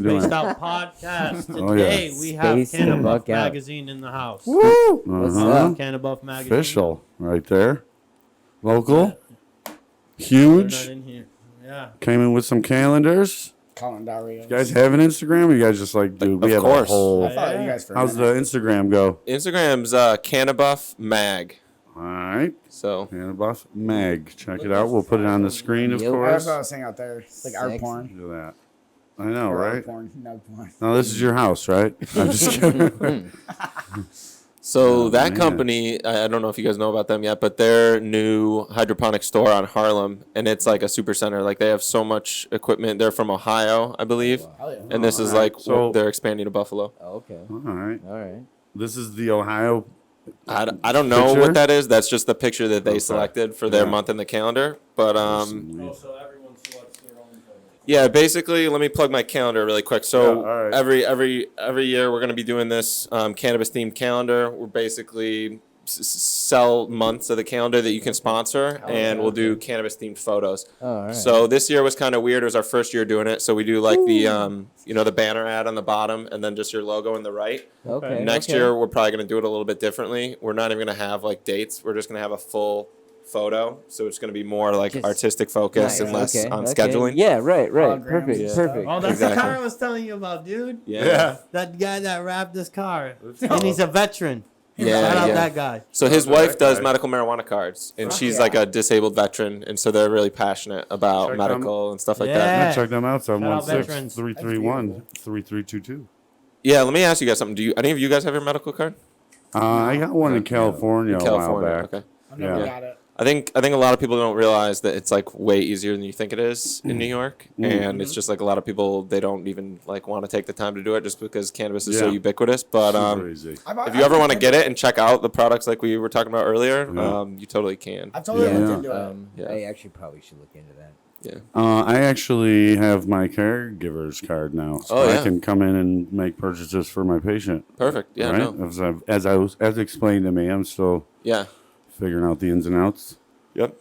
doing? Spaced Out Podcast. Today Oh, yeah. we have Spaced the CannaBuff fuck out. Magazine in the house. Woo! What's up? CannaBuff Magazine. Official, right there. Local, They're huge. not in here. Yeah. Came in with some calendars. Calendarios. You guys have an Instagram? Or you guys just like, dude, we have course. a whole. I followed you guys for a How's the minute. Instagram go? Instagram's CannaBuff Mag. All right, So CannaBuff Mag. Check it out. We'll put it on the screen, of Yep. That's course. what I was saying out there. It's like art Sexy. porn. Look at that. I know, Or art right? porn. No porn. No, this is your house, right? I'm just kidding. So Oh, that man. company, I don't know if you guys know about them yet, but their new hydroponic store on Harlem, and it's like a super center. Like they have so much equipment. They're from Ohio, I believe, Hell yeah. and this is Alright, like so- they're expanding to Buffalo. Okay. All right. All right. This is the Ohio. I don't know Picture? what that is. That's just the picture that they Okay. selected for their Yeah. month in the calendar. But Oh, so everyone selects their own photos. yeah, basically, let me plug my calendar really quick. So Yeah, all right. every year we're going to be doing this cannabis themed calendar. We're basically sell months of the calendar that you can sponsor, and we'll do cannabis themed photos. All right. So this year was kind of weird. It was our first year doing it. So we do like the the banner ad on the bottom, and then just your logo in the right. okay. Next okay. year we're probably going to do it a little bit differently. We're not even going to have like dates. We're just going to have a full photo. So it's going to be more like Just- artistic focus Nice. and less okay. on okay. scheduling. Yeah. Right. Right. Holograms Perfect. and Perfect. stuff. Oh, that's Exactly. the car I was telling you about, dude. Yeah. That guy that wrapped this car. And he's a veteran. Yeah, Shout out yeah. that guy. So his Oh, wife that does guy. medical marijuana cards, and Fuck she's yeah. like a disabled veteran, and so they're really passionate about Check medical and stuff like Yeah. that. Yeah, check them out. Shout out veterans. 716-331-3322. Yeah, let me ask you guys something. Do you any of you guys have your medical card? I got one in California a while back. Okay. I've never Yeah. got it. I think a lot of people don't realize that it's like way easier than you think it is in New York, and it's just like a lot of people they don't even like want to take the time to do it just because cannabis is so Yeah. ubiquitous. But Super easy. if you ever want to get it and check out the products like we were talking about earlier, Yeah. You totally can. I've totally Yeah. looked into it. Yeah. I actually probably should look into that. Yeah. I actually have my caregivers card now, so Oh, I yeah. can come in and make purchases for my patient. Perfect. Yeah. right? No. As explained to me, I'm still Yeah. figuring out the ins and outs. Yep.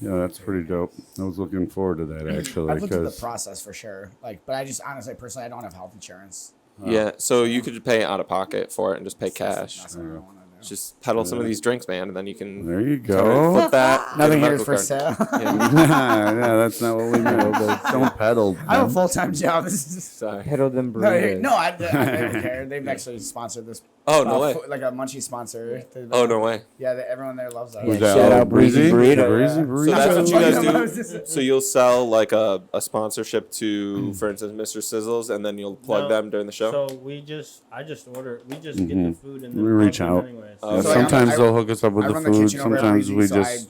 Yeah, that's pretty dope. I was looking forward to that actually I've looked at the because process for sure. Like, but I just honestly, personally, I don't have health insurance. Yeah. So you could pay out of pocket for it and just pay cash. That's what I want to do. Just peddle some of these drinks, man, and then you can there you go. flip that. Nothing get a here is for medical card. sale. Yeah. yeah, that's not what we know. But don't peddle. I have a full time job. This is just, Sorry. Pedal them no, burritos. I don't care. They've actually sponsored this. Oh, no way. Like a Munchie sponsor. Oh, no way. Yeah, everyone there loves that. Who's Yeah, that? shout Oh, out Breezy Burrito. Breezy Yeah. Burrito. So that's what you guys I do. was just- So you'll sell like a sponsorship to, for instance, Mr. Sizzles, and then you'll plug No. them during the show. So I just order. We just get the food and then We reach plug them out. anyways. Oh, Yeah, so sometimes I they'll hook us up with I the run the food. kitchen over at Sometimes Breezy, we so just.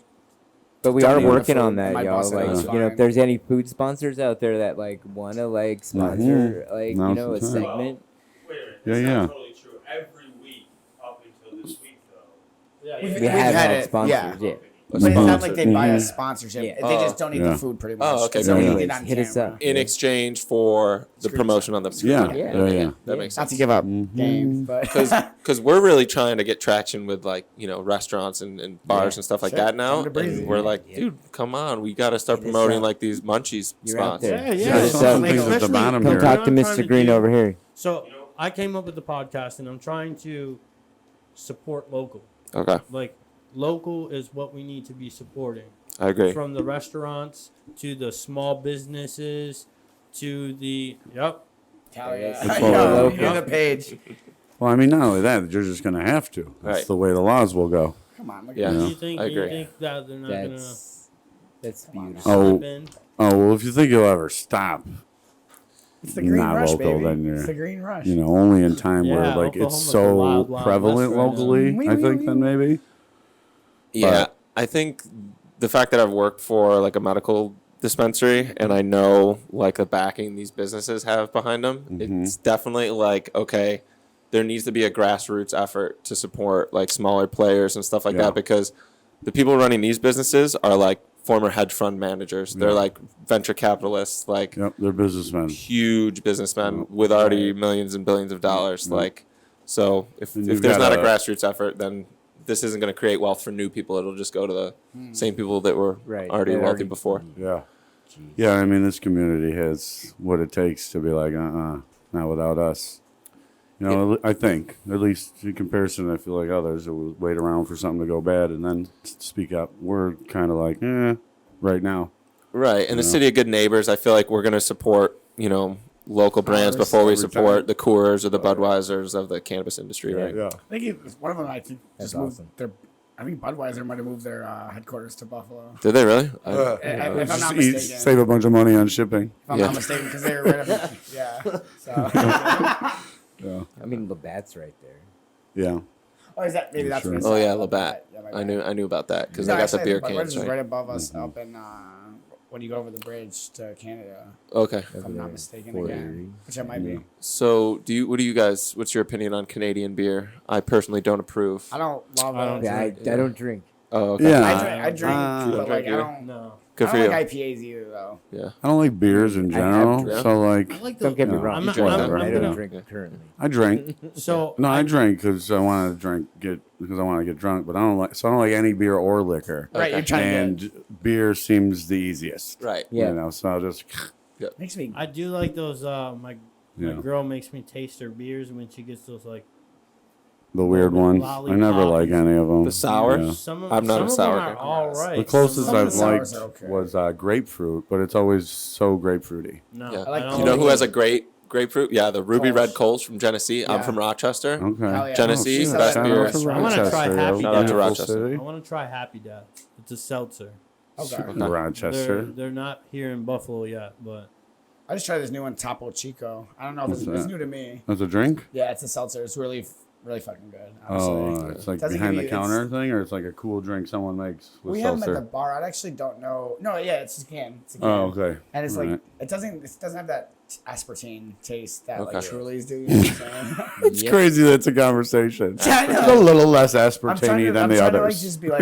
But we Don't are need the working food. on that, My y'all. boss said Like, that's you know, fine. if there's any food sponsors out there that like wanna like sponsor, like Now's you know, the a time. segment. Wait a minute. Yeah, That's yeah. not totally true. Every week up until this week, though. Yeah, We've- We yeah. have had had it, sponsors, yeah. yeah. But it's not like they buy a Mhm. sponsorship. Yeah. They just don't eat Yeah. the food pretty much. Oh, okay. It's So something anyways, they did on hit us camera. up. In exchange for the Screen promotion on the screen. Yeah, Yeah. yeah. That makes Not to sense. give up Mhm. game, but Because we're really trying to get traction with like restaurants and bars Yeah. and stuff like Sure. that now. Come to Breezy. And we're like, Yeah. dude, come on, we got to start Hit us promoting up. like these Munchies You're out spots. there. Yeah, Yeah, yeah. it's So, some like, things at the especially- bottom Come here. talk what to I'm Mr. trying Green do- over here. So I came up with the podcast, and I'm trying to support local. Okay, Like local is what we need to be supporting. I agree. From the restaurants to the small businesses to the hell That's yeah. all Yo, local. you're the page. Well, I mean, not only that, you're just going to have to. That's Right. the way the laws will go. Come on, look Yeah. at Do this. you think I you agree. think that they're not gonna That's Come on. beautiful. Oh, slip in? oh well, if you think you'll ever stop, It's the green not rush, local, baby. then you're- It's the green rush. only in time where Yeah, like it's Oklahoma's a so wild, wild prevalent west right now. locally. Wee, I wee, think wee. then maybe. Yeah, I think the fact that I've worked for like a medical dispensary and I know like the backing these businesses have behind them, it's definitely like, okay, there needs to be a grassroots effort to support like smaller players and stuff like Yeah. that, because the people running these businesses are like former hedge fund managers. They're Yeah. like venture capitalists, like Yep, they're businessmen. huge businessmen with already millions and billions of dollars. Like, so if And you've there's not a got grassroots effort, then this isn't going to create wealth for new people. It'll just go to the same people that were Right. already They're wealthy already- before. Yeah, yeah. I mean, this community has what it takes to be like, not without us. You know, I think, at least in comparison, I feel like others that would wait around for something to go bad and then speak up. We're kind of like, right now. Right. In the city of good neighbors, I feel like we're going to support, local brands before we support the Coors or the Budweisers of the cannabis industry, right? Yeah. I think one of them, I think, That's just moved awesome. their. I think Budweiser might have moved their headquarters to Buffalo. Did they really? If I'm not Just mistaken. save a bunch of money on shipping. If I'm Yeah. not mistaken, because they were right up. Yeah. So. Yeah. I mean, Labatt's right there. Yeah. Oh, is that maybe that's Sure. what I Oh said. yeah, Labatt. Yeah, my I bad. knew about that because No, I got the actually, beer Budweiser's cans. right Right? above us up in when you go over the bridge to Canada. Okay. If I'm not mistaken Fort again, Erie. which I might be. So what's your opinion on Canadian beer? I personally don't approve. I don't love I don't it. Yeah, I don't drink. Oh, okay. Yeah. I drink, but like I beer. don't. No. Good I for don't you. like IPAs either, though. Yeah. I don't like beers in I have general. drank. So, like, I like Don't get me Yeah. wrong. I'm You not, drink I'm, that, right? I'm I gonna, don't drink currently. I drink. So No, I drink because I want to because I want to get drunk, but I don't like any beer or liquor. Right, you're trying to And beer seems the easiest. Right. Yeah. You know, so I'll just, get. Makes me. I do like those. My Yeah. girl makes me taste her beers when she gets those like the weird ones. I never like any of them. The sour? Yeah. some of I'm not some a of sour them are guy. all right. The closest Some of I've the sours liked are okay. was grapefruit, but it's always so grapefruity. No, Yeah. I like don't You know who like- has a great grapefruit? Yeah, the Ruby Kolsch. Red Kolsch from Genesee. I'm Yeah. from Rochester. Okay. Hell yeah. Genesee, She said best that in beer. the Shout out to restaurant. I wanna try Rochester, Happy Shout out to beautiful Rochester. city. I want to try Happy Dad. It's a seltzer. Okay. Okay. Rochester. They're not here in Buffalo yet, but I just tried this new one, Topo Chico. I don't know if What's it's that? new to me. That's a drink? Yeah, it's a seltzer. It's really fucking good. Oh, Honestly. it's like Doesn't behind give the you- counter thing, or it's like a cool drink someone makes with We have them at the seltzer? bar. I actually don't know. No, yeah, it's a can. It's a can. Oh, okay. And it's All like right. it doesn't have that aspartame taste that like Okay. Truly's do. You know what I'm saying? It's crazy that's a conversation. I know. It's a little less I'm aspartame trying to, than I'm the trying to like others. just be like,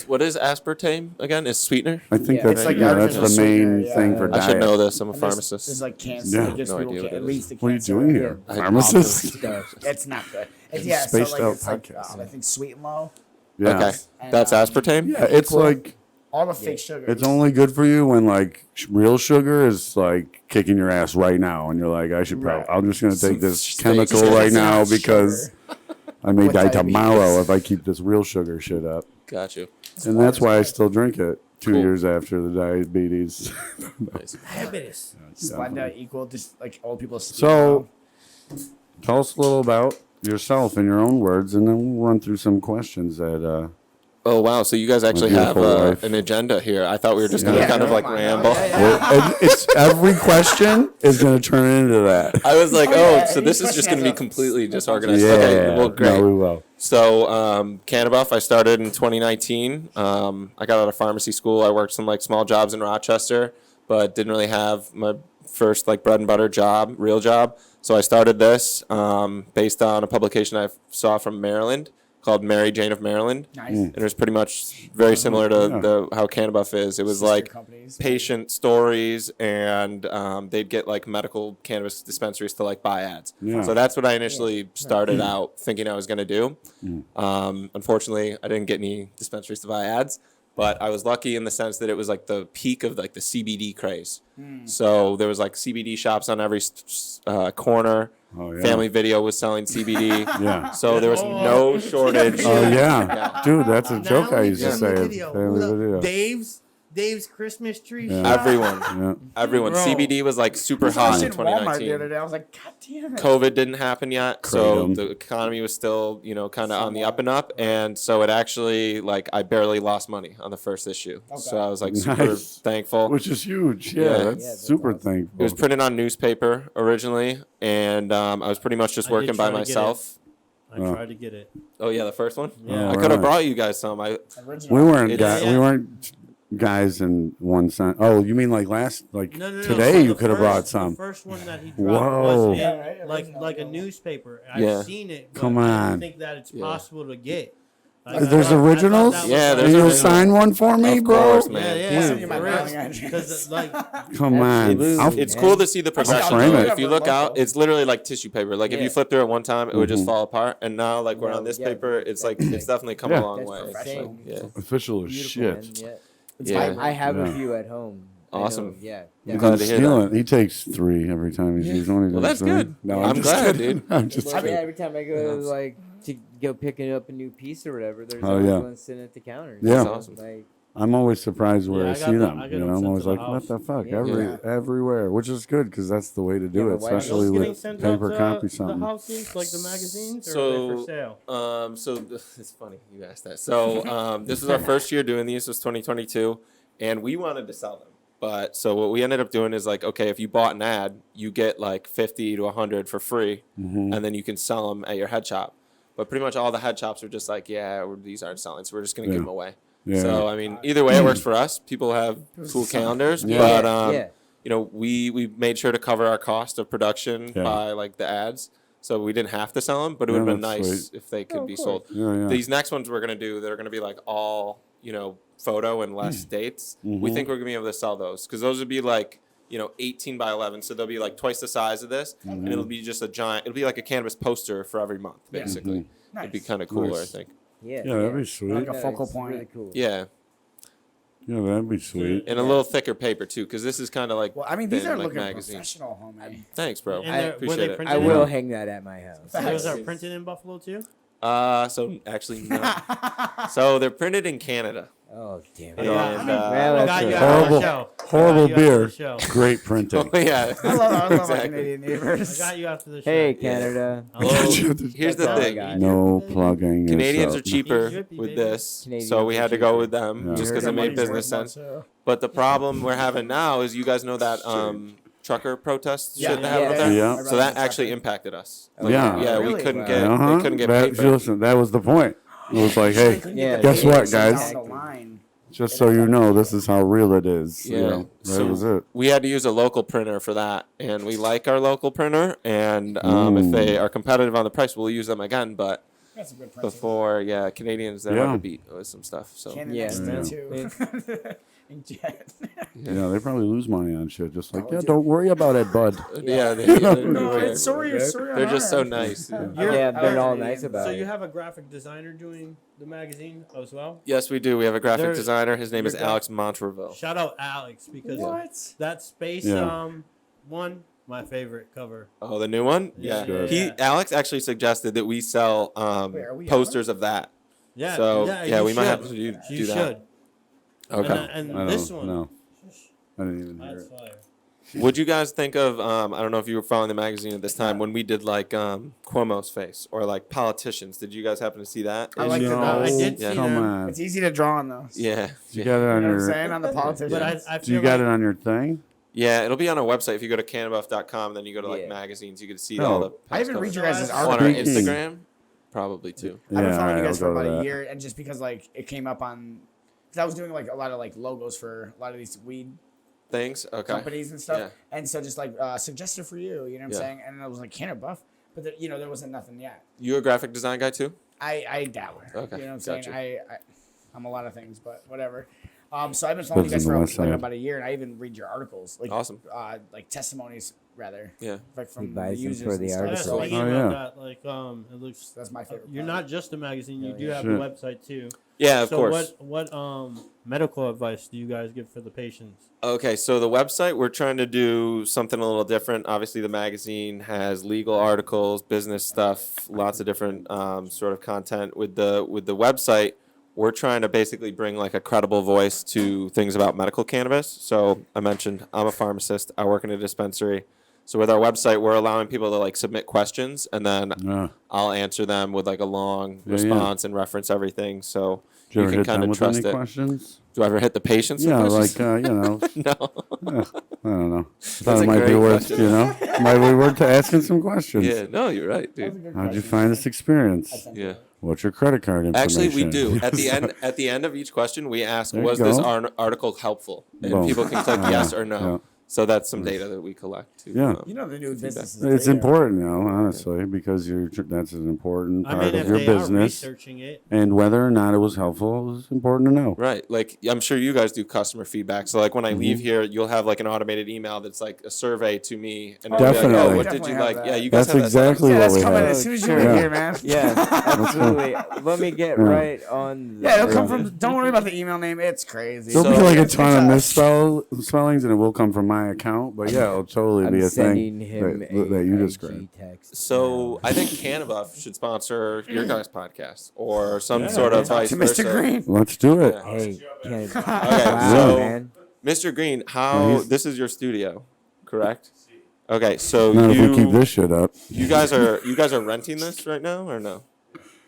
What is aspartame again? Is sweetener? I think Yeah, that's it's like that's artificial the main sweetener, thing yeah. for I diet. should know this. I'm a And there's pharmacist. like cans. Yeah. It gives No people idea what at it least the What are you cans doing are- here? I- Pharmacist? It's not good. It's, yeah, so Spaced like out it's like podcast. I think sweet and low. Yeah. Okay. And, That's aspartame? Yeah, it's like All the fake sugar. it's only good for you when like real sugar is like kicking your ass right now, and you're like, I should probably. Right. I'm just gonna take this Just chemical take- right It's not now sugar. because I may With die diabetes. tomorrow if I keep this real sugar shit up. Got you. And that's why I still drink it 2 Cool. years after the diabetes. Nice. diabetes. Splenda equal just like old people. So, tell us a little about yourself in your own words, and then we'll run through some questions that. Oh wow! So you guys actually have beautiful wife. an agenda here. I thought we were just gonna Yeah. kind of like Come on. ramble. And it's every question is going to turn into that. I was like, Oh, oh, yeah, so each this is question just gonna has be a- completely a disorganized. Yeah, Okay, well, great. No, we will. So, CannaBuff, I started in 2019. I got out of pharmacy school. I worked some like small jobs in Rochester, but didn't really have my first like bread and butter job, real job. So I started this based on a publication I saw from Maryland called Mary Jane of Maryland. nice. And it was pretty much very similar to Yeah. how CannaBuff is. It was Sister like companies. patient stories, and they'd get like medical cannabis dispensaries to like buy ads. Yeah. So that's what I initially started out thinking I was going to do. Unfortunately, I didn't get any dispensaries to buy ads, but I was lucky in the sense that it was like the peak of like the CBD craze. So there was like CBD shops on every corner. Oh, yeah. Family Video was selling CBD. Yeah. So there was no shortage. Oh, yeah. Yeah. Dude, that's a Not joke I only used to family say. video, Family look, video. Dave's Christmas tree. Yeah. shop. Everyone. Yeah. Everyone. Bro. CBD was like super I hot was in in Walmart the 2019. other day. I was like, God damn it. COVID didn't happen yet, so Kratom. the economy was still, kind of on the up and up, and so it actually, like, I barely lost money on the first issue. So I was like super Nice. thankful. Which is huge. Yeah, Yeah. that's Yeah, that's super awesome. thankful. It was printed on newspaper originally, and I was pretty much just I did working by try to get myself. I tried to get it. Oh yeah, the first one. Yeah. I could have Right. brought you guys some. Original. We weren't It's- we weren't guys in one sense. Oh, you mean like No. today So you the could have first- brought some. The first one that he dropped Whoa. was in, Yeah, right, original, like a yeah. newspaper. Yeah. I've seen it. But Come I on. don't think that it's Yeah. possible to get. There's I thought originals? that was Yeah, like- there's Can you originals. sign one for me, Of bro? course, Yeah, man. yeah. Send you my for mailing real. address. 'Cause, like, Come on. Absolutely. I'll- It's cool to see the progression. frame though. it. If you look out, it's literally like tissue paper. Like if you Yeah. flip through it one time, it would just Mhm. fall apart. And now, like we're on this Yeah. paper, it's like it's definitely come Yeah. a long That's way. professional. Yeah. Official as Beautiful, shit. man. Yeah. Yeah. I have Yeah. a few at home. I know, Awesome. Yeah. I'm glad to hear that. He takes 3 every time he's using one. Well, that's good. I'm glad, dude. I'm just Well, kidding. yeah, every time I go like to go picking up a new piece or whatever, there's Oh, always yeah. one sitting at the counter. Yeah. That's awesome. Like, I'm always surprised where Yeah, I I see got the- them. I get You them know, I'm sent always to the like, what the fuck? Yeah. Everywhere, which is good because that's the way to do Yeah, it, but why not? especially Those getting with sent paper out copy to something. the houses, like the magazines, or So, are they for sale? It's funny you asked that. So, this was our first year doing these. Was 2022, and we wanted to sell them. But so what we ended up doing is like, okay, if you bought an ad, you get like 50 to 100 for free, Mm-hmm. and then you can sell them at your head shop. But pretty much all the head shops are just like, yeah, these aren't selling, so we're just gonna give them away. Yeah. So I mean, either way, it works for us. People have cool calendars, Yeah. but yeah. you know, we made sure to cover our cost of production Yeah. by like the ads, so we didn't have to sell them. But it Yeah, would have been that's nice sweet. if they could be sold. Yeah. These next ones we're gonna do, they're gonna be like all, you know, photo and less dates. We think we're gonna be able to sell those because those would be like, you know, 18 by 11, so they'll be like twice the size of this, and it'll be just a giant. It'll be like a cannabis poster for every month, basically. It'd be kind of cooler, Nice. I think. Yeah. Yeah, that'd be sweet. Like a No, focal it's point. Really cool. Yeah, Yeah, that'd be sweet. and a little thicker paper too, because this is kind of like. Well, I mean, these thin, are like looking magazine. professional, homie. Thanks, bro. And I they're- were appreciate they it. printed I in- will hang that at my house. Those are printed in Buffalo too. So actually, no. So they're printed in Canada. Oh damn And, it! uh, Well, I got that's you good. after Horrible- the show. Horrible I got you after beer. the show. Great printing. Oh yeah, I love my exactly. Canadian I neighbors. got you after the show. Hey Canada. Well, here's the That's all I thing. got. No plugging. Canadians yourself. are cheaper Drippy, with baby. this, Canadians so we are had to go cheaper. with them Yeah. just because it made business sense. But the problem we're having now is you guys know that trucker protest shit that happened yeah. there? Yeah. So that actually impacted us. Oh, Yeah. Yeah, Really? we couldn't Wow. get Uh-huh. they couldn't get that, paper. listen, that was the point. It was like, hey, Yeah, guess they- what, they- guys? Down the line. Just so you know, this is how real it is. Yeah. You know, that So- was it. We had to use a local printer for that, and we like our local printer. And if they are competitive on the price, we'll use them again. But That's a good principle. before, yeah, Canadians they're Yeah. hard to beat with some stuff. So Canada Yeah. next Yeah. too. Jet. Yeah, they probably lose money on shit. Just like, yeah, don't worry about it, bud. yeah, No, it's sorry. they're just so nice. Yeah, they're all nice about So it. you have a graphic designer doing the magazine as well. Yes, we do. We have a graphic They're- designer. His name is they're gra- Alex Montreville. Shout out Alex because What? that space Yeah. one my favorite cover. Oh, the new one? Yeah, Yeah. yeah, He yeah. Alex actually suggested that we sell Wait, are we posters of that. Yeah, So yeah, yeah, you we might should. have to do You that. should. Okay. And I this don't one, know. I didn't even hear that's it. fire. Would you guys think of I don't know if you were following the magazine at this time when we did like Cuomo's face or like politicians? Did you guys happen to see that? I like no, that. I did Yeah. see come them. on. It's easy to draw on those. Yeah. You got it You on know what I'm your. saying? On the politicians. But I Do feel you got like it on your thing? Yeah, it'll be on our website. If you go to CannaBuff.com, then you go to like Yeah. magazines, you can see Oh. all the. I even past read your covers. guys' On on our articles. Speaking- Instagram, probably too. I've been Yeah, following you I'll guys for go to about a that. year, and just because like it came up on, because I was doing like a lot of like logos for a lot of these weed Things. Okay. companies and stuff, Yeah. and so just like suggested for you, you know what I'm Yeah. saying? And I was like CannaBuff, but there, you know there wasn't nothing yet. You a graphic design guy too? I dabble. Okay, You know what I'm saying? gotcha. I'm a lot of things, but whatever. So I've been following you Lives guys on for the like Westside. about a year, and I even read your articles, like Awesome. like testimonies rather, Yeah. like from He the buys them users for and the stuff. Yeah, articles. speaking Oh, about yeah. that, like it looks. That's my favorite. You're part. not just a magazine. You Oh, do yeah. have Sure. a website too. Yeah, of so course. what medical advice do you guys give for the patients? Okay, so the website, we're trying to do something a little different. Obviously, the magazine has legal articles, business stuff, lots of different sort of content. With the website, we're trying to basically bring like a credible voice to things about medical cannabis. So I mentioned I'm a pharmacist. I work in a dispensary. So with our website, we're allowing people to like submit questions, and then Yeah. I'll answer them with like a long Yeah, response and reference everything. So Did you you ever can hit kind them of with trust any it. questions? Do I ever hit the patients? with Yeah, questions? like you know, no. I don't know. That's Thought a it might be great worth, question. you know, might be worth asking some questions. Yeah, no, you're right, That was a dude. good How'd you question. find this experience? Yeah. What's your credit card information? Actually, we do. At the end of each question, we ask, There you was this go. article helpful? And Boom. people can click Yeah, yes or no. So that's some data that we collect. To, Yeah. You know the new business is It's data. important now, honestly, because that's an important I part mean, of if your they are business. researching it, And whether or not it was helpful is important to know. Right. Like, I'm sure you guys do customer feedback. So, like, when I Mm-hmm. leave here, you'll have, like, an automated email that's, like, a survey to me. And Oh, it'll be like, Definitely. oh, what did Definitely you have like? that. Yeah, you guys That's have that set up? exactly Yeah, what that's we coming have. as soon as you Sure. get Yeah. here, man. Yeah, absolutely. Let me get right on. Yeah, it'll come from. Don't worry about the email name. It's crazy. There'll be So- like a It's ton of us. misspellings, and it will come from my account. But yeah, it'll totally I'm be a sending thing him that you described. text. So, I think CannaBuff should sponsor your guys' podcast or some sort of vice to Mr. versa. Green. Let's do it. Yeah. Hey, can Okay, wow, so man. Mr. Green, Well, how he's- this is your studio, correct? Okay, so Not if we keep you this shit up. you guys are renting this right now or no?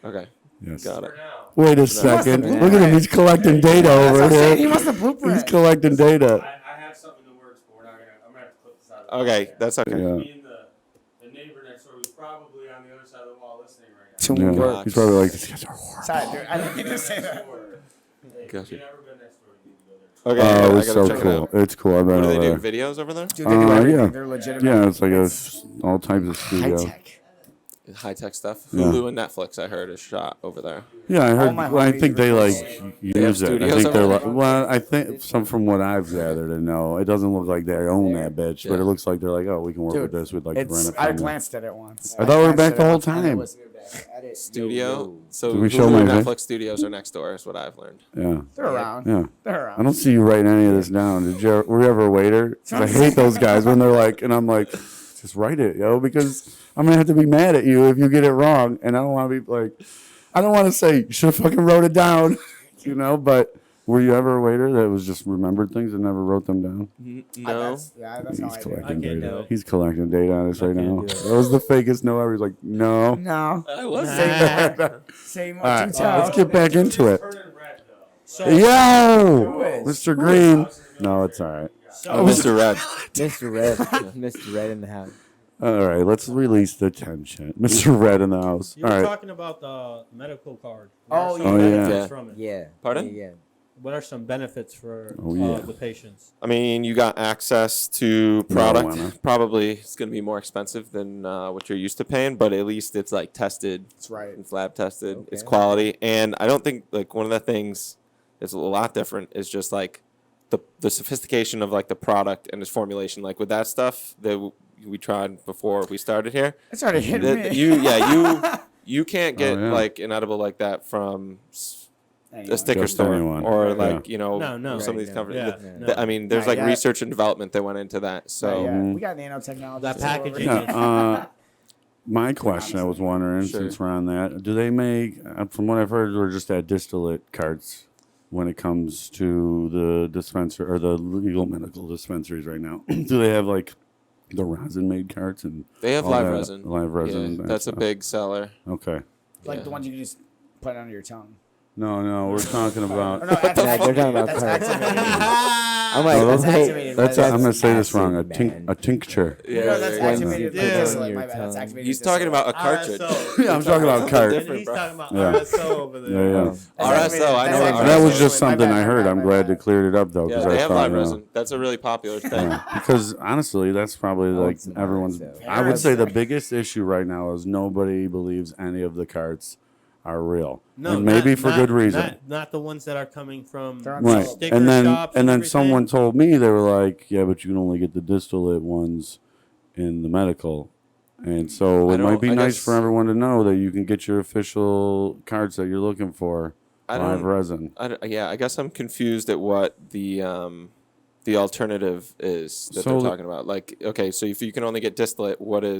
Okay, Yes. got it. For now. Wait a wants the second. blueprint. Look at him. He's collecting data That's what over I'm saying. He here. wants the blueprint. He's collecting data. I have something in the works, but I'm gonna have to clip this out. Of the Okay, podcast. that's okay. Yeah. Me and the neighbor next door, who's probably on the other side of the wall listening right now. Too many Yeah. words. He's probably like, these guys are horrible. Sorry, dude. I didn't mean to say that. Hey, if Gotcha. you've never been next door, you need to go there. Okay, Oh, I it's gotta so check it cool. out. It's cool. I've What been do they over do? there. Videos over there? Dude, they do Yeah. everything. They're legitimate. Yeah, it's like It's all types of high studio. tech. High tech stuff. Yeah. Hulu and Netflix, I heard, is shot over there. Yeah, I heard. my Well, I homies think they are like crazy. use have it. I studios think they're over like. there? Well, I think from what I've gathered and know, it doesn't look like they own that bitch, but Yeah. it looks like they're like, oh, we can work with Dude, this. We'd like to rent It's. it. I from you. glanced at it once. I thought we were glanced back at the it whole once, and it time. was- Studio. So Did we show Hulu my and vid- Netflix studios are next door, is what I've learned. Yeah, They're around. yeah. They're I around. don't see you writing any of this down. Were you ever a waiter? 'Cause I hate those guys when they're like, and I'm like, just write it, yo, because I'm gonna have to be mad at you if you get it wrong, and I don't want to be like, I don't want to say you should have fucking wrote it down, you know. But were you ever a waiter that was just remembered things and never wrote them down? No. That's how He's I do. collecting I can't do data. it. He's collecting data on us right can't now. do it. That was the fakest no ever. He's like, no. No. I was Say more. All right, do tell. let's get back into it. Turning red though. so, Yo, is? Mr. Green. No, it's all right. so Mr. Red. Mr. Red, Mr. Red in the house. All right, let's release the tension. Mr. Red in the house. you All were right. talking about the medical card. Oh, What are some yeah. benefits Yeah. from it? Yeah. Pardon? Yeah. What are some benefits for Oh, yeah. the patients? I mean, you got access to product. Marijuana. Probably it's going to be more expensive than what you're used to paying, but at least it's like tested. That's right. It's lab tested. It's Okay. quality, and I don't think like one of the things that's a lot different is just like the sophistication of like the product and its formulation. Like with that stuff that we tried before we started here, It started hitting me. you can't get Oh, yeah. like an edible like that from Anyway. a sticker Just store anyone. or Yeah. like you know No, some of Right, these no. companies. Yeah, no. I mean, there's Not like yet. research and development that went into that. So Yeah, we got nanotechnology. That all over packaging here. Yeah, my question, I was wondering, Sure. since we're on that, do they make, from what I've heard, we're just at distillate carts when it comes to the dispenser or the legal medical dispensaries right now? Do they have like the resin made carts and they have all live that resin. Live resin. Yeah, and that that's a stuff? big seller. Okay. Like Yeah. the ones you can just put under your tongue. No, we're talking about. Or no, that's they're talking about that's cards. activated. I'm like, Oh, That's that's- activated. That's That's I'm gonna say this acid, wrong. man. A tincture. You know, that's there you go. activated. Yeah. Like Yeah. distillate. On My your bad. That's tongue. activated. He's talking distillate. about a cartridge. Yeah, I'm talking about cart. And he's talking about Yeah. RSO over there. Yeah, yeah. Um, That's RSO, activated. I know That's what That was activated. just My something bad, I my heard. bad, I'm my glad bad. to clear it up though, Yeah, because they I have thought, live you know, resin. That's a really popular thing. yeah, because honestly, that's probably like some everyone's. RSO. I would say the biggest issue right now is nobody believes any of the carts are real, and maybe for good reason. Not the ones that are coming from They're on Right, sticker and then shops then everything. someone told me they were like, yeah, but you can only get the distillate ones in the medical, and so I it might don't- be I nice guess- for everyone to know that you can get your official carts that you're looking for I live don't- resin. Yeah, I guess I'm confused at what the alternative is that So they're the- talking about. Like, okay, so if you can only get distillate, what are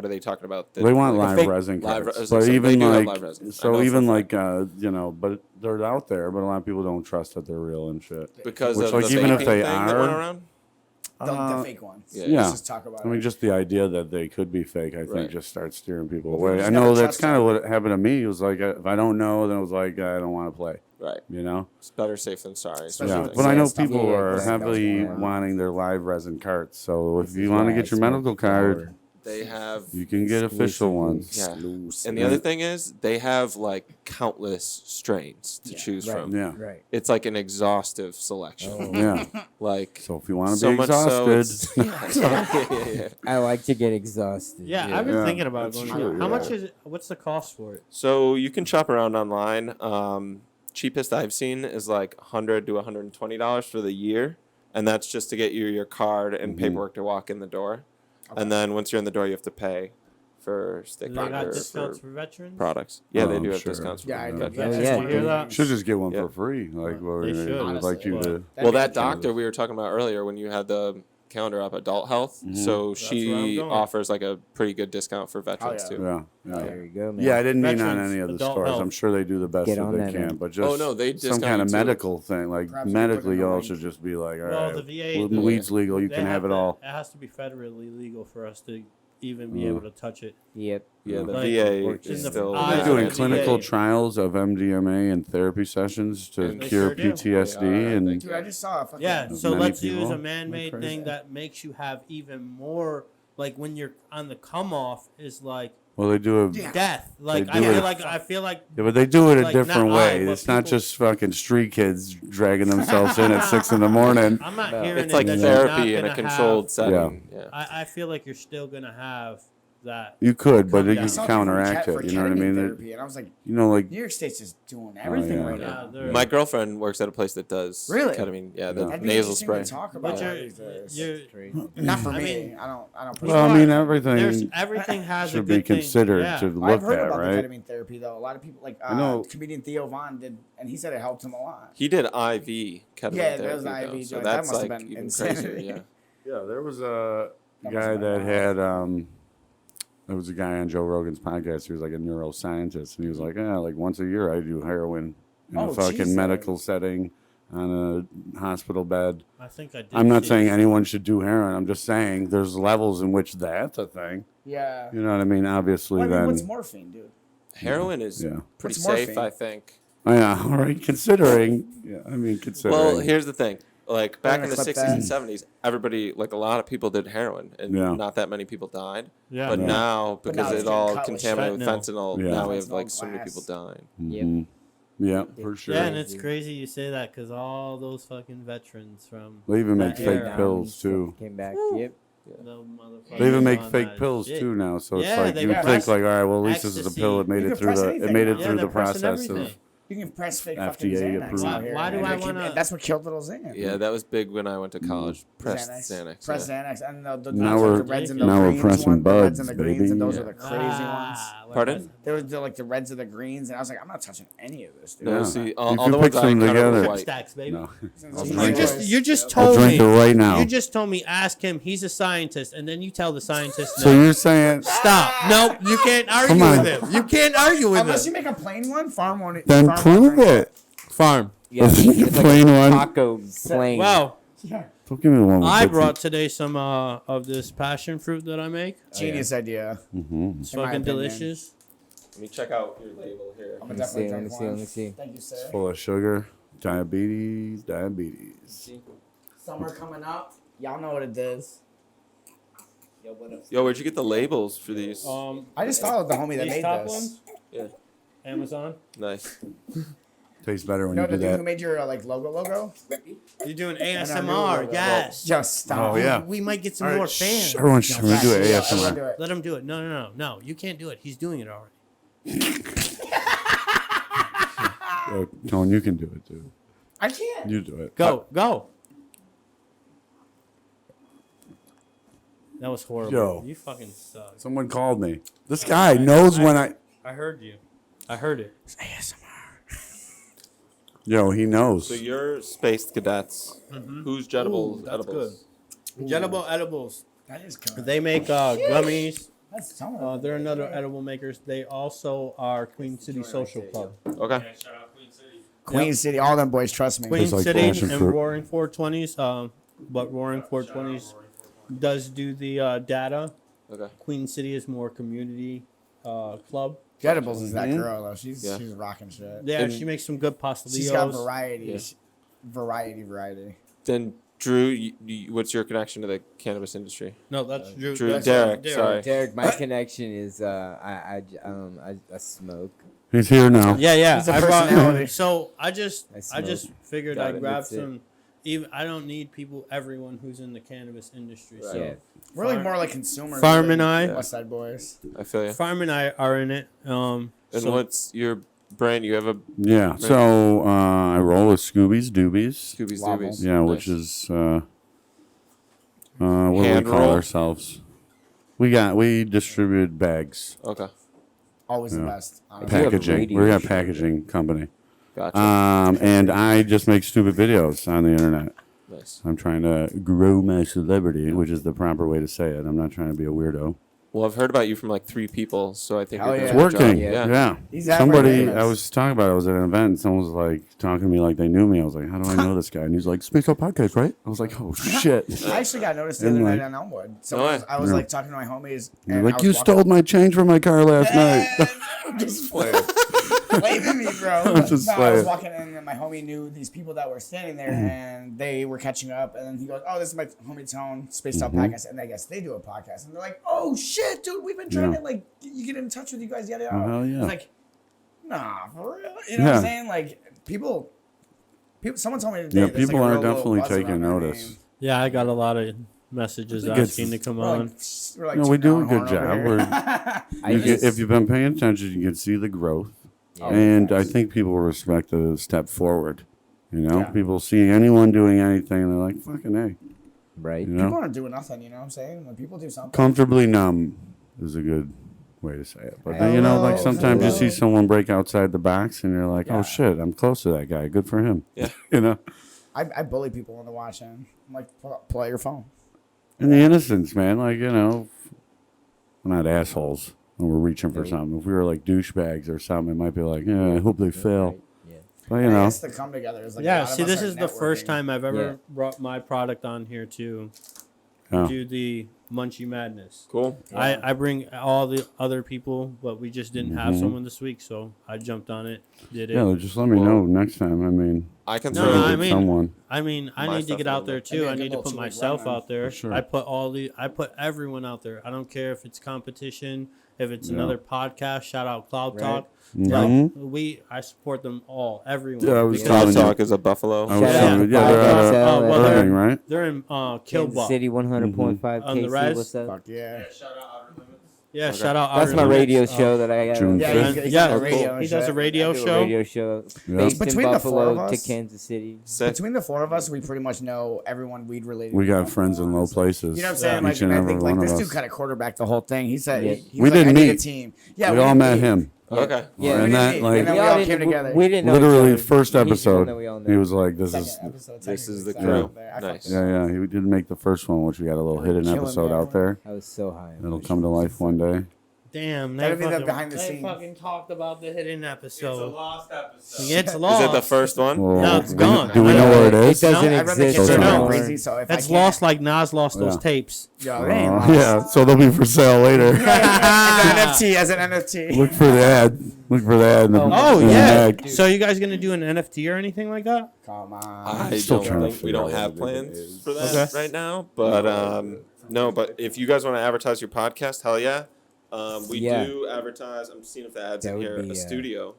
they talking about? They want like a live fake resin live carts, resin. but So they even do have like live resin. I know so for even a like fact. you know, but they're out there, but a lot of people don't trust that they're real and shit. because which, of like, the even if vaping they thing that went are- around. The fake ones. Yeah. Yeah. Let's just talk about I mean, it. just the idea that they could be fake, I think, Right. just starts steering people Well, we away. just I never know that's trust kind of them. what happened to me. It was like, if I don't know, then it was like, I don't want to play, Right. you know? It's better safe than sorry. Especially Yeah, with but I know stuff people like are that. heavily Yeah. wanting their live resin carts. So if This you is want to why get I your medical smoke card, flower. They have You can get official ones. yeah. And the other thing is they have like countless strains to choose Right. from. Yeah. Right. It's like an exhaustive selection. Oh. Yeah. Like So if you want to so be much so exhausted, it's- yeah. I like to get exhausted. Yeah, I've been Yeah, thinking about that's going. true, How yeah. much is it? What's the cost for it? So you can shop around online. Cheapest I've seen is like $100 to $120 for the year, and that's just to get you your card and paperwork to walk in the door. And then once you're in the door, you have to pay for Do stick they got or discounts for for veterans? products. Yeah, Oh, they I'm do have sure. discounts for Yeah, I do. veterans. Oh, Just yeah, wanna hear dude. that. should just get one Yeah. for free. Like, well, They should. I'd like you to. Well, that doctor we were talking about earlier when you had the calendar up, Adult Health. So where I'm she going. offers like a pretty good discount for veterans yeah. too. Yeah. Yeah. There you go, man. Yeah, I didn't mean on Veterans, any of the adult stores. health. I'm sure they do the best Get that on they that, can, man. but just Oh, no, they some discount kind you of too. medical thing. Like Perhaps we medically, put in the y'all link. should just be like, all Well, right, the VA. when weed's legal, you they can have it all. It has to be federally legal for us to even be Mm. able to touch it. Yep. Yeah, the Like, VA in is the still. eyes They're of doing the clinical VA. trials of MDMA and therapy sessions to They cure sure do. PTSD, They are, I and think. Dude, I just saw a fucking. Yeah, Of so many let's use people. a man-made Crazy. thing that makes you have even more. Like when you're on the come off is like well, they do a Yeah. death. Like They I do feel it. like I feel like yeah, but they do it a Like, different not way. I, but It's not people- just fucking street kids dragging themselves in at 6 a.m. I'm not No. hearing It's it like that you're therapy not in a gonna controlled have- setting. Yeah. I feel like you're still gonna have that. You could, but Come you down. I can saw people counteract for it. You know what I ketamine mean? therapy, and I was like, You know, like New York State's just doing everything yeah. right Yeah, now. they're- My girlfriend works at a place that does Really? ketamine. Yeah, the Yeah. That'd be nasal interesting spray. to talk about. But you're, you're not for I me. mean- I don't. push well, it. I mean, there's everything everything has a should good be thing. considered Yeah. to I've look heard at, about right? the ketamine therapy though. A lot of people, like I know. comedian Theo Von did, and he said it helped him a lot. He did IV ketamine Yeah, therapy. that was the though, IV so joint. That that's must have like been even insanity. crazier. Yeah. Yeah, there was a That guy must have that been had there was a guy on Joe Rogan's podcast. He was like a neuroscientist, and he was like, "Yeah, like once a year I do heroin in a Oh, fucking Jesus. medical setting on a hospital bed." I think I did. I'm not see saying it. anyone should do heroin. I'm just saying there's levels in which that's a thing. Yeah. You know what I mean? Obviously, Well, I mean, then what's morphine, dude? Heroin is yeah. pretty What's safe, morphine? I think. Oh, yeah, all right. Considering, yeah, I mean, considering. Well, here's the thing. Like back gonna in the clip 60s that. and 70s, everybody, like a lot of people did heroin, and Yeah. not that many people died. Yeah. But Yeah. now, But because now it's it getting all cut with contaminated with fentanyl. fentanyl, Yeah. now we have Fentanyl, like so many glass. people dying. Mhm. Yeah, for sure. Yeah, and it's crazy you say that because all those fucking veterans from They even make that fake era, pills too. Came back. Yep. no motherfuckers They even make on fake that pills shit. too now. So it's Yeah, like they you would press think like, all right, well at least this is a ecstasy. pill that made You it can through press the anything made it now. Yeah, through they're the pressing process everything. of You can press fake FDA fucking Xanax approved. out here. Why do and I it can- wanna- That's what killed little Xanax. Yeah, that was big when I went to college. Pressed Xanax. Press yeah. Xanax, and the Now like we're- the reds and the now we're greens pressing one, the reds and buds, the greens, baby. and those Yeah. are the crazy ones. Like Pardon? There was like the reds and the greens, and I was like, I'm not touching any of this, dude. No, Yeah. see, If all you the pick ones I some cut together- were white. stacks, baby. no. I'll You drink just those. you just I'll told drink me. it right now. You just told me ask him. He's a scientist, and then you tell the scientist. So no. you're saying Stop. Nope. You can't argue Come on. with him. You can't argue with Unless you him. make a plain one, farm one. then farm prove one. it. Farm. Yeah, it's like Plain a one. taco plain. Wow. Yeah. Don't give me the one with I bits brought today some of this passion fruit that I make. Genius idea. Mhm. It's In my fucking opinion. delicious. Let me check out your label here. I'm gonna Let me see, definitely let me drink see, one. let me see. Thank you, sir. Full of sugar, diabetes. Summer coming up. Y'all know what it is. Yo, where'd you get the labels for these? I just followed the homie that These made top this. ones? Yeah. Amazon. Nice. Tastes better when You know you the do dude who that. made your like logo? You're doing I know ASMR. you Yes. Just stop. Oh, yeah. We might get some All right, more shh, fans. everyone, should we do Yeah, everyone ASMR? do it. Let him do it. No. You can't do it. He's doing it already. Yo, Tone, you can do it too. I can't. You do it. Go. That was horrible. Yo. You fucking suck. Someone called me. This guy knows when I. I heard you. I heard it. Yo, he knows. So you're Spaced Cadets. Who's Jedible that's Edibles? Edible edibles. That is good. They make gummies. That's some They're another edible makers. They also are Queen City Social Club. Okay. Yeah, shout out Queen City. Queen City. All them boys, trust me. Queen It's like City passion and fruit. Roaring 420s. But Roaring 420s does do the data. Okay. Queen City is more community club. Jedibles is that girl though. She's Yeah. she's rocking shit. Yeah, And- she makes some good pastillos. She's got variety. Yeah. Variety. Then Drew, what's your connection to the cannabis industry? No, that's Drew. Drew, that's Derek, sorry. Derek, my connection is I smoke. He's here now. Yeah. He's a I brought, personality. so I just smoke. figured Got I'd it, grab that's it. some. Even I don't need everyone who's in the cannabis industry. So Yeah. We're like more like consumers. Farm than and I- Westside boys. I feel you. Farm and I are in it. And So- what's your brand? You have a Yeah. So I roll with Scooby's Doobies. Scooby's Wobble. Doobies. Yeah, which Nice. is what do we Hand call roll? ourselves? We distribute bags, Okay. Always the Yeah. best. honestly. have a packaging. radio We're a show. packaging company. Gotcha. And I just make stupid videos on the internet. Nice. I'm trying to grow my celebrity, which is the proper way to say it. I'm not trying to be a weirdo. Well, I've heard about you from like 3 people, so I think Hell you're yeah. doing It's a good job. working. Yeah. Yeah. He's halfway Somebody, famous. I was talking about it. I was at an event and someone was like talking to me like they knew me. I was like, how do I know this guy? And he's like, Space Out Podcast, right? I was like, oh, shit. I actually got noticed the And other like- night on Elmwood. So No way. I was Yeah. like talking to my homies. You're And like, I was you walking- stole my change from my car last night. I'm just playing. Playing me, bro. I'm just I was playing. walking and my homie knew these people that were standing there and they were catching up. And then he goes, oh, this is my homie Tone, Spaced Out Podcast. And I guess they do a podcast. And they're like, oh, shit, dude, we've been trying Yeah. to, like, you get in touch with you guys, yada, yada. Oh, hell yeah. It's like, nah, for real? You know what Yeah. I'm saying? Like, people, someone told me today. Yeah, there's, people like, a are real little definitely buzz taking around my notice. name. Yeah, I got a lot of messages I think asking to come We're on. like, we're like No, we do a tooting good our job. horn over here. I just, If you've been paying attention, you can see the growth. Yeah. And I think people respect the step forward. You know, Yeah. people see anyone doing anything, they're like, fucking A. right? You People know, aren't doing nothing, you know what I'm saying? When people do something. comfortably numb is a good way to say it. But then, you know, like sometimes you see someone break outside the box and you're like, Yeah. oh shit, I'm close to that guy. Good for him. Yeah. You know, I bully people into watching. I'm like, pull out your phone. and the innocence, man. Like, you know, we're not assholes when we're reaching for Right. something. If we were like douchebags or something, it might be like, yeah, I hope they fail. Right, yeah. But, you know, It's the come together. It's like a Yeah, lot of see, us this are is the first networking. time I've ever Yeah. brought my product on here to yeah. do the Munchie Madness. Cool. I bring all the other people, but we just didn't have Mhm. someone this week, so I jumped on it, did it. Yeah, just let me know next time. I mean, I can No, throw I get mean- someone. I mean, I My need to stuff get a out little there bit. too. Maybe I a need to good put little myself two-week out there. For sure. I put everyone out there. I don't care if it's competition, if it's Yeah. another podcast. Shout out Cloud Right. Talk. Mhm. I support them all, everyone. Yeah, I was because telling Cloud you. Talk is a Buffalo. I was Shout out telling you, to yeah, they're Five out XL, Oh, well, of Irving, right? they're in Kansas Kilbuck. City 100.5 On the KC. res? What's up? Fuck yeah. Yeah, shout out Outer Limits. Yeah, Okay. shout out. That's Outer my Limits. radio show that I got. June Yeah, fifth. he's Yeah, got a radio. he does a show. radio I do a show. radio show Yeah. based in Between the four Buffalo of to us- Kansas City. Sick. Between the four of us, we pretty much know everyone weed related. We got friends in low places. You know what I'm saying? Each Like, and and I every think like one of this us. dude kind of quarterbacked the whole thing. He said Yeah. he We was like, didn't I need a meet. team. Yeah, we we all didn't met meet. him. Okay. Yeah, And we that, didn't meet. like- And then we all all didn't- came together. We didn't know Literally, each other. first He's the one episode, that we all know. he was like, "This Second is." episode, This is the technically, crew. so I Nice. fucking- Yeah, yeah. He didn't make the first one, which we got a little hidden Killing episode me, out there. I was so high. It'll come to life one day. Damn, That'd they be the fucking, behind the they scenes. fucking talked about the hidden It's a episode. lost episode. It's Is lost. it the first one? Well, No, it's do- gone. Do we know where it It is? doesn't I'd rather exist kids So go sorry. crazy, so if It's I can't- lost like Nas lost those Yeah. tapes. Yo, they ain't lost. Yeah, so they'll be for sale later. As an NFT, as an NFT. Look for the ad. Look for the ad. In the, Oh in the yeah. bag. So you guys gonna do an NFT or anything like that? Come on. I Still don't trying to think we figure don't out have what it plans is. for that Okay. right now. But no, but if you guys want to advertise your podcast, hell yeah. We Yeah. do advertise. I'm seeing if the ads That in would here. be, A studio.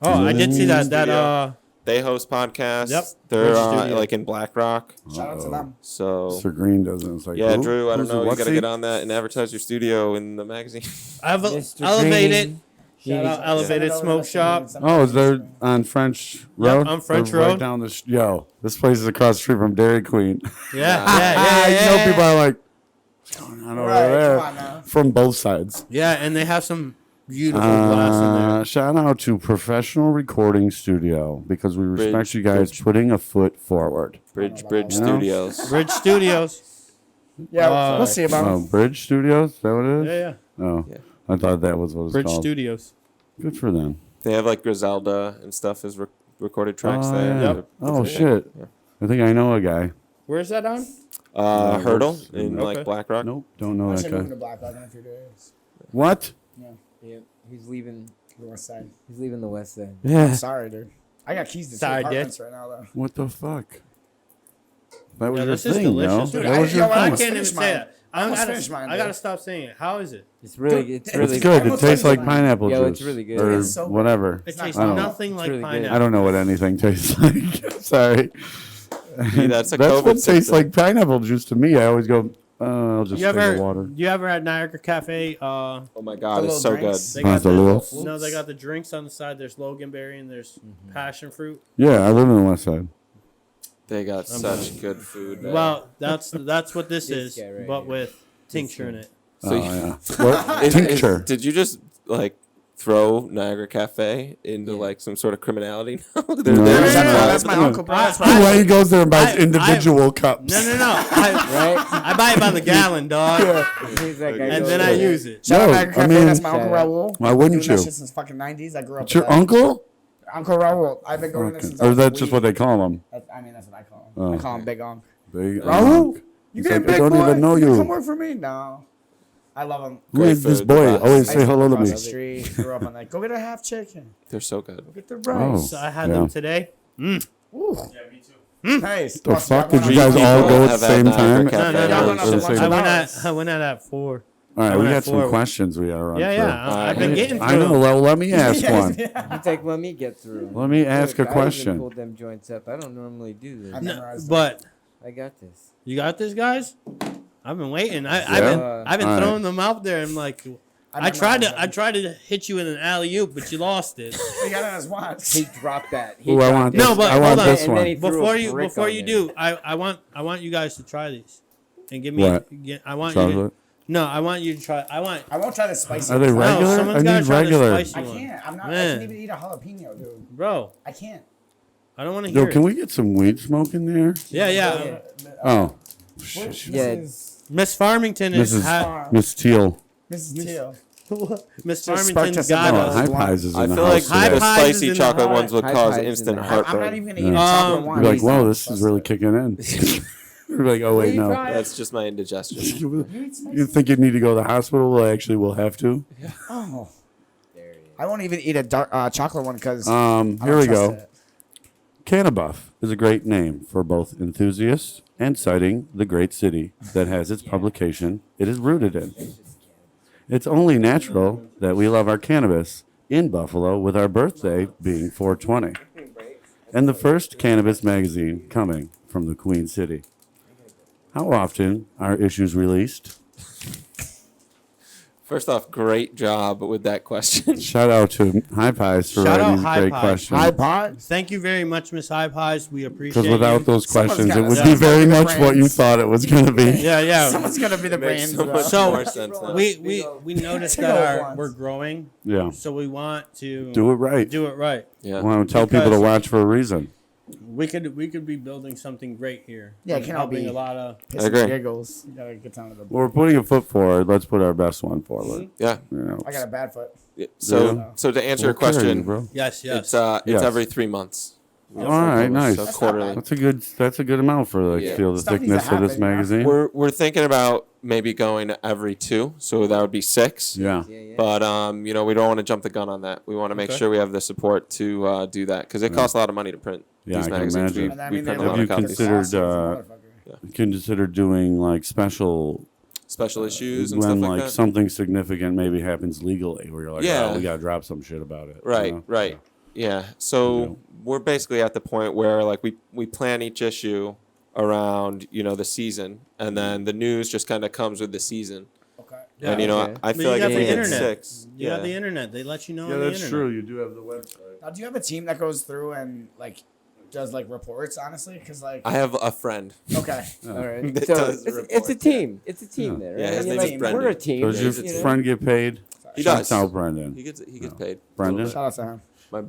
Oh, I did see that. That Studio. They host podcasts. Yep. They're Which studio? like in Black Rock. Shout out to them. So Sir Green doesn't. It's like, yeah, who? Drew. I don't Who's the know. You what got to seat? get on that and advertise your studio in the magazine. I've Mr. elevated. Green. Shout out Yeah. Elevated Send it over Smoke to Shop. them. Oh, is there on French Road? on French Or right Road. down the yo, this place is across the street from Dairy Queen. Yeah. You know, people are like, what's going on over Right, there? come on now. From both sides. Yeah, and they have some beautiful glass in there. Shout out to Professional Recording Studio because we respect Bridge- you guys putting a foot forward. Bridge You know? Studios. Bridge Studios. Yeah, we'll see about Oh, them. Bridge Studios? Is that what it is? Yeah. Oh, Yeah. I thought that was what it was Bridge called. Studios. Good for them. They have like Griselda and stuff as recorded tracks Oh, there. yeah. Yep. Oh, shit. Yeah. I think I know a guy. Where's that on? Hurdle works in Okay. like Black Rock. Nope, don't know I'm that actually moving to guy. Black Rock in a few days. What? Yeah, he's leaving. The West Side. He's leaving the West Side. Yeah. Sorry, dude. I got keys to two Sorry, dude. apartments right now, though. What the fuck? That was Yeah, your this is thing, delicious. yo. Dude, That was your I I thing. almost can't even finished say mine. that. I almost finished mine, I gotta dude. stop saying it. How is it? It's really, Dude, it's really It's good. It almost tastes like finished mine. pineapple Yo, juice. it's really good. Or It's so good. whatever. It not tastes I don't know. nothing It's like really good. pineapple. I don't know what anything tastes like. Sorry. Dude, that's a That's COVID what tastes symptom. like pineapple juice to me. I always go, I'll just You take ever, the water. you ever had Niagara Cafe? Oh my god, The it's so little good. drinks. They Sounds got the, delicious. no, they got the drinks on the side. There's loganberry and there's passion fruit. Yeah, I live in the West Side. They got such good food. There. Well, that's what this This is, guy right but here. with tincture in it. So Oh, you- yeah. What? Is- Tincture. did you just like throw Niagara Cafe into like some sort of criminality? No, they're No, there. no, no, That's my uncle, bro. That's I- my Why he goes there and buys I- individual cups? No. I buy it by the gallon, dog, He's like, and then I use it. Shout out No, Niagara I Cafe. mean- That's my Uncle Shout out. Raul. Why wouldn't Doing that you? shit since fucking 90s. I grew up It's your with that. uncle? Uncle Raul. I've been going there since I Or was that's just wee. what they call him? I mean, that's what I call him. Oh, I call him Big Unc. Big Raul? You He's get like, big I don't boy? even know Come you. work for me? No. I love him. Who is this food, boy? the best. Always I say used to hello to cross me. the street, grew up on that. Go get a half chicken. They're so good. Go get the Oh. rice. So I had Yeah. them today. Ooh. Yeah, me too. Nice. The fuck did you Three guys all people go at the have had same Niagara time? Cafe No, Y'all Or went out the to same- lunch I went at 4. All right, I we went got at some 4. questions we gotta run Yeah, through. yeah. I've been getting through. I know. Well, let me ask one. He's like, let me get through. Let me ask a Look, I even question. pulled them joints up. I don't normally do this. I No, memorized but I got this. you got this, guys. I've been waiting. I've All been right. throwing them out there. I'm like, I tried to hit you in an alley oop, but you lost it. He got it on his watch. He dropped that. He Ooh, I dropped want it. No, but I want hold on. this And then he one. threw a brick Before on you there. do, I want you guys to try these and give me. What? I want you. Chocolate? To, no, I want you to try. I want. I won't try the spicy. Are they one. regular? No, I someone's gotta need try regular. the I spicy one. can't. I'm not. I Man. can't even eat a jalapeno, dude. Bro, I can't. I don't want to hear Yo, can it. we get some weed smoke in there? Yeah. Oh, Yeah. Miss Farmington is Mrs. Miss Teal. Mrs. Teal. Miss Just sparked Farmington's us got Oh, up. us. High Pies is in I the feel house like High the today. Pies is spicy in the chocolate hot. ones would High cause Pies is instant in the hot. I'm heartburn. not even eating Yeah. chocolate wine. You're like, He's whoa, not this is really disgusting. kicking in. You're like, oh wait, no. That's just my indigestion. You think you need to go to the hospital? Well, actually, we'll have to. Oh. I won't even eat a dark chocolate one because Here we go. CannaBuff is a great name for both enthusiasts and citing the great city that has its publication it is rooted in. It's only natural that we love our cannabis in Buffalo, with our birthday being 420. And the first cannabis magazine coming from the Queen City. How often are issues released? First off, great job with that question. Shout out to High Pies for Shout out writing these High great Pies. questions. High pot. Thank you very much, Miss High Pies. We appreciate Because without you. those Someone's questions, it gotta- would yeah. be very Someone's much gotta what you brains. thought it was going to be. Yeah. Someone's gonna be the Makes brains. so much So, more sense now. We noticed Take that off once. we're growing, Yeah. so we want to Do it right. Do it right. Yeah. I want to tell people to Because- watch for a reason. We could be building something great here. Yeah, it And can all helping be- a lot of. I agree. Giggles. You gotta get down to the. Well, we're putting a foot forward. Let's put our best one forward. Yeah. You know. I got a bad foot. So to answer your We'll carry you, question, bro. Yes. it's Yes. every 3 months. All right, nice. So That's quarterly. That's a good amount for like Yeah. feel the Stuff needs to thickness of this happen, you know? magazine. We're thinking about maybe going to every 2, so that would be 6. Yeah. But we don't want to jump the gun on that. We want to make Okay. sure we have the support to do that because it costs a lot of money to print Yeah, these I can magazines. imagine. And I We mean, print they a Have lot you of copies. considered, consider doing like special Special issues and when stuff like like that. something significant maybe happens legally where you're like, Yeah. oh, we gotta drop some shit about it. you Right, know? right. Yeah. So Yeah. we're basically at the point where like we plan each issue around the season, and then the news just kind of comes with the season. Okay. And okay. I But feel you like got if the we hit internet. 6, You got the internet. They let you know. Yeah, on the that's internet. true. You do have the website. Now, do you have a team that goes through and like does like reports? Honestly, because like I have a friend. okay, All right. That So does it's a report, team. It's a team Yeah. there. Yeah, Right? his I mean, name is like, Brendan. we're a team. Does your you know. friend get paid? He Shouts does. out Brendan. He gets paid. Brendan? shout out to him.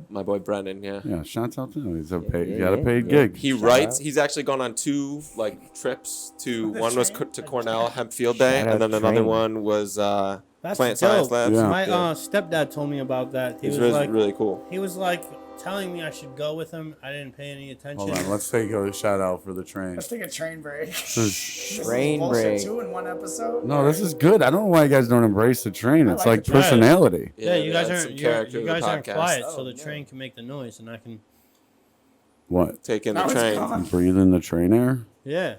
My boy Brendan. Yeah. Yeah, shouts out to him. He's a paid, yeah, got a yeah, paid yeah. gig. He Shout writes. out. He's actually gone on 2 trips to. The One was train? to Cornell Hemp Field Day, Shout out and then another train. one was That's Plant dope. Science Labs. Yeah. My stepdad told me about that. He It's was really, like, really cool. he was like telling me I should go with him. I didn't pay any attention. Hold on, let's take a shout out for the train. Let's take a train break. This is- Train Bullshit break. Two in one episode. no, this is good. I don't know why you guys don't embrace the train. It's I like like the train. personality. Yeah, you guys that's aren't some you're- character you to the guys aren't podcast. quiet, Oh, so the yeah. train can make the noise, and I can. What? taking the Now it's train. gone. Breathing the train air? Yeah.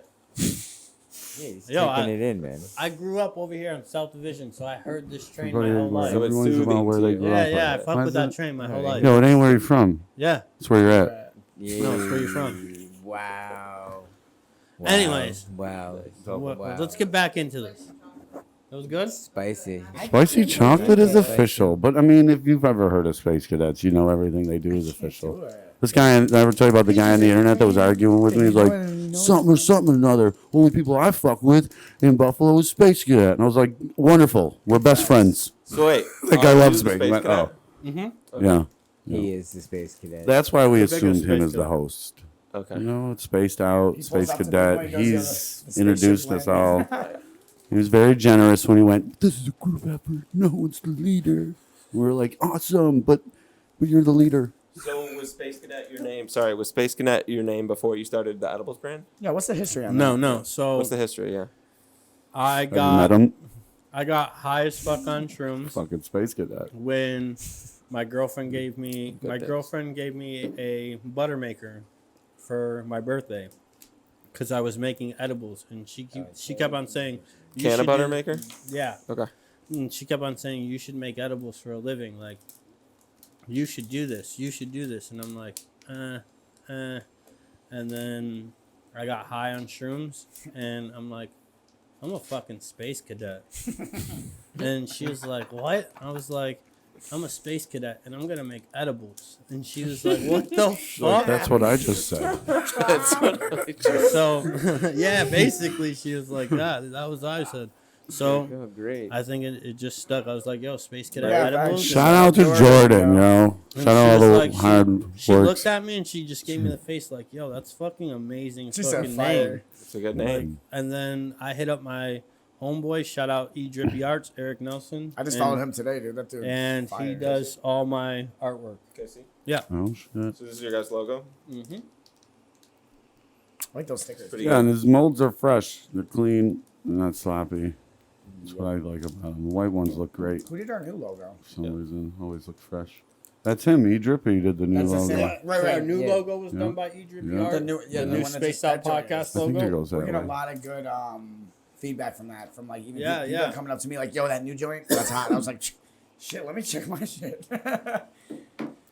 Yeah, he's Yo, taking it in, man. I grew up over here on South Division, so I heard this train my Everybody, whole life. So it's everyone's soothing about where to they you. grew Yeah, up. yeah, I at. fuck Why with is that it- train my whole life. Yo, it ain't where you're from. Yeah. It's where you're at. Yeah. No, it's where you're from. Wow. Anyways. Wow. Well, let's get back into this. That was good? Spicy. Spicy chocolate is official, but I mean, if you've ever heard of Space Cadets, you know everything they do is official. This guy, did I ever tell you about the guy on the internet that was arguing with me? He's like, something or something or another. Only people I fuck with in Buffalo is Space Cadet. And I was like, wonderful. We're best friends. So wait, That guy are loves you the me. space He went, cadet? oh. Yeah. He is the space cadet. That's why we The biggest assumed him Space as the Cadet. host. Okay. You know, it's spaced out, He pulls Space up to the point, Cadet. he goes, yeah, He's the introduced spaceship's us all. landing. He was very generous when he went, this is a group effort. No one's the leader. We were like, awesome, but you're the leader. So was Space Cadet your name? Sorry, was Space Cadet your name before you started the edibles brand? Yeah, what's the history on No, that? no. So What's the history? Yeah. I Have you met got him? I got high as fuck on shrooms Fucking Space Cadet. when my girlfriend gave me days. a butter maker for my birthday because I was making edibles, and she kept on saying, "You Canna should butter do-" maker? Yeah. Okay. And she kept on saying, you should make edibles for a living. Like, you should do this. You should do this. And I'm like, And then I got high on shrooms. And I'm like, I'm a fucking space cadet. And she was like, what? I was like, I'm a space cadet and I'm going to make edibles. And she was like, what the fuck? That's what I just said. So, yeah, basically she was like, that was what I said. So Oh, great. I think it just stuck. I was like, yo, space cadet Yeah, edibles. Shout out to Jordan, yo. And Shout out all she was the like- hard She work. looked at me and she just gave me the face like, yo, that's fucking amazing She said fucking fire. name. It's a good name. And then I hit up my homeboy, shout out E Drippy Arts, Eric Nelson. I just and, followed him today, dude. That dude. And fire. he does all my artwork. Okay, see. Oh, shit. So this is your guys' logo. Mm-hmm. I like those stickers. Pretty Yeah, and his molds are fresh. They're clean. They're not sloppy. That's what I like about them. The white ones look great Who did our new logo? for some reason. Always look fresh. That's him. E Drippy did the new That's the logo. same. Yeah, Right, so our right, new yeah. logo was Yeah. done by E Drippy Yeah. Art. The new- yeah, the the new one that Spaced just- Out that joint Podcast is- I think it logo. goes We're that getting a way. lot of good feedback from that. From like even Yeah, people yeah. coming up to me like, "Yo, that new joint, that's hot." And I was like, "Shit, let me check my shit."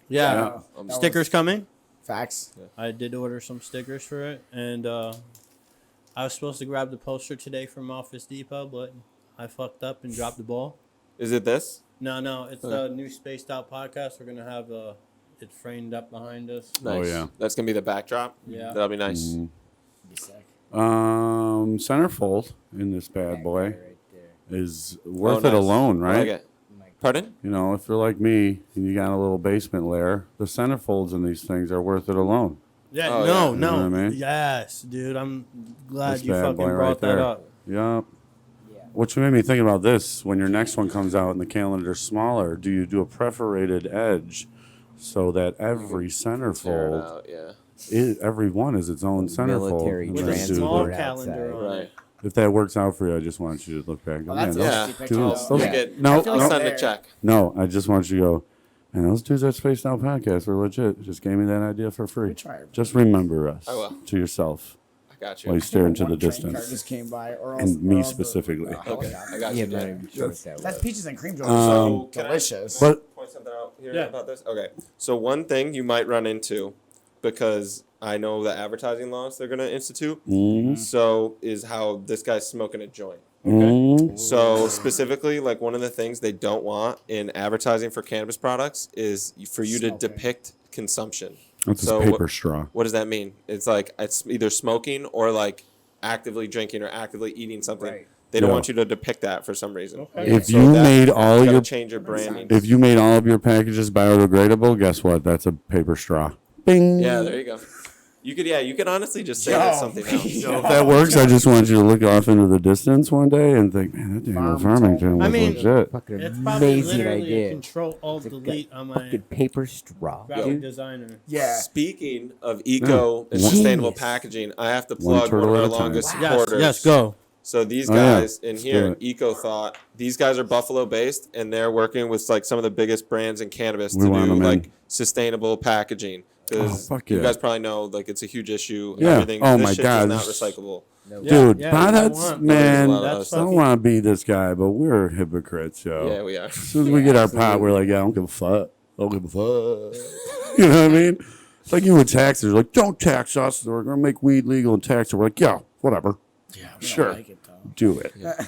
Yeah. That Stickers was- coming. Facts. I did order some stickers for it, and I was supposed to grab the poster today from Office Depot, but I fucked up and dropped the ball. Is it this? No, it's the new Spaced Out Podcast. We're gonna have it framed up behind us. Nice. yeah. That's gonna be the backdrop. Yeah. That'll be nice. Mm-hmm. Be sick. Centerfold in this bad boy Right there. is worth Oh, it nice. alone, I right? like it. Pardon? You know, if you're like me and you got a little basement lair, the centerfolds in these things are worth it alone. Yeah, Oh, no, yeah. no. You know what I mean? Yes, dude. I'm glad This you bad fucking boy brought right that there. up. Yep. Yeah. Which made me think about this. When your next one comes out and the calendar's smaller, do you do a perforated edge so that every Tear it centerfold, out, yeah. every one is its own centerfold? Military And With a then do small the- transport calendar outside. on Right. it. If that works out for you, I just want you to look back. Well, Man, that's those a Yeah. nasty dudes, picture, those- though. Make it. No, I feel I'll like send a there. check. No, I just want you to go, and those dudes at Spaced Out Podcast are legit. Just gave me that idea for free. We try. Just remember us I will. to yourself I got while you. you stare into One the train car distance. just came by, or else, And me or else specifically. the Okay, helicopter. I got Yeah, you. I'm not Dan. even sure what that That's was. peaches and cream joint. So, can I- delicious. But Point something out here Yeah. about this? Okay. So one thing you might run into, because I know the advertising laws they're gonna institute, so is how this guy's smoking a joint. So specifically, like one of the things they don't want in advertising for cannabis products is for you to Smoking. depict consumption. that's So a paper what- straw. What does that mean? It's like it's either smoking or like actively drinking or actively eating something. Right. They don't Yeah. want you to depict that for some reason. If So you that- made all you gotta your change your branding. if you made all of your packages biodegradable, guess what? That's a paper straw. Bing. Yeah, there you go. You could honestly just say that's something else. If that works, I just want you to look off into the distance one day and think, man, that damn Farmington was I mean, legit. Fucking It's probably amazing literally a idea. Control Alt Delete on my Fucking paper straw, graphic dude. designer. Yeah. Speaking of eco and Yeah. sustainable Genius. packaging, I have to One plug one turtle of our at a time. longest Yes, supporters. yes, go. So these Oh, yeah. guys in Let's do here, it. Eco Thought, these guys are Buffalo based and they're working with like some of the biggest brands in cannabis We to want do them in. like sustainable packaging. because fuck you yeah. guys probably know like it's a huge issue. Yeah. Everything. Oh this my shit God. is not recyclable. No. Dude, Yeah, potheads, man, That's I don't fucking- want to be this guy, but we're hypocrites, yo. Yeah, we are. As soon as we get our pot, we're like, yeah, I don't give a fuck. I don't give a fuck. You know what I mean? It's like you with taxes. Like, don't tax us. We're going to make weed legal and tax it. We're like, yeah, whatever. Yeah, we Sure. don't like it, though. Do it. Yeah,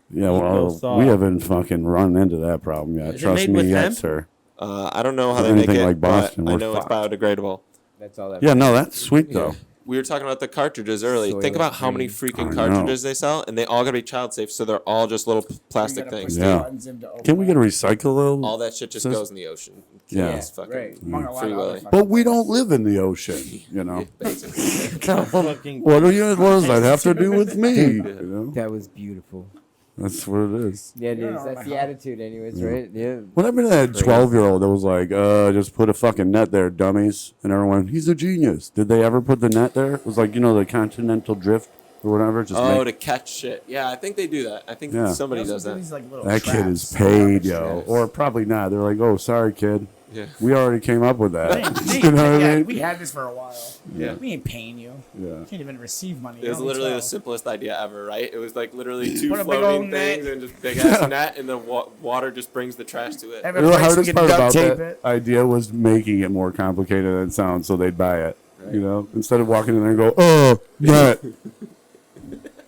No well, thought. we haven't fucking run into that problem yet. Is it Trust made me with yet, hemp? sir. I don't know how they Anything make it, like Boston, but I we're know it's fucked. biodegradable. That's all that. Yeah, no, that's sweet, though. We were talking about the cartridges early. Soil Think about how many free. freaking I cartridges they sell, and they all gotta be child safe, so they're all just little plastic You gotta push things. the Yeah. buttons in to open Can we get a it. recycle All that shit just Sis- goes in the ocean. Yeah. It's fucking Right. Among a lot free of other willy. fucking But we things. don't live in the ocean, you know. basically. Fucking What does that have to do with me? You know? That was beautiful. That's what it is. Yeah, it You is. know, That's my the house. attitude, anyways, right? Yeah. When I've been that Crazy. 12-year-old that was like, just put a fucking net there, dummies. And everyone, he's a genius. Did they ever put the net there? It was like, the continental drift or whatever. Just Oh, make- to catch shit. Yeah, I think they do that. I think Yeah. somebody They also does do that. these, like, little that kid is traps. paid, yo. Yes. Or probably not. They're like, oh, sorry, kid. Yeah. We already came up with that. Hey, You know what I yeah, mean? we had this for a while. Yeah. We ain't paying you. Yeah. You can't even receive money. It was You're only literally the 12. simplest idea ever, right? It was like literally two Put a big floating old net. things and just big ass net, and the water just brings the trash to it. Have a The place we hardest can part duct about tape that it. idea was making it more complicated than it sounds, so they'd buy it. You know, instead of walking in there and go, oh, net.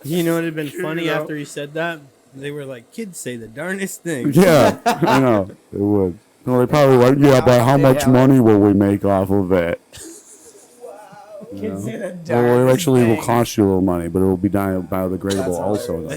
You know what would have been funny know? after he said that? They were like, kids say the darnest thing. Yeah, I know it would. No, they probably like, yeah, but how much Yeah. money will we make off of it? Kids say the Well, it darndest actually will thing. cost you a little money, but it will be biodegradable also. Though.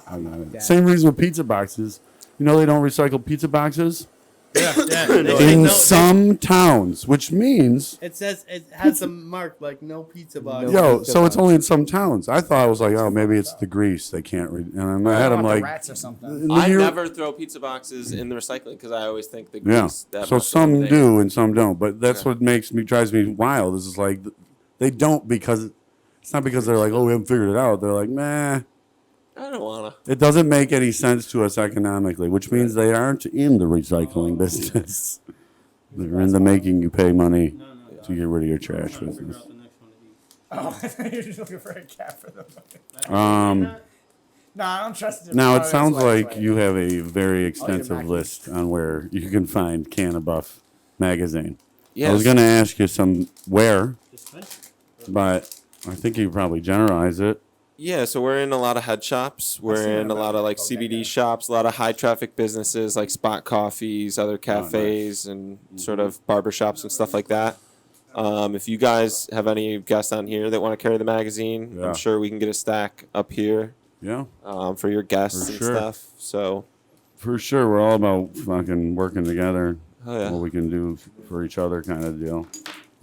I know. Same reason with pizza boxes. You know they don't recycle pizza boxes Yeah, yeah. They say in no- some towns, which means It says it has a mark like no pizza box. No. yo. So it's only in some towns. I thought it was like, oh, maybe it's the grease they can't. And in my head, I'm About the like, rats or something. in the I year- never throw pizza boxes in the recycling because I always think the Yeah. grease. That So must be some the thing. do and some don't. But that's Yeah. what drives me wild. This is like they don't because it's not because they're like, oh, we haven't figured it out. They're like, nah. I don't wanna. It doesn't make any sense to us economically, which means they aren't in the recycling business. They're in the making you pay money to get rid of your trash Figure business. out the next one to eat. Oh, I thought you were just looking for a cat for the fucking. Um, No, I don't trust it. now Oh, it it's sounds wait, like wait. you have a very extensive Mackie. list on where you can find CannaBuff Magazine. Yes. I was going to ask you some where, Dispensary. but I think you probably generalize it. Yeah, so we're in a lot of head shops. We're seen in it a lot of like about- okay, CBD yeah. shops, a lot of high traffic businesses like spot coffees, other cafes, and sort of barber shops and stuff like that. If you guys have any guests on here that want to carry the magazine, Yeah. I'm sure we can get a stack up here Yeah, for your guests For and sure. stuff. So, for sure. We're all about fucking working together. oh yeah, What we can do for each other kind of deal.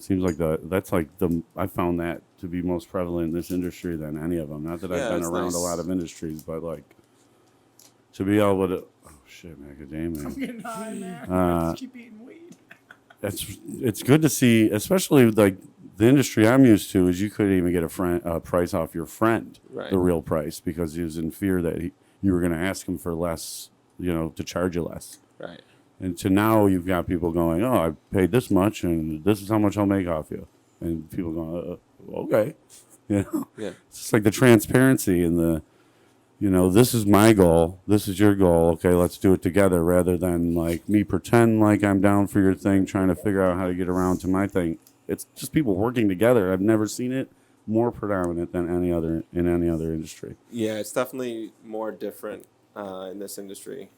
Seems like I found that to be most prevalent in this industry than any of them. Not that Yeah, I've been it's around nice. a lot of industries, but like to be able to, oh shit, macadamia. Getting high, man. Uh, Keep eating weed. It's good to see, especially like the industry I'm used to is you couldn't even get a price off your friend, Right. the real price, because he was in fear that you were going to ask him for less, to charge you less. right. And to now you've got people going, oh, I paid this much and this is how much I'll make off you. And people going, okay. Yeah. It's just like the transparency and the, this is my goal. This is your goal. Okay, let's do it together rather than like me pretend like I'm down for your thing, trying to figure out how to get around to my thing. It's just people working together. I've never seen it more predominant than any other industry. Yeah, it's definitely more different in this industry.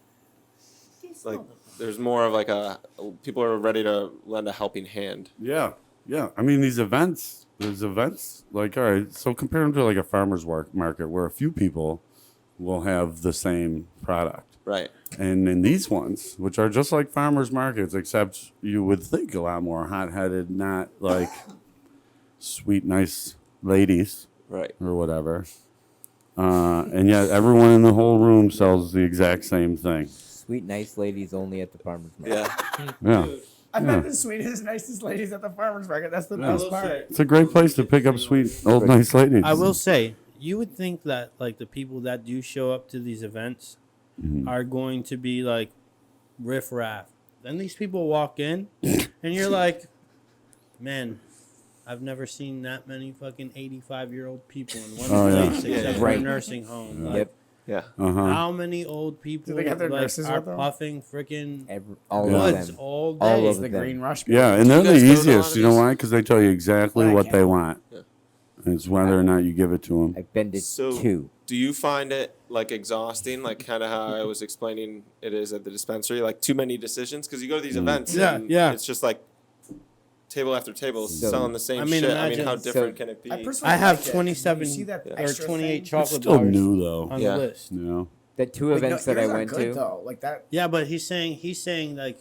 Like, there's more of like people are ready to lend a helping hand. Yeah. I mean, there's events like, all right, so compare them to like a farmer's market where a few people will have the same product. Right. And in these ones, which are just like farmers markets, except you would think a lot more hot-headed, not like sweet, nice ladies Right. or whatever. And yet everyone in the whole room sells the exact same thing. Sweet, nice ladies only at the farmer's market. Yeah. Yeah. I've Yeah. met the sweetest, nicest ladies at the farmer's market. That's the best part. It's a great place to pick up sweet, old, nice ladies. I will say, you would think that like the people that do show up to these events are going to be like riff raff. Then these people walk in, and you're like, man, I've never seen that many fucking 85-year-old people in one Oh, yeah. place except for a Right. nursing home. Like, Yep. Yeah. how many old people they got their like, nurses are with them? puffing freaking All Yeah. of woods them. all day? All It's of the them. green rush. Yeah, and they're the guys go to a lot easiest. of You know these? why? Because they tell you exactly Like, what they yeah. want. It's whether or not you give it to them. I've been to So, 2. do you find it like exhausting, like kind of how I was explaining it is at the dispensary, like too many decisions? Because you go to these events, Yeah, and yeah. it's just like table after table So- selling the same I mean, shit. I mean, imagine- how different so- can it be? I have like it. 27 You see that or extra 28 thing? It's chocolate still bars new though. on Yeah. the list. You know. The 2 Like, events no, that I yours are went good, to. though. Like that. Yeah, but he's saying like,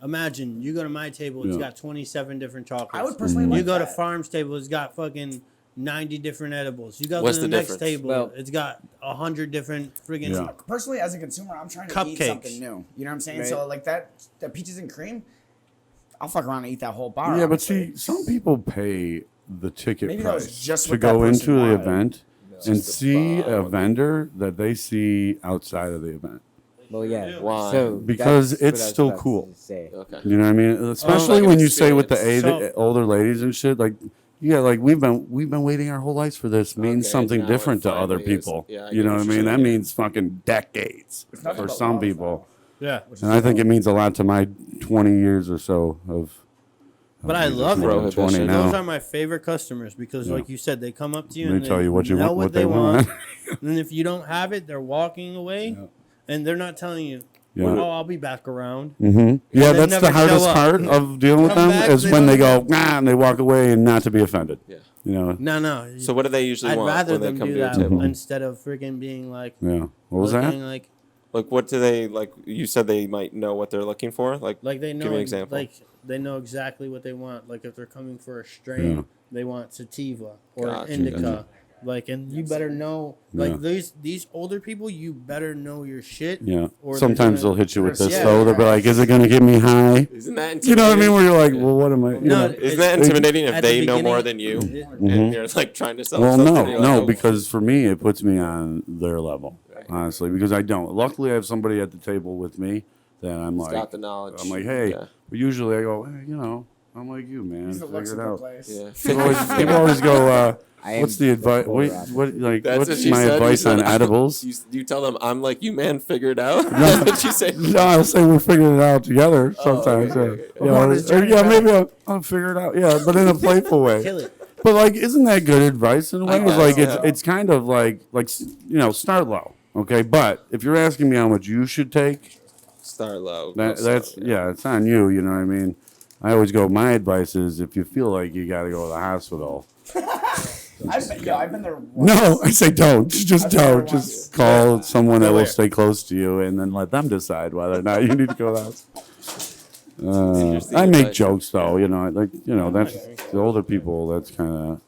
imagine you go to my table, it's Yeah. got 27 different chocolates. I would personally Mm-hmm. like You go to that. Farm's table, it's got fucking 90 different edibles. You go What's to the, the next difference? table, Well- it's got 100 different friggin' Yeah. Personally, as a consumer, I'm trying to eat Cupcakes. something new. You know what I'm saying? Right. So like that peaches and cream, I'll fuck around and eat that whole bar. Yeah, but honestly. see, some people pay the ticket Maybe that was price just to what that go person into the wanted. event and Just a see a bottle. vendor that they see outside of the event. Well, yeah. Why? So Because that's what it's I was still about to cool. say. Okay. You know what I mean? Especially like when an you say with the experience. older ladies and shit, like yeah, like we've been waiting our whole lives for this means Okay, something now it different to other finally is. people. Yeah, I you get know what what I you're mean? That saying. means fucking decades nothing for but some love, people. Yeah. And I think it means a lot to my 20 years or so of. But I love it. more than 20 Prohibition. Those now. are my favorite customers because, Yeah. like you said, they come up to you They and tell you what you know want, what what they want. and if you don't have it, they're walking away, and they're not telling you, Yeah. "Oh, I'll be back around." Mm-hmm. Yeah, they that's never the hardest show up. part of dealing with Come them back, is they when they don't- go, nah, and they walk away and not to be offended. Yeah. You know? No. So what do they usually I'd want rather when they them come do to your that table? instead of freaking being like, Yeah. What was that? looking like Like, what do they like? You said they might know what they're looking for. Like they know Give me an example. like they know exactly what they want. Like if they're coming for a strain, Yeah. they want sativa or Gotcha, indica. gotcha. Like, and you better know, like Yeah. these older people, you better know your shit. Yeah. Or they're Sometimes gonna- they'll hit you with this Yeah. though. They'll be like, "Is it going to get me high?" Isn't that You know what I mean? intimidating? Where you're like, "Well, what am I?" You No, know? Isn't that intimidating if At the they know more beginning- than you It- and you're like trying to sell Well, something? no, and you're no, like, oh, because for me, it puts me on their level, honestly, because I don't. Luckily, I have somebody at the table with me that I'm he's like, got the knowledge. I'm like, hey. Yeah. But usually I go, hey, you know, I'm like you, man. He's the Figure it lexical out. place. Yeah. People always go, I am what's the advice? polar What, opposite. what, like, That's what what's she my said. advice You on said, edibles? You tell them, I'm like, you man, figure it out. That's what you say. No, I'll say we're figuring it out together sometimes. okay. You know, on this or, journey yeah, back. maybe I'll figure it out. Yeah, but in a playful way. Kill it. But like, isn't that good advice in a way? I It's like guess, it's kind of like start low, okay. But if you're asking me how much you should take, Start low. that, go that's slow, yeah, it's on you. You know what I mean? I always go. My advice is if you feel like you got to go to the hospital. I've been there once. No, I say don't. Just I've been there don't. Just once. call someone that will where? stay close to you, and then let them decide whether or not you need to go to the hospital. Interesting I make advice. jokes though, that's the older people. That's kind of,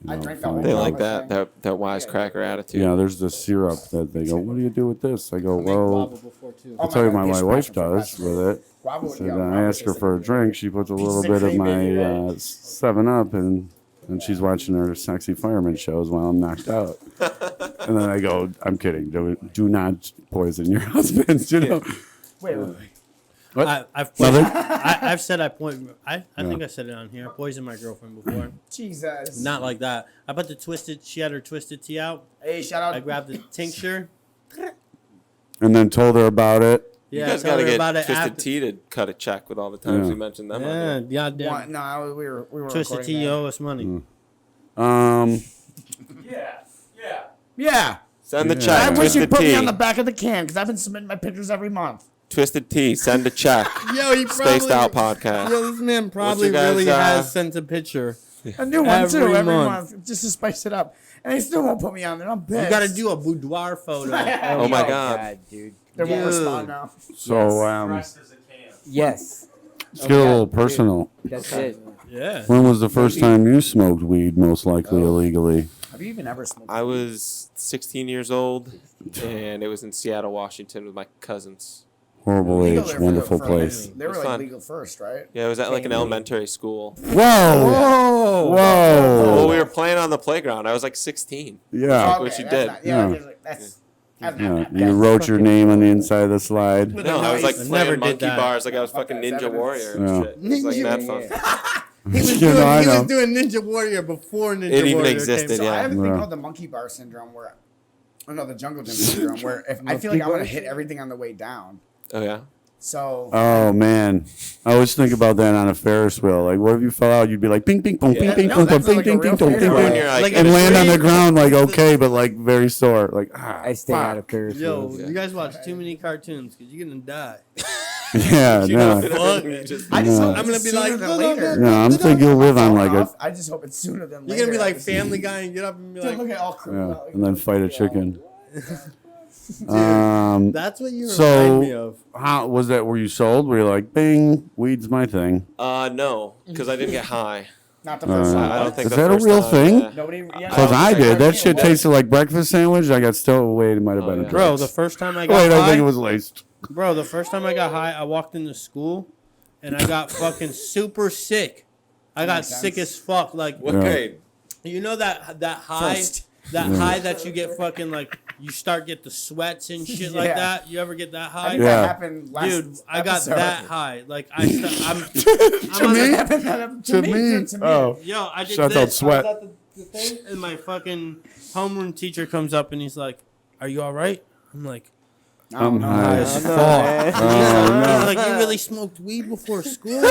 I drank that whole They bottle like of that thing. that wisecracker attitude. yeah. There's the syrup that they go, what do you do with this? I go, Make well, guava before too. Oh I'll tell you what God, my they wife smash them for does passion. with it. Guava would So go. then I Guava ask her tastes for a like- drink. She puts a little Pieces of bit of cream, baby, my right? 7-Up, and she's watching her sexy fireman shows while I'm knocked out. And then I go, I'm kidding. Do not poison your husbands. You know. Wait. What? I've said I point. I think I said it on here. I poisoned my girlfriend before. Jesus. Not like that. I put the twisted. She had her twisted tea out. Hey, shout out. I grabbed the tincture. And then told her about it. You Yeah, guys I told got to her get about it Twisted after. Tea to cut a check with all the times Yeah. we mentioned them. on Yeah, here. goddamn. One, no, we were Twisted recording tea, you that. owe us money. Yeah. Yeah. Send the Yeah. check. I wish Twisted you'd put Tea. me on the back of the can because I've been submitting my pictures every month. Twisted Tea. Send a check. Yo, he Spaced Out Podcast. Yo, this man probably your guys', really has sent a picture. A new one Every too, every month. month, just to spice it up. And they still won't put me on there. I'm pissed. You got to do a boudoir photo. Oh my God. dude. They won't Dude. respond now. So Dressed as a can. Yes, let's get a little personal. that's it. Yeah. When was the first time you smoked weed? Most likely illegally. Have you even ever smoked? I was 16 years old, and it was in Seattle, Washington, with my cousins. Horrible Legal age, there for wonderful for place. They were It's like fun. legal first, right? Yeah, it was at like an Candy. elementary school. Whoa! Whoa! Well, we were playing on the playground. I was like 16. Yeah. What you that's did. not- Yeah. That's Yeah. You wrote your name on the inside of the slide. No, I was like I playing never did monkey that. bars like I was fucking that's Ninja evidence. Warrior and Yeah. shit. It was like mad fun. He was You doing, know, I he was know. doing Ninja Warrior before Ninja It even Warrior existed, came So out. I have a thing Yeah. called the monkey bar syndrome where, oh no, the jungle gym syndrome where if I feel like I'm gonna hit everything on the way down. Oh yeah. So Oh man, I always think about that on a Ferris wheel. Like, what if you fell out? You'd be like, ping, ping, pong, ping, ping, no, pong, that's ping, like a ping, real ping, pong, Ferris ping, wheel. When ping, you're like, Like in and a land on tree. the ground like okay, but like very sore. Like, I stay out of Ferris Yo, wheels. you guys watch too many cartoons because you're gonna die. yeah, no, Fuck. I just hope I'm gonna it's be sooner like, than look, later. look, no. I'm thinking you'll live on like a I just hope it's sooner than later. You're gonna be like I just- Family Guy and get up and be Dude, like, look at all crew. yeah, and then fight a chicken. that's what you So- remind me of. How was that? Were you sold? Were you like, bing, weed's my thing? No, because I didn't get high. Not the first time. I don't think Is the that a first real time, thing? yeah. Nobody. Yeah, Because no, I it's did. like That cartoon. shit What? tasted like breakfast sandwich. I got still. Wait, it might have Oh, been yeah. a Bro, drink. the first time I got Wait, I think high, it was laced. bro, the first time I got high, I walked into school and I got fucking super sick. I got makes sick sense. as fuck. Like, What Yeah. grade? you know that high, First. that high that you get fucking like you start get the sweats and shit like Yeah. that. You ever get that I high? think Yeah. that happened last Dude, I got episode. that high. Like I'm To on me? the- To me. To me? Oh, Yo, I did Shout this. out sweat. I was at the thing, and my fucking homeroom teacher comes up and he's like, "Are you all right?" I'm like, I'm high as no, fuck. man. Oh, he's like, "You really smoked weed before school?"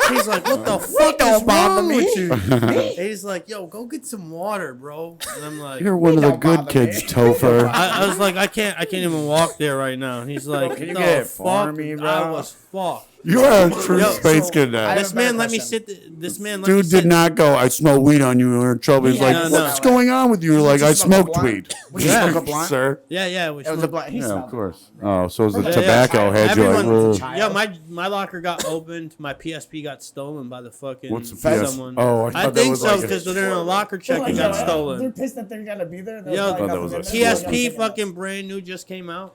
He's like, "What the fuck is bother wrong me." with you?" And he's like, "Yo, go get some water, bro." And I'm like, You're one of the Don't good bother kids, me. Topher. I was like, I can't even walk there right now. And he's like, can you "The get it for fuck?" me, bro? I was fucked. You are a true Yo, space so kid now. I- This have a better man let me question. sit. This man let me Dude sit. did not go, I smell weed on you, you're in trouble. He's Yeah, like, no, no. what's going on with you? You're like, you I smoke a smoked blunt? weed. Would you smoke a blunt? Sir? Yeah, we It was a smoked- blunt. He Yeah, smelled of course. Oh, so it was the Yeah, tobacco had you like, Everyone, whoa. yeah, my locker got opened. My PSP got stolen by the fucking What's the PS? someone. Oh, I I thought that think was so like because a- they're in a locker check and got They're stolen. pissed that they're gonna be there. Yo, thought that was a PSP fucking brand new just came out.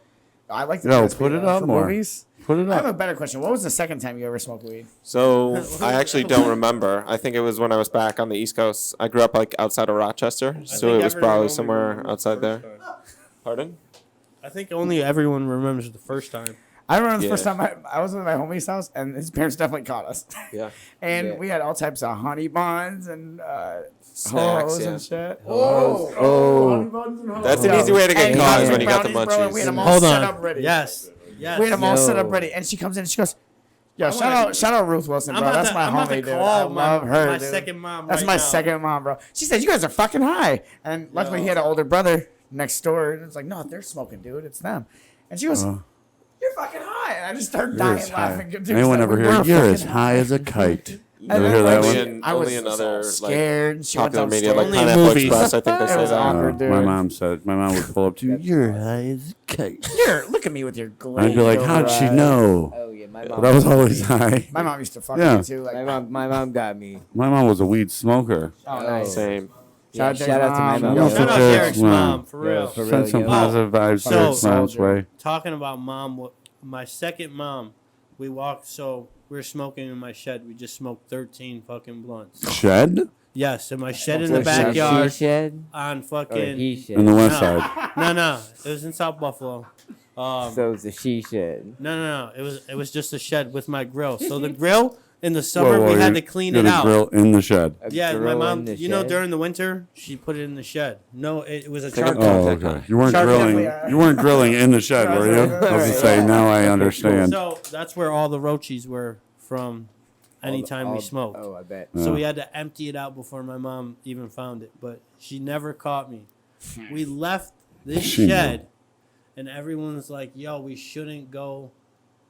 I like the Yo, PSP put it though, up for more. movies. Put it I have a up. better question. What was the second time you ever smoked weed? So I actually don't remember. I think it was when I was back on the East Coast. I grew up like outside of Rochester, so think it was everyone probably only somewhere remembers outside the there. first time. Pardon? I think only everyone remembers the first time. I remember the Yeah. first time I was at my homie's house, and his parents definitely caught us. Yeah. And Yeah. we had all types of honey buns and Snacks, hoes yeah. and shit. Oh, That's an easy way to get And caught is honey when you got the brownies, bro, and we had munchies. them all Hold set on. up ready. Yes. We had them all set Yo. up ready, and she comes in and she goes, "Yo, wanna- shout out Ruth Wilson, bro. That's my I'm about homie, to dude. call I love her, my dude. second mom. That's right my now. second mom, bro. She said, "You guys are fucking high," and luckily he had an older brother next door, and it's like, "No, they're smoking, dude. It's them." And she goes, "You're fucking high," and I just started You're dying as high. laughing. Dude, Anyone like, ever we hear, were you're fucking as high as a kite. And Ever then, hear that like, one? in- I was only in other, like, scared. and she went Popular media like Only Pineapple movies. Express, I think they It say was that. awkward, dude. My mom would pull up to you, you're high as a kite. Here, look at me with your glazed I'd be like, over how'd she eyes." know? oh yeah, my But mom. I was always high. My mom used to fuck Yeah. me too. Like, My mom got me. My mom was a weed smoker. oh, nice. Same. Yeah, Shout shout out to my mom. mom. Yo, Shout out Derek's Derek's mom. mom, for Yo, real. for real. Send some yo. positive vibes So- Derek's mom's way. Talking about mom, my second mom, we walked, so we were smoking in my shed. We just smoked 13 fucking blunts. Shed? Yes, in my shed in the Was she backyard shed on or fucking. he shed? In the west No. side. No, it was in South Buffalo. So it was a she shed. No. It was just a shed with my grill. So the grill in the summer Whoa, we had you- to clean you it had a out. grill in the shed. A Yeah, my grill mom. in the You know, shed? during the winter, she put it in the shed. No, it was a Think charcoal. Oh, Okay. okay. You weren't Charcoal, grilling. yeah. You weren't grilling in the shed, were you? I was gonna say. Now I understand. So that's where all the roaches were from. Anytime we smoked. Oh, I bet. So we had to empty it out before my mom even found it. But she never caught me. We left this She knew. shed, and everyone's like, yo, we shouldn't go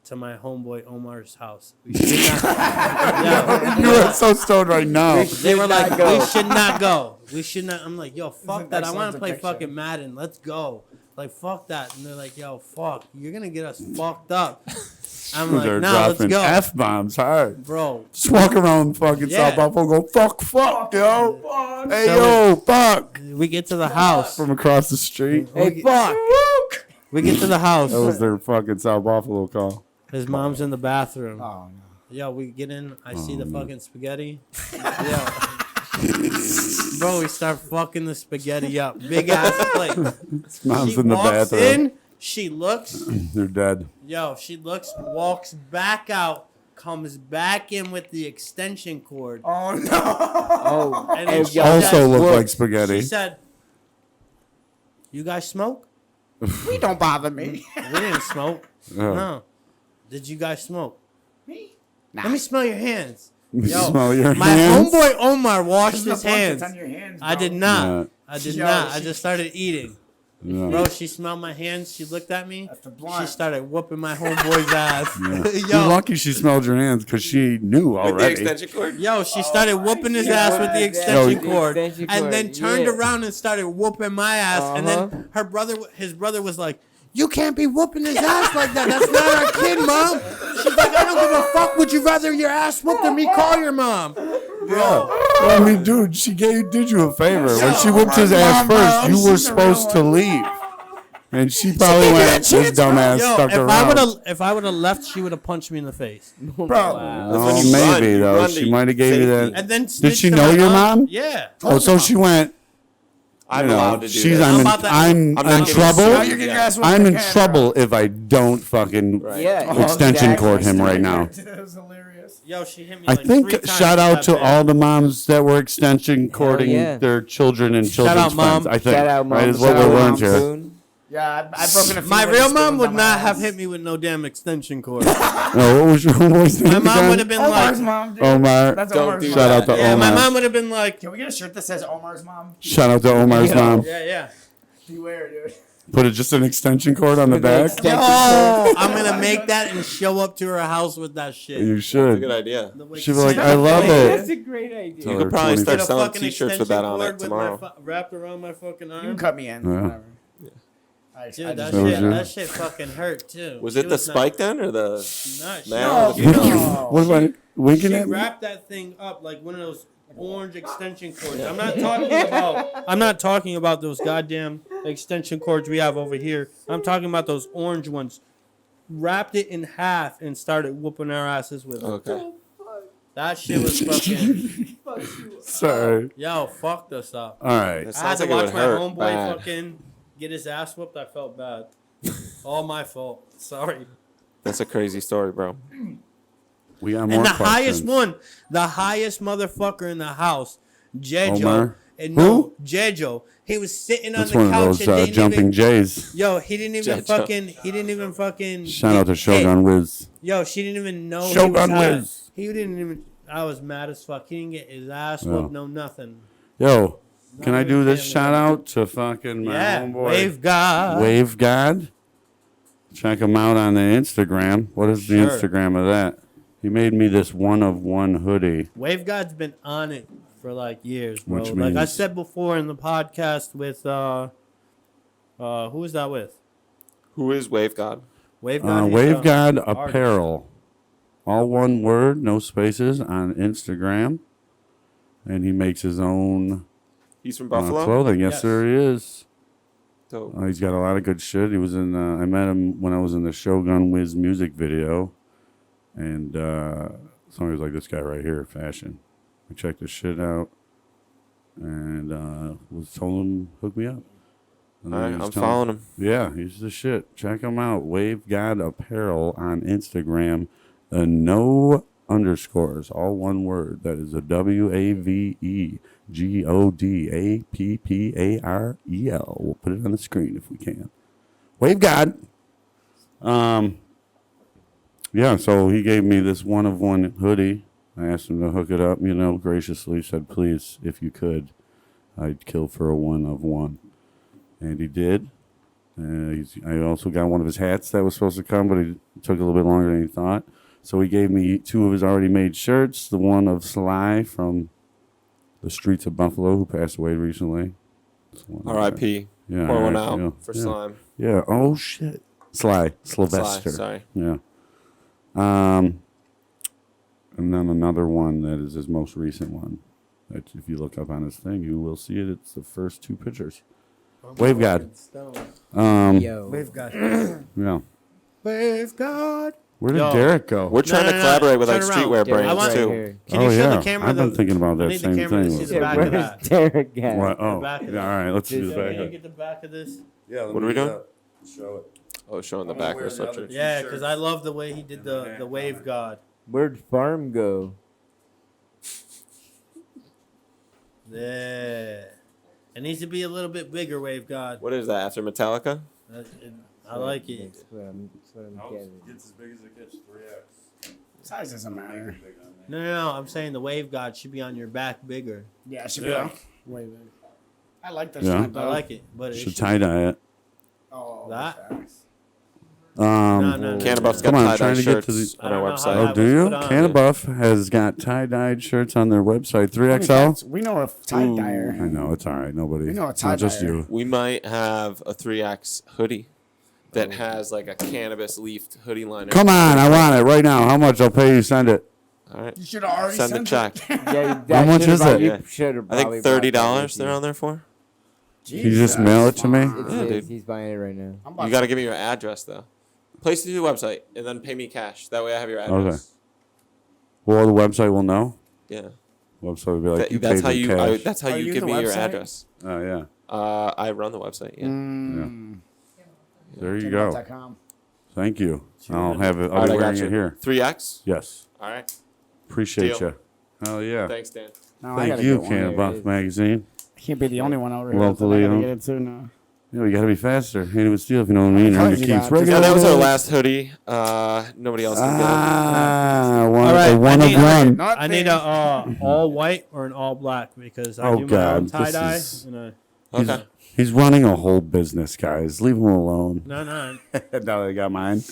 to my homeboy Omar's house. We should not. You are so stoned right now. They were like, go. we should not go. We should not. I'm like, yo, fuck an that. I want excellent to play depiction. fucking Madden. Let's go. Like, fuck that. And they're like, yo, fuck. You're going to get us fucked up. I'm They're like, nah, let's dropping go. F bombs hard. Bro, Just walk around fucking Yeah. South Buffalo and go, fuck, yo. Hey, So yo, fuck. we get to the house. From across the street. Hey, fuck! We get to the house. That was their fucking South Buffalo call. His mom's in the bathroom. Oh, no. Yo, we get in. I see Oh, the fucking spaghetti. Yo. Bro, we start fucking the spaghetti up. Big ass plate. Mom's She in the walks bathroom. in. She looks. They're dead. Yo, she looks, walks back out, comes back in with the extension cord. Oh no! Oh, And hey, it yo, Also that's looked work. like spaghetti. She said, "You guys smoke?" We don't bother me. We didn't smoke. Oh. No. Did you guys smoke? Me? Nah. Let me smell your hands. Smell your My hands? homeboy Omar washed There's his no hands. buckets on your hands, I bro. did not. Yeah. I did Yo, not. I she- just started eating. Yeah. Bro, she smelled my hands. She looked at me. That's the She blunt. started whooping my homeboy's ass. You're yo, lucky she smelled your hands because she knew With the already. extension cord? yo, she started whooping his ass with the Yeah, extension the cord, extension and cord, then turned yeah. around and started whooping my ass. And then his brother was like, "You can't be whooping his ass like that. That's not our kid, mom." She's like, "I don't give a fuck. Would you rather your ass whooped or me call your mom?" Bro, I mean, dude, she did you a favor. When she whipped his Come ass on, bro. first, you were She's a real supposed to one. leave. And she probably went, this dumbass yo, stuck around. if I would have left, she would have punched me in the face. Bro. Wow. That's when Oh, you run. maybe, You though. run She to might have gave you safety. that. And then Did snitched she to know my your mom? Yeah. Oh, so she went, I'm you know, allowed to do she's, that. I'm I'm about to- in not I'm getting trouble. sued. Now you're getting your ass whooped I'm in again, trouble if I don't fucking Right. Yeah. extension cord him right now. That was hilarious. Yo, she hit me I like think 3 times shout out with to that all the moms that were extension cording yeah. their children and Shout children's out, Mom. friends. I think Shout out, mom. right, is what Shout we out, learned Mom here. Boone. Yeah, I've broken a few. My window real mom spoons would on my not have ass. hit me with no damn extension cord. No, what was your homeboy's name My mom again? would have been Omar's like, mom, dude. Omar. That's Don't Omar's do mom. Shout out to yeah, my Omar. mom would have been like, Can we get a shirt that says Omar's mom? Shout out to Omar's Yo. mom. yeah. Beware, dude. Put it just an extension cord on the back. Yo, I'm gonna make that and show up to her house with that shit. You That's a good should. idea. The way She'd be she like, said I love That's it. a great idea. You could probably Get start Get a selling fucking t-shirts with that on extension it cord tomorrow. with my wrapped around my fucking You can arm. cut me in. Yeah. Whatever. I Dude, I that just- shit, you. that shit fucking hurt too. Was She it the spike then or the Not, man? No, or the female? no. What am I winking She at me? wrapped that thing up like one of those orange extension cords. I'm not talking about those goddamn extension cords we have over here. I'm talking about those orange ones. Wrapped it in half and started whooping our asses with it. Okay. That shit was fucking. Sorry. Yo, fucked us up. All right. That I had sounds to like it watch would my hurt homeboy bad. fucking get his ass whooped. I felt bad. All my fault. Sorry. That's a crazy story, bro. We got more And the questions. highest one, the highest motherfucker in the house, Jejo. Omar? And Who? no, Jejo. He was sitting on That's the one of couch those and didn't jumping even, Jays. Yo, he didn't even Jejo. fucking. Shout out to get Shogun hit. Wiz. Yo, she didn't even know. Shogun he was hot. Wiz. He didn't even. I was mad as fuck. He didn't get his ass Yeah. whooped. No nothing. Yo, can Not I do even this family. shout out to fucking my Yeah, homeboy Wavegod. Wavegod? Check him out on the Instagram. What is the Sure. Instagram of that? He made me this one of one hoodie. Wavegod's been on it for like years, bro. Which Like I means- said before in the podcast with who was that with? Who is Wavegod? Wavegod. he's, Wavegod artist. Apparel. All one word, no spaces, on Instagram. And he makes his own He's from Buffalo. clothing. Yes, Yes. sir, he is. Dope. He's got a lot of good shit. He was in. I met him when I was in the Shogun Wiz music video, and somebody was like, "This guy right here, fashion." I checked his shit out, and was told him hook me up. And All then right, he was I'm telling- following him. Yeah, he's the shit. Check him out. Wavegod Apparel on Instagram. No underscores, all one word. That is a WAVEGODAPPAREL. We'll put it on the screen if we can. Wavegod. Yeah, so he gave me this one of one hoodie. I asked him to hook it up, graciously said, please, if you could, I'd kill for a one of one. And he did. I also got one of his hats that was supposed to come, but it took a little bit longer than he thought. So he gave me two of his already made shirts. The one of Sly from the streets of Buffalo, who passed away recently. R.I.P. Yeah, Pour one R.I.P., out yeah, for yeah. Slime. Yeah. Oh shit. Sylvester. Sorry. Yeah. And then another one that is his most recent one. That if you look up on his thing, you will see it. It's the first two pictures. Wavegod. Yo. Wavegod. Yeah. Wavegod. Where did Yo. Derek go? We're trying to no, collaborate with turn like around. streetwear Yeah, brands I want- too. Here. Can you show yeah. the camera? I've been thinking about I that need the same camera to thing. see the Yeah, back of where's that. Derek at? What? Oh, back of yeah, that. all right. Let's do the Can back. you of get the back of this? Yeah. What are we doing? Show it. Oh, showing the I'm gonna back of wear the the other sweatshirt. two. Yeah, T-shirts because I love the way he did and the the back Wavegod. Where'd farm go? Yeah. It needs to be a little bit bigger, Wavegod. What is that after Metallica? I like it. That's what I'm getting. Gets as big as it gets, 3X. Size doesn't matter. No. I'm saying the Wavegod should be on your back bigger. Yeah, it should be like way big. I like that Yeah. shit, though. I like it, but it Should should tie-dye it. Oh, That? facts. No. CannaBuff's Come got on, I'm tie-dye trying to get shirts to the- on our I don't know website. how Oh, that do was you? put on. CannaBuff has got tie-dyed shirts on their website. 3XL? We know a tie dyer. I know, it's all right. Nobody. We know a It's not just tie-dyer. you. We might have a 3X hoodie that has like a cannabis leafed hoodie liner. Come on, I want it right now. How much? I'll pay you. Send it. All right. You should have already Send a sent check. Yeah, How much is it? Yeah. Should've I think probably $30 bought they're that on there for. Can you just mail it to me? with you. Yeah, dude. He's buying it right now. I'm about You got to give me your address though. Place it to the website and then pay me cash. That way I have your address. Well, the website will know. Yeah. Website will be like, you That's paid how with you. cash. That's how Are you you give the me your website? address. Oh, yeah. I run the website. Yeah. There you go. CannaBuff.com. Thank you. I'll have it. All I'll right, be I got wearing you. it here. 3X. Yes. All right. Appreciate Deal. you. Hell yeah. Thanks, Dan. No, I Thank gotta you, get one. CannaBuff Magazine. I can't be the only one over here. Locally I gotta owned. get it too now. Yeah, we gotta be faster. Ain't even steal if you know what I mean. Earn your you keeps. got- Regular Yeah, that was our old- last hoodie. Nobody else can get it. Ah, one, All right, a one I of need- one. Not I need a all white or an all black because I Oh, do my own God, tie this dye. is- Okay. He's running a whole business, guys. Leave him alone. No. Now that I got mine.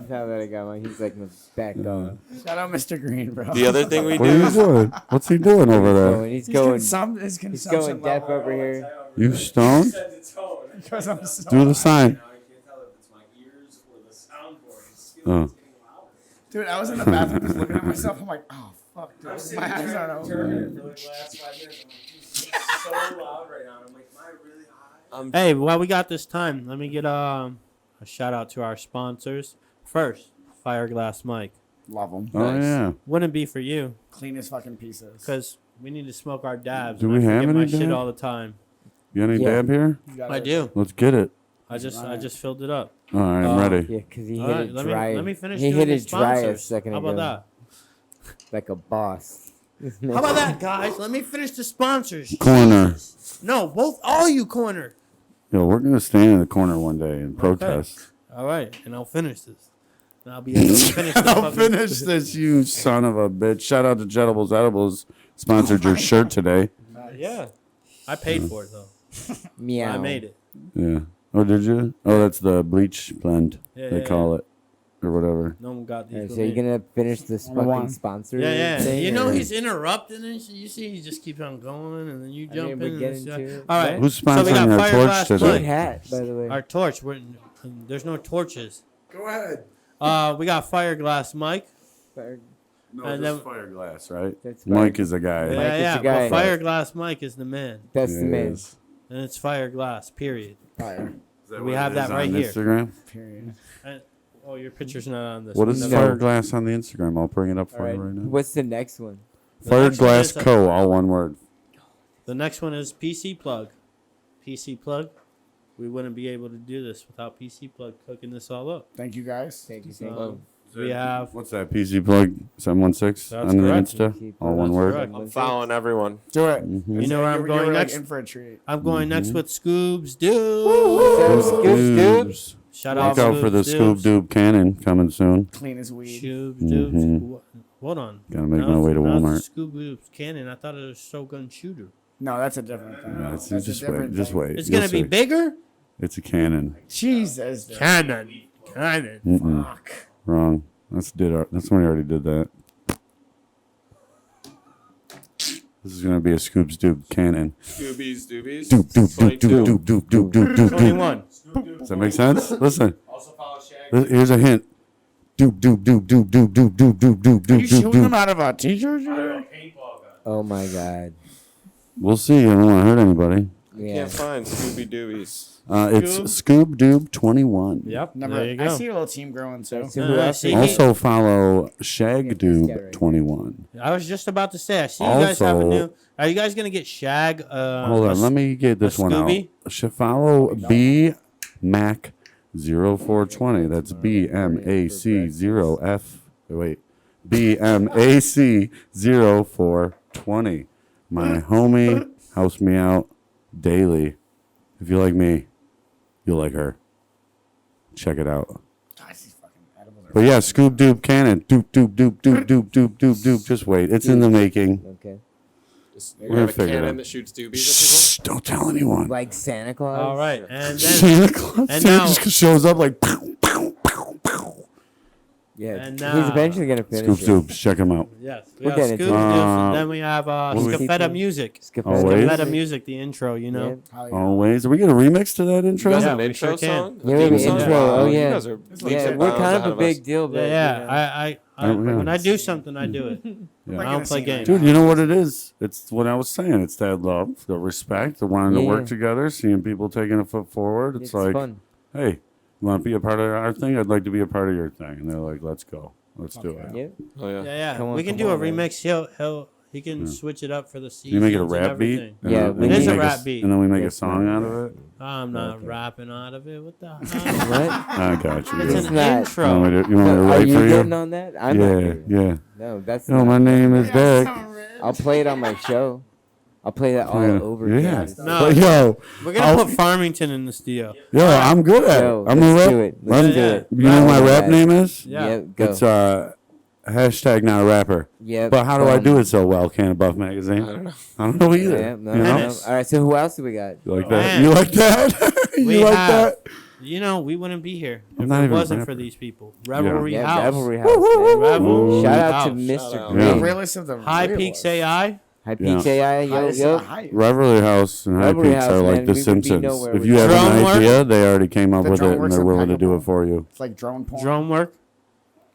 Now that I got one, he's like my back dog. Shout out Mr. Green, bro. The other thing we What are do. you doing? What's he doing over there? He's He's going. getting some. He's getting He's some going deaf over here. You stoned? Because I'm so, Do the sign. Now I can't tell if it's my ears or the soundboard. It's Oh. getting louder. dude, I was in the bathroom just looking at myself. I'm like, oh fuck, dude, I'm sitting my eyes here aren't turning open. for the last 5 minutes. I'm like, Jesus, it's so loud right now. I'm like, am I really high? Hey, while we got this time, let me get a shout out to our sponsors. First, Fireglass Mike. Love them. Oh, yeah. Wouldn't be for you Cleanest fucking pieces. because we need to smoke our dabs. Do and we I have forget my any shit dab? all the time. You got any Yeah. dab here? You got I it. do. Let's get it. I just filled it up. All right, I'm ready. Yeah, because he All hit right, it let dry. me finish. He doing hit the it dry a sponsors. second How ago. about Like a boss. that? How about that, guys? Let me finish the sponsors. Corner. No, both all you corner. Yo, we're going to stand in the corner one day and protest. All right, and I'll finish this. And I'll be able to finish the I'll fucking- finish this, you son of a bitch. Shout out to Jedibles Edibles. Sponsored your shirt today. Yeah, I paid for it though. Meow. I made it. Yeah. Oh, did you? Oh, that's the bleach blend, Yeah, they yeah, call it. Or whatever. No one got these. Alright, but so me. you're gonna finish this Number one. fucking sponsor? Yeah. thing, You know or- he's interrupting and shit. You see, he just keeps on going, and then you I jump didn't in. even and get it's- into it. All right. Who's So we sponsoring got our torch Fireglass today? Good Mike. hat, by the way. Our torch. There's no torches. Go ahead. We got Fireglass Mike. No, And just then- Fireglass, right? That's Mike is a guy. Yeah, Mike is yeah. the guy. But Fireglass Mike is the man, That's Yeah, the he man. is. and it's Fireglass. Period. Fire. Is that We what have it that is right on here. Instagram? Period. Oh, your picture's not on this. What one. is No. Fireglass on the Instagram? I'll bring it up for Alright, you right now. what's the next one? The next one Fireglass is, Co. All one word. The next one is PC Plug. PC Plug. We wouldn't be able to do this without PC Plug cooking this all up. Thank you guys. Thank you. We have. What's that? PC plug 716 That's on the correct. Insta. All one That's word. correct. I'm following everyone. Do it. Mhm. You know where I'm going you're next? Like in for a treat. I'm going next Mhm. with Scoobs Doob. Scoobs. Shout out Look out for the Scoob Doob cannon coming soon. Clean as weed. Scoobs Mhm. Doobs. Hold on. Gotta make my way to Walmart. Scoobs Doobs Cannon. I thought it was Shogun Shooter. No, that's a different thing. Yeah, it's, That's a just different wait. Just thing. wait. It's You'll gonna be see. bigger. It's a cannon. Jesus. Cannon. Cannon. Mm-mm. Fuck. Wrong. That's when we already did that. This is gonna be a Scoobs Doob cannon. Scoobies, doobies. Doop doop doop doop doop doop doop doop doop. 21. Does that make sense? Listen. Also follow Shag. Here's a hint. Doop doop doop doop doop doop doop doop doop Are you doop shooting doop them doop. out of a t-shirt? Paintball gun. Oh my god. We'll see. I don't want to hurt anybody. Yeah. Can't find Scooby Doobies. It's Scoob Doob 21. Yep. Never. There you I go. see a little team growing too. So who else see, is- Also follow Shag Yeah, this guy Doob right 21. I was just about to say. I see you guys have a Also- new. Are you guys gonna get Shag? Hold on, let me get this one out. Scooby? Follow B Mac 0420. That's BMAC 0F. Wait, BMAC0420. My homie helps me out daily. If you like me, you'll like her. Check it out. Guys, these fucking edibles are But yeah, Scoop Doop Cannon. Doop, doop, doop, doop, doop, doop, doop, doop. Just wait. It's in the making. Okay. Just, We're you gonna have a figure it cannon out. that shoots doobies Shh, don't tell anyone. Like Santa Claus. All right, and then Santa Claus and Santa now- just shows up like pow, pow, pow, pow. Yeah. And, He's eventually gonna finish Scoop it. Doops, check him out. yes, we We're have getting Scoop to it. Doops, and then we have we- Scafetta Music. Skip Always. over. Scafetta Music, the intro, you know. Yeah. Hell yeah. Always. Are we going to remix to that intro? You guys Yeah, have an we intro sure can. song? Yeah, we have an Theme song? intro. Wow, Oh, you yeah. guys are leaps Yeah, and we're bounds kind ahead of a big us. deal, but Yeah, you know. I Oh, yeah. when I do something, I do it. Yeah. I don't play games. Dude, you know what it is? It's what I was saying. It's that love, the respect, the wanting to Yeah. work together, seeing people taking a foot forward. It's like, fun. hey, you want to be a part of our thing? I'd like to be a part of your thing. And they're like, let's go. Let's do it. Yeah. Oh, yeah. Yeah, Come on, we can come do a on, man. remix. He can switch it up for the season. You make it a rap beat? Everything. and Yeah, then we we It is a make rap beat. And then we make a Yes, song man. out of it? I'm not Okay. rapping out of it. What the hell? What? I got you. It's Yeah. an not- intro. You want me to Are write you for getting you? on that? I'm not Yeah, getting- yeah. No, that's No, not. my name is Dick. I'll play it on my show. I'll play that all Yeah. over Yeah. again. No. But yo, We're gonna I'll- put Farmington in the studio. yo, I'm good at it. Yo, I'm let's a rap. do it. Let's Yeah, do yeah. it. You know what my rap Yeah. name is? Yeah. Yep, go. It's hashtag not a rapper. Yep. But how do I do it so well, CannaBuff Magazine? I don't know. I don't know either. Yeah, no, you know? no. All right, so who else do we got? You like Oh, that? man. You like that? We you like have- that? You know, we wouldn't be here I'm if not it even a wasn't for rapper. these people. Revelry Yeah, House. Revelry House. man. Revelry Shout out to House. Mr. Shout out. Green. Yeah. The realest of the High real Peaks ones. AI. High Yeah. Peaks AI, yo, Highest of yo. the highest. Revelry House and High Revelry Peaks House, are like man, The we would be Simpsons. nowhere If you have without an it. idea, they already came up The with drone it and works they're willing to do it impeccable. for you. It's like drone porn. Drone work.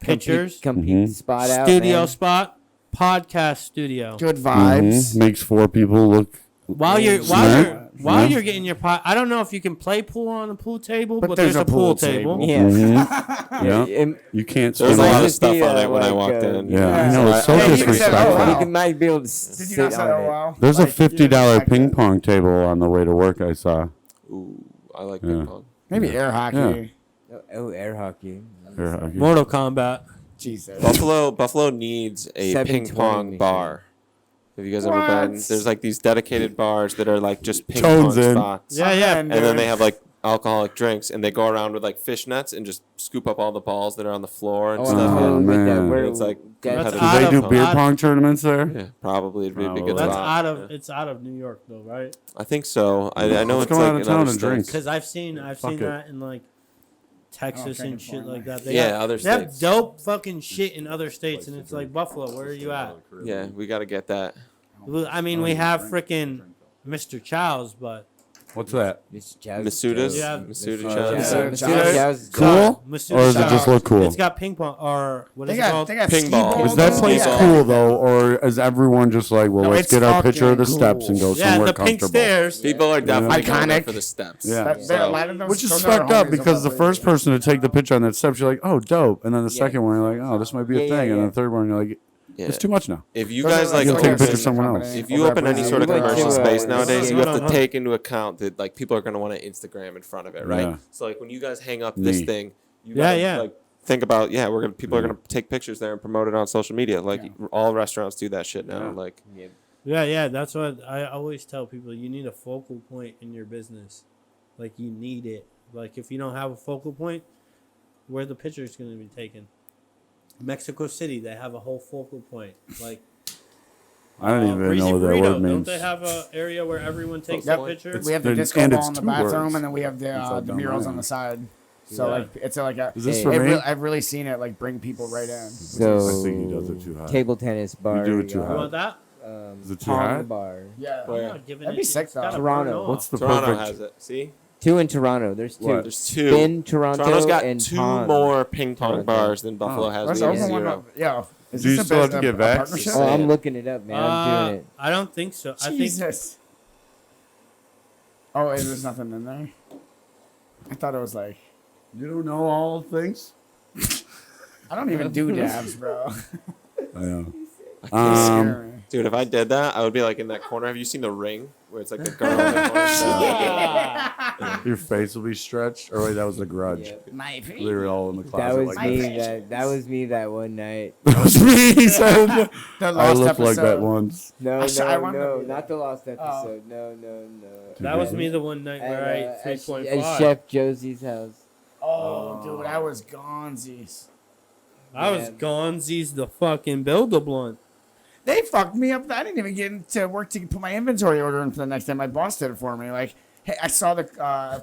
Pictures. Come peek Mhm. the spot out. Studio man. spot. Podcast studio. Good vibes. Mhm. Makes 4 people look. While you're Smart. while Yeah. you're getting your pot, I don't know if you can play pool on a pool table, But but there's there's a a pool pool table. table. Yeah. Mhm. Yeah. And- You can't There's spend a a lot lot of stuff on it when I like, walked in. Yeah, I Yeah. know. It's so Hey, you said, disrespectful. oh, wow. You might be able to Did you sit not say, on oh, it. wow? There's a Like, $50 like ping that. pong table on the way to work I saw. Ooh, I like Yeah. ping pong. Maybe air hockey. Yeah. Oh, air hockey. Here, hockey. Mortal Kombat. Jesus. Buffalo needs a 720 ping pong machine. bar. Have you guys ever been? What? There's like these dedicated bars that are like just ping Jones pong in. spots. Yeah, yeah. And And then they have like alcoholic drinks, and they go around with like fishnets and just scoop up all the balls that are on the floor and Oh, stuff. Oh, totally with that. man. We're- It's like that's- That's Do out they do of- beer out- pong tournaments there? Yeah, probably it'd be a good Probably. That's spot. out of Yeah. it's out of New York though, right? I think so. I know Let's it's go like out of in town other and drink. states. Because I've seen Fuck it. that in like Texas Oh, and shit California. like that. They Yeah, have, other they have states. dope fucking shit in other states, and it's like Buffalo. Where are you at? Yeah, we got to get that. Well, I mean, we have freaking Mr. Chow's, but What's that? Mr. Chow's- Masuda's, Yeah. Masuda Chow's- Chow's. Masuda Chow's- Cool? Mr. Or does it Chow's. just look cool? It's got ping pong or what is They it called? got Ping skee ball. balls Is that Oh, place yeah. cool though, or is everyone just like, well, No, let's it's get our picture of the fucking steps and go cool. Yeah, somewhere the pink comfortable? stairs. People are definitely going there Iconic. for the steps. Yeah. That, So- a lot of those- Which is those are our fucked up homies because the that first play. person to take the picture on that steps, you're like, oh, dope. And then the second one, you're like, oh, this might be a Yeah, yeah, thing. And yeah. then the third one, you're like, Yeah. it's too much now. If you Those are guys like You'll like take a a picture of sister someone company. else. if you open any sort of We'd like commercial to, space nowadays, you no, have to no. take into account that like people are going to want to Instagram in front of it, right? Yeah. So like when you guys hang up this Me. thing, you Yeah, gotta, yeah. like think about people are going to take pictures there and promote it on social media. Like all restaurants do that shit now. Yeah. Like Yeah, that's what I always tell people. You need a focal point in your business. Like, you need it. Like, if you don't have a focal point, where the picture is going to be taken? Mexico City, they have a whole focal point. Like, I don't even Breezy know what that Burrito, word don't means. they have an area where everyone takes Yep. a picture? We have the And disco it's ball in the 2 bathroom, words. and then we have That's all the done murals right. on the side. So Yeah. like it's like a. Is this Hey, for me? I've really seen it like bring people right in. So, I think he does it too high. table tennis bar. do it too You high. want that? Is it too Pong high? bar. Yeah. Where? I'm not giving That'd be it- sick, it's gotta though. burn Toronto. off. What's the Toronto perfect? has it. See, 2 in Toronto. There's 2. What? there's 2. Spin Toronto Toronto's got and 2 Pond. more ping pong Toronto. bars than Buffalo has. Let's We have open one 0. up. Yeah. Is Do you this a still have bit- to get a vaxxed? partnership? Oh, I'm Yeah. looking it up, man. I'm doing it. I don't think so. I think Jesus. Oh, there's nothing in there. I thought it was like. You don't know all things? I don't even do dabs, bro. I know. It's scary. Dude, if I did that, I would be like in that corner. Have you seen The Ring, where it's like the girl in the corner? Your face will be stretched. Or wait, that was The Grudge. Yeah. My They were all in the That closet was like me. this. That was me that one night. That was me. Son. The I lost looked like that episode. once. No, I remember no, that. not the lost episode. No. That was me the one night where I At, ate at 3.5. Chef Josie's house. Oh, dude, I was gonzies. I was Gonzi's the fucking Build-A-Blunt. They fucked me up. I didn't even get into work to put my inventory order in for the next day. My boss did it for me. Like, hey, I saw the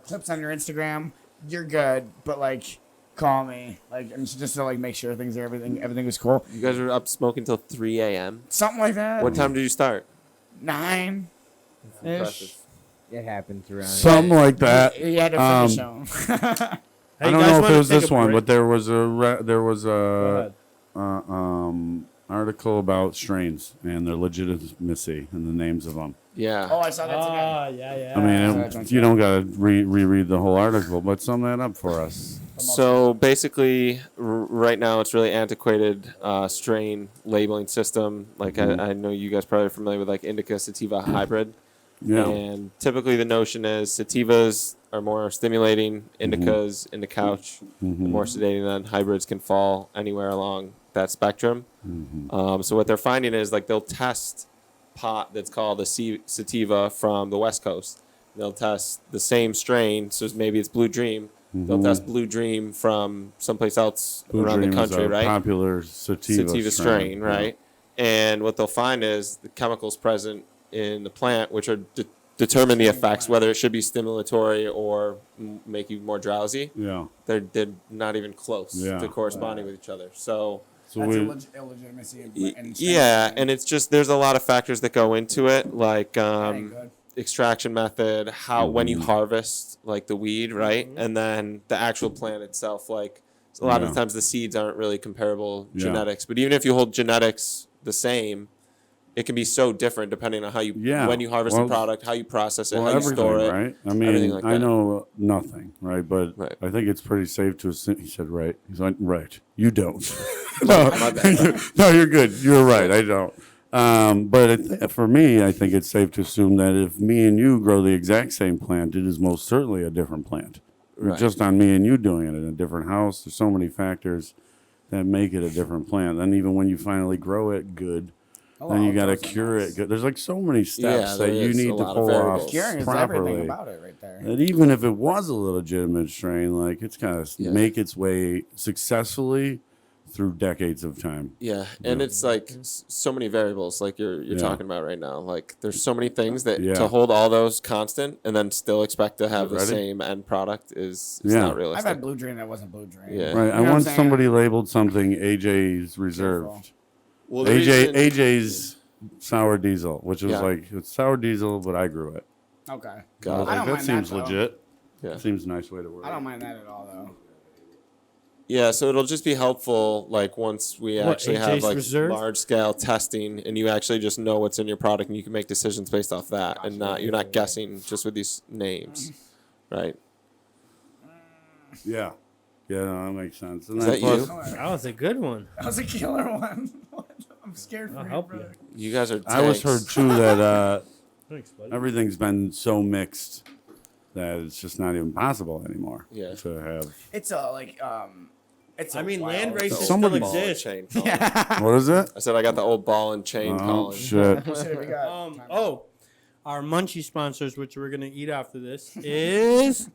clips on your Instagram. You're good, but like, call me. Like, and just to like make sure everything was cool. You guys were up smoking till 3 a.m. Something like that. What time did you start? 9 Impressive. ish. It happens around. Something like that. You had to finish them. Hey, I you don't guys know if wanna it was take this a one, break? but there was Go a ahead. article about strains and their legitimacy and the names of them. Yeah. Oh, I saw that today. Ah, yeah. I mean, Sorry, you don't gotta reread the whole article, but sum that up for us. So basically, right now it's really antiquated strain labeling system. Like I know you guys probably are familiar with like indica sativa hybrid. Yeah. And typically the notion is sativas are more stimulating, indicas in the couch, more sedating than hybrids can fall anywhere along that spectrum. So what they're finding is like they'll test pot that's called a sativa from the West Coast. They'll test the same strain, so maybe it's Blue Dream. They'll test Blue Dream from someplace else Blue around Dream the country, is a right? popular sativa strain, right? And what they'll find is the chemicals present in the plant, which are determine the effects, whether it should be stimulatory or make you more drowsy. Yeah. They're not even close to corresponding with each other. So So That's we, illegitimacy. yeah, and it's just there's a lot of factors that go into it, like good. extraction method, how when you harvest like the weed, right, and then the actual plant itself. Like a lot of the times the seeds aren't really comparable genetics, but even if you hold genetics the same, it can be so different depending on how you when you harvest the product, how you process it, how you store it. Right? I mean, like I that. know nothing, right? But Right. I think it's pretty safe to assume. He said, "Right." He's like, "Right." You don't. No, no, you're good. You're right. I don't. But for me, I think it's safe to assume that if me and you grow the exact same plant, it is most certainly a different plant. Right. Just on me and you doing it in a different house, there's so many factors that make it a different plant. And even when you finally grow it good, then you got to cure it good. There's like so many steps that you need to pull off Curing is properly. everything about it right there. And even if it was a legitimate strain, like it's got to make its way successfully through decades of time. Yeah, and it's like so many variables, like you're talking about right now. Like there's so many things that to hold all those constant and then still expect to have the same end product is not realistic. I've had Blue Dream that wasn't Blue Dream. Yeah. Right. You know I what I'm want saying? somebody labeled something AJ's reserved. Well, AJ's sour diesel, which was Yeah. like it's sour diesel, but I grew it. Okay. I was Got like, I don't that mind seems that, though. legit. Yeah. Seems a nice way to word I don't it. mind that at all, though. Yeah, so it'll just be helpful, like once we actually have AJ's like Reserve? large scale testing, and you actually just know what's in your product, and you can make decisions based off that, and you're not guessing just with these names, right? Yeah. Yeah, no, that makes sense. And Is then that plus- you? That was a good one. That was a killer one. I'm scared for I'll you, help you. brother. You guys are. I was heard tanks. too that Thanks, buddy. everything's been so mixed that it's just not even possible anymore Yeah. to have. It's a like it's. I a mean, wild- land races Somebody- still Ball and exist. chain calling. What is it? I said I got the old ball and chain Oh calling. shit! What shit have we got? Our Munchie sponsors, which we're gonna eat after this, is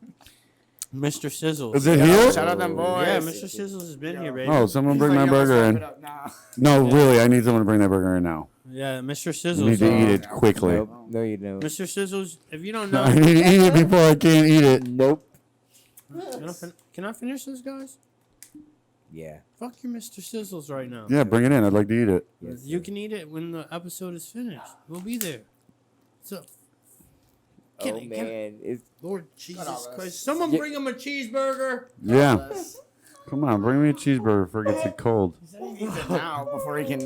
Mr. Sizzles. Is it here? Shout out them boys. Yeah, Mr. Sizzles has been here, baby. Oh, someone bring my He's like, yo, burger let's in. wrap it up now. No, really, I need someone to bring that burger in now. Yeah, Mr. You Sizzles. need to eat it quickly. Nope. No, you don't. Mr. Sizzles, if you don't No, know, I need to eat it before I can't eat it. Nope. can I finish this, guys? Yeah. Fuck your Mr. Sizzles right now. Yeah, bring it in. I'd like to eat it. You can eat it when the episode is finished. We'll be there. So, Oh man, it's Lord Jesus all this. Christ, someone bring him a cheeseburger. Yeah. Come on, bring me a cheeseburger before it gets it cold. He said he needs it now before he can't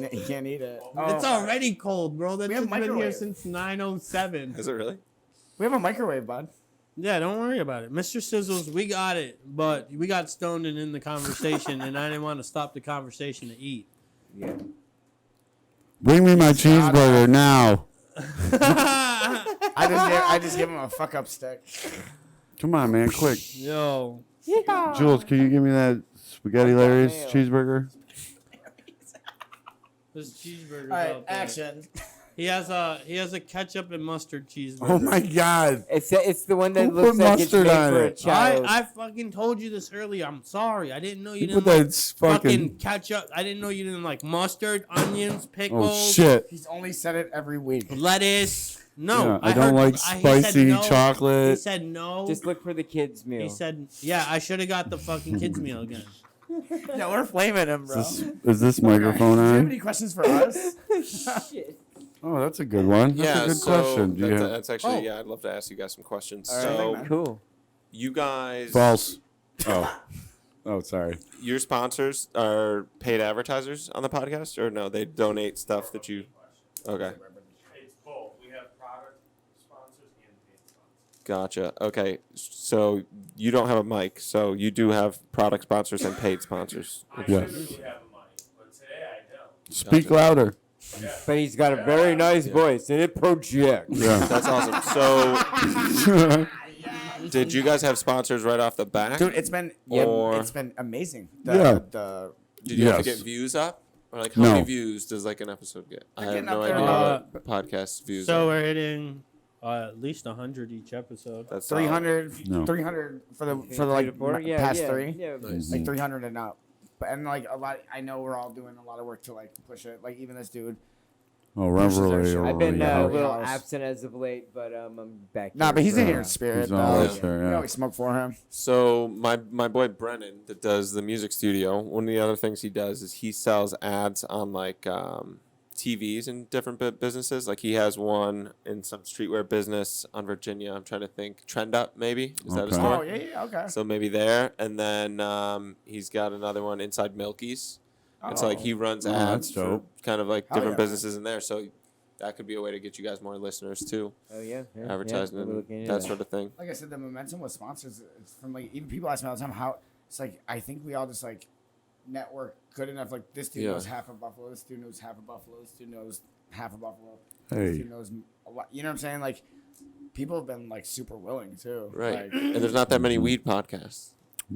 eat it. It's already cold, bro. That's We have been here microwave. since 9:07. Is it really? We have a microwave, bud. Yeah, don't worry about it. Mr. Sizzles, we got it, but we got stoned and in the conversation, and I didn't want to stop the conversation to eat. yeah. Bring me my cheeseburger now. I just give him a fuck up stick. Come on, man, quick. Yo. Jules, can you give me that spaghetti Larry's cheeseburger? This cheeseburger. All right, action. He has a ketchup and mustard cheeseburger. Oh my God. It's the one that Who looks put like it's mustard made on for a it? child. I fucking told you this earlier. I'm sorry. I didn't know you You didn't put like that fucking fucking. ketchup. I didn't know you didn't like mustard, onions, pickles, Oh shit. He's only said it every week. lettuce. No, Yeah, I don't like he said spicy no. chocolate. He said no. Just look for the kids' meal. He said, yeah, I should have got the fucking kids meal again. Yeah, we're flaming him, bro. Is this microphone Do you have on? any questions for us? Shit. Oh, that's a good one. That's Yeah, a good so question. Do you have that's actually I'd love to ask you guys some questions. All right. So man. Cool. you guys, false? Oh, oh, sorry. your sponsors are paid advertisers on the podcast, or no? They donate stuff that you. Okay, It's both. We have product sponsors and paid sponsors. gotcha. Okay, so you don't have a mic, so you do have product sponsors and paid sponsors. I Yes. usually have a mic, but today I don't. Speak louder. But he's got a very nice voice, and it projects. Yeah. That's awesome. So, did you guys have sponsors right off the bat? Dude, it's been Or- it's been amazing. Yeah. Did you have to Yes. get views up? Or like how No. many views does like an episode get? I have getting no up there. idea what podcast views So are. we're hitting at least 100 each episode. That's 300, No. 300 for the like past three, Yeah. like 300 and up. But and like a lot, I know we're all doing a lot of work to like push it. Like even this dude. Oh, Revelry. I've I've been yeah. a little House. absent as of late, but I'm back. Nah, here but he's for, in here in spirit. He's always though. here, We yeah. always smoke for him. So my boy Brennan that does the music studio, one of the other things he does is he sells ads on like TVs in different businesses. Like he has one in some streetwear business on Virginia. I'm trying to think. Trend Up maybe? Is that a Okay. store? Oh yeah, okay. So maybe there. And then he's got another one inside Milky's. And so like he runs Oh, ads that's for dope. kind of like Hell different yeah. businesses in there. So that could be a way to get you guys more listeners too. Oh yeah. Advertising we'll be and looking into that sort of thing. Like I said, the momentum with sponsors, it's from like even people ask me all the time how it's like I think we all just like network good enough. Like this dude Yeah. knows half of Buffalo, this dude knows half of Buffalo, this dude knows half of Buffalo, Hey. this dude knows a lot. You know what I'm saying? Like people have been like super willing too. Right. Like, And there's not that many weed podcasts.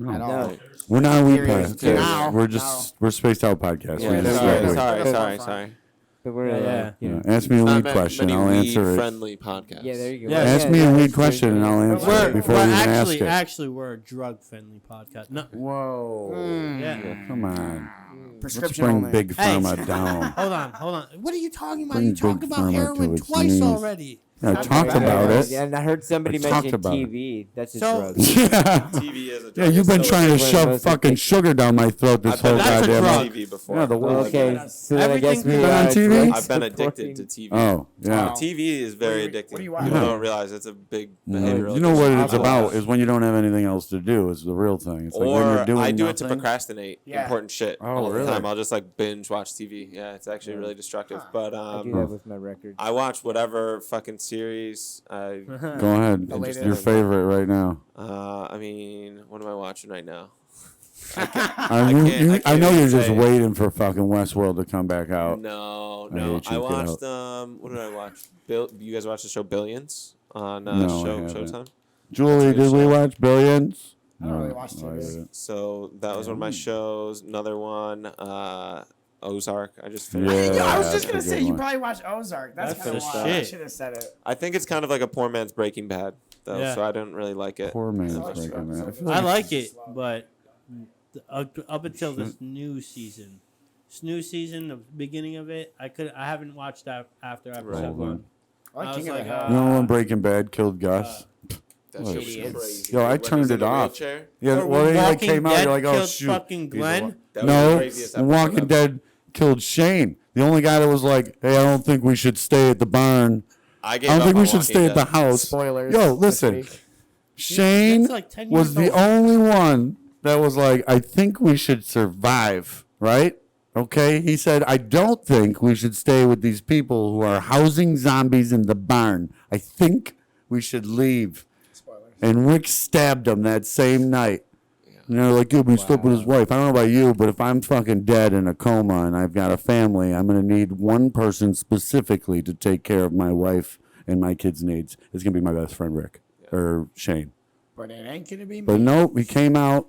at all. No. We're not a weed Period. podcast. Now. We're just we're spaced out podcast. Yeah, We're just sorry, like, sorry. But we're Yeah. you know. yeah. Ask me a Not weed ma- question. many I'll answer it. weed-friendly podcasts. Yeah, there you go. Yeah. Ask me a weed question and I'll answer We're- it before you even ask it. Actually, we're a drug-friendly podcast. No, Whoa. yeah. Come on. Let's Prescription bring only. Big Hey. Pharma down. Hold on. What are you talking about? Bring You talked Big about Pharma heroin to its twice knees. already. Yeah, I talked about it. Yeah, and I heard somebody I talked mention about it. TV. That's a So- drug. Yeah. TV is a drug. Yeah, you've been So trying to one of shove those fucking that- sugar down my throat this I've been whole That's a addicted goddamn drug. to TV before. Yeah, the world. Okay, so then I guess Everything we been on TV? I've been addicted to TV. Oh, yeah. TV is very What do addicting. you People watch? don't realize it's a big No, behavioral. you know what addiction. it's about is when you don't have anything else to do. It's the real thing. It's like when Or you're doing I do it to nothing. procrastinate Yeah. important shit Oh, all the really? time. I'll just like binge watch TV. Yeah, it's actually really destructive. But I do that with my record. I watch whatever fucking series. Go ahead. The latest. Your favorite right now. I mean, what am I watching right now? I can't know even you're just say. waiting for fucking Westworld to come back out. No, I no. hate you, I get watched what did I watch? You guys watch the show Billions on No, I haven't. Showtime? Julie, That's a good did we show. watch Billions? I don't really watch I TV. didn't. So that was one of my shows. Another one, Ozark. I just finished. Yeah. I was that's just a gonna good say you one. probably watched Ozark. That's That's kind of the wild. I shit. should have said it. I think it's kind of like a poor man's Breaking Bad, though. Yeah. So I didn't really like it. Poor man's That's Breaking right. Bad. I feel I like like it, but up until this new season, the beginning of it, I haven't watched that after episode Right. one. I like I King was of the like, Hill. you know when Breaking Bad killed Gus? That What shit was idiots. crazy. Yo, I When turned he's in it the off. wheelchair, Yeah, Or well, when they like Walking came out. You're Dead like, oh killed shoot. fucking He's Glenn? alive. that was the No, craziest episode Walking ever. Dead killed Shane. The only guy that was like, hey, I don't think we should stay at the barn. I gave I don't up think on we should Walking stay at the Dead. house. Spoilers. Yo, this listen. week. Shane That's like 10 was years the old. only one that was like, I think we should survive, right? Okay? He said, I don't think we should stay with these people who are housing zombies in the barn. I think we should leave. Spoilers. And Rick stabbed him that same night. Yeah. And they're like, yeah, but he slept with his wife. I don't know about you, but if I'm fucking dead in a coma and I've got a family, I'm going to need one person specifically to take care of my wife and my kids' needs. It's going to be my best friend, Rick, or Shane. But it ain't gonna be me. But no, he came out,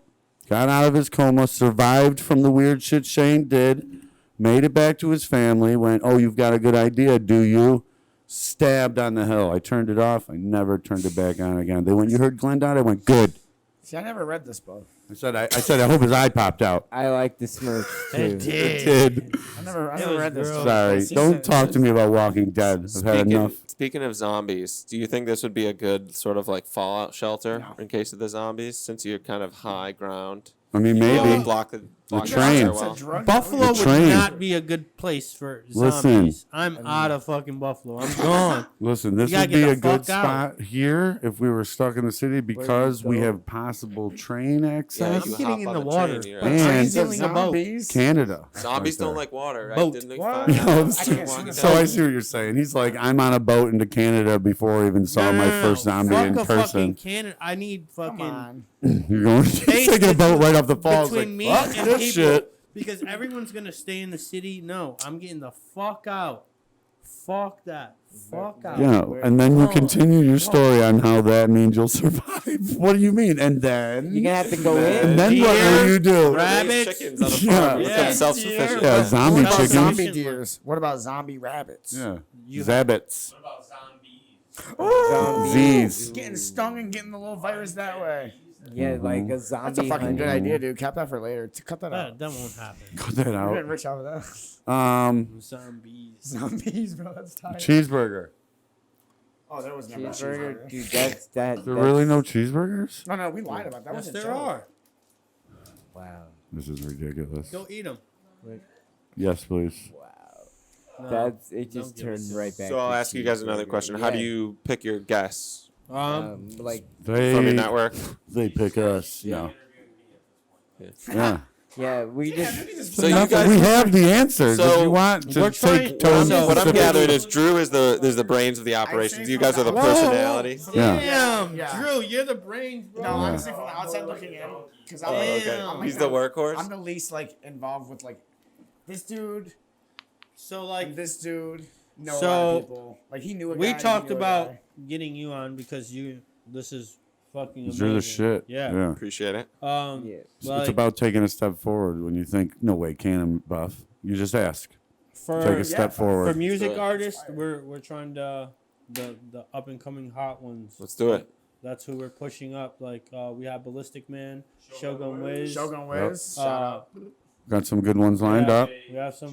got out of his coma, survived from the weird shit Shane did, made it back to his family, went, oh, you've got a good idea, do you? Stabbed on the hill. I turned it off. I never turned it back on again. They went, you heard Glenn died? I went, good. See, I never read this book. I said, I hope his eye popped out. I like the Smurfs It too. It did. I never was read this. gross. Sorry. It's Don't just- talk to me about Walking Dead. I've had enough. Speaking of zombies, do you think this would be a good sort of like fallout shelter in case of the zombies, since you're kind of high ground? I mean, You'd be able to maybe. block the train. fire It's a well. drug- Buffalo would train. not be a good place for Listen. zombies. I'm out of fucking Buffalo. I'm gone. Listen, this You gotta would be get a the good fuck out. spot here if we were stuck in the city because we have possible train Yeah, access. you I'm getting hop in on the train water. and you're And- out. Train's Of stealing a boat. zombies. Canada. Zombies right don't there. like water, right? Boat. Didn't they What? find No, out? it's- I can't Walking see So Dead? I see what you're saying. He's like, I'm on a boat into Canada before I even saw my first zombie fuck in a fucking person. Canada. I need Come fucking on. You're going Space taking a boat right off the falls. between Like, me fuck and this people. shit. Because everyone's gonna stay in the city. No, I'm getting the fuck out. Fuck that. Fuck out. Yeah, and then you Oh. continue your story on how that means you'll survive. What do you mean? And then? You're gonna have to go And in. then what will you do? Rabbits. Raise chickens on a Yeah. farm. Become Yeah. self-sufficient. Yeah, zombie What about chickens. zombie deers? What about zombie rabbits? Yeah. You- Zabbits. What about zombies? Oh, Z's. getting stung and getting the little virus that way. Yeah, like a That's zombie. a fucking good hunting. idea, dude. Cap that for later. Cut that out. That won't happen. Cut that We're getting out. rich off of that. Zombies. Zombies, bro. That's tight. Cheeseburger. Oh, there was never a Cheeseburger, cheeseburger. dude. That's that. There really no cheeseburgers? No, we lied about that. Yes, Wasn't there joke. are. Wow. This is ridiculous. Go eat them. Yes, please. No, That's it. don't Just give turned us- right back. So I'll to ask you guys another cheeseburger. question. How do Yeah. you pick your guests Like from your They network? pick us. Yeah. Yeah. yeah, we just So you guys, we have the answers. So if you want to we're trying- take tone so what I'm specific- gathering is Drew is the brains of the operations. You guys are the Whoa, personality. Yeah. Damn, Yeah. Drew, you're the brains, bro. No, honestly, from the outside looking in, because I'm like, Damn. I'm like He's the workhorse. I'm the least like involved with like this dude So like and this dude. Know a lot So, of people. Like he knew a guy. we he talked knew a about guy. getting you on because this is fucking amazing. You're the shit. Yeah. Appreciate it. yeah. It's about taking a step forward when you think, no way, CannaBuff. You just ask. for Take a step for forward. music Good. artists, we're trying to the up and coming hot ones. Let's do it. That's who we're pushing up. Like we have Ballistic Man, Shogun Wiz. Shogun Wiz. Shout Uh, out. Got some good ones lined up. We have some.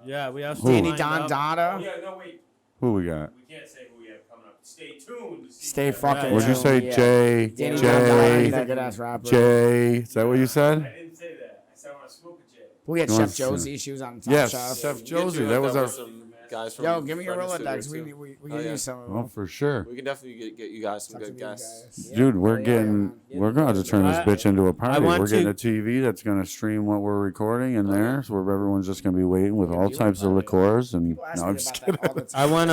We have some. Who? Danny lined Don up. Dada. Yeah, no, wait. Who we got? We can't say who we have coming up. Stay tuned. to see Stay what- fucking. What'd you Yeah. say? Yeah. Jay? Danny Don Dada. He's a Jay? good ass rapper. Jay? Is that what you I said? didn't say that. I said I want to smoke with Jay. We had You Chef want to- Josie. She was on Top Yes, Chef. Chef Get Josie. you That hooked was up our. with some guys from Yo, give me your Friends Rolodex. Studios, We too. can Oh, yeah. use some of Oh, them. for sure. We can definitely get you guys some Talk to good these guests. guys. Dude, we're Yeah. getting, we're going to turn this I- bitch into a party. want We're getting to- a TV that's going to stream what we're recording in there, so where everyone's just going to be waiting with all types of liqueurs. And People ask no, me I'm about just that kidding. all the I time. want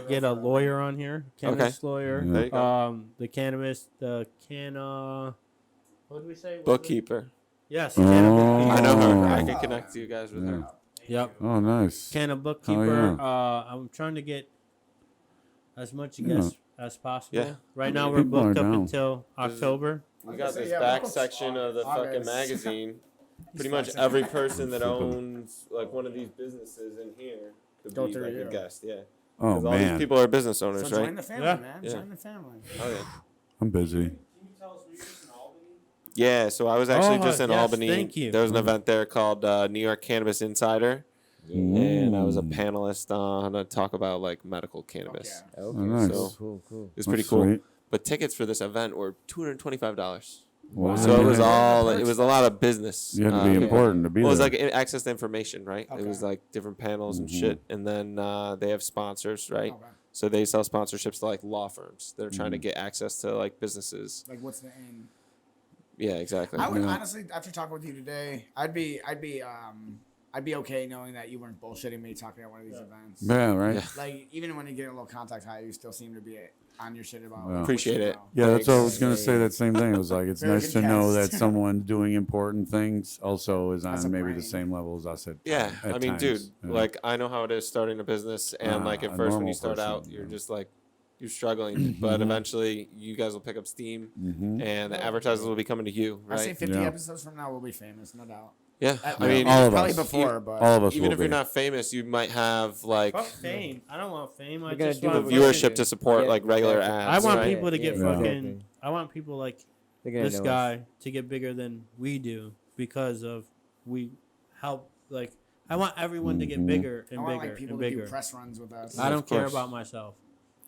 to get a lawyer on here, cannabis lawyer. Yeah. There you go. The cannabis, the what did we say? Bookkeeper. Yes, Oh. cannabis. I know her. I Oh. can connect you guys with her. Yep, Oh, nice. cannabis bookkeeper. yeah. I'm trying to get as much Yeah. guests as possible. Yeah. Right now we're People are booked up down. until October. We got say, this yeah, back we'll- section of the fucking August. magazine. Pretty much every person that owns like one of these businesses in here could Go be through like you. a guest. Yeah. Oh, 'Cause all these man. people are business So owners, join right? the family, Yeah. man. Yeah. Join the family. Oh yeah. I'm busy. Can you tell us where you're just in Albany? Yeah, so I was actually Oh, just in yes, Albany. thank you. There was an event there called New York Cannabis Insider, and I was a panelist on a talk about like medical cannabis. Yeah. Okay. Oh, nice. So- Cool. It was pretty That's cool. sweet. But tickets for this event were $225. Well, So it was yeah. all it was a lot of business. You have to be yeah. important to be Well, it was there. like access to information, right? It was Okay. like different panels and Mhm. shit, and then they have sponsors, right? Okay. So they sell sponsorships to like law firms. They're trying to get access to like businesses. Like, what's the end? Yeah, exactly. I would Yeah. honestly, after talking with you today, I'd be I'd be okay knowing that you weren't bullshitting me talking at one of these events. Yeah, right. Yeah. Like, even when you get a little contact high, you still seem to be on your shit about Yeah. what Appreciate you it. know. Yeah, that's what I was gonna say. That same thing. It was like it's Very nice good to know that guest. someone doing important things also is Has on a maybe brain. the same level as us. At Yeah, at I mean, dude, times. Yeah. like I know how it is starting a business, and like A at first when normal you start person, out, you're yeah. just like you're struggling, but eventually you guys will pick up steam, and the advertisers will be coming to you, I say right? 50 Yeah. episodes from now, we'll be famous, no doubt. Yeah, I Yeah, mean, all of probably us. before, but all of us even will if you're be. not famous, you might have like Fuck fame. I don't want fame. I We're gonna just do want the it viewership to support Yeah, like regular exactly. I ads. want right? people to get Yeah, fucking. exactly. I want people like They're gonna this know us. guy to get bigger than we do because of we help. Like I want everyone to get bigger I and want bigger like people and to do bigger. press runs with us. I don't Of care course. about myself.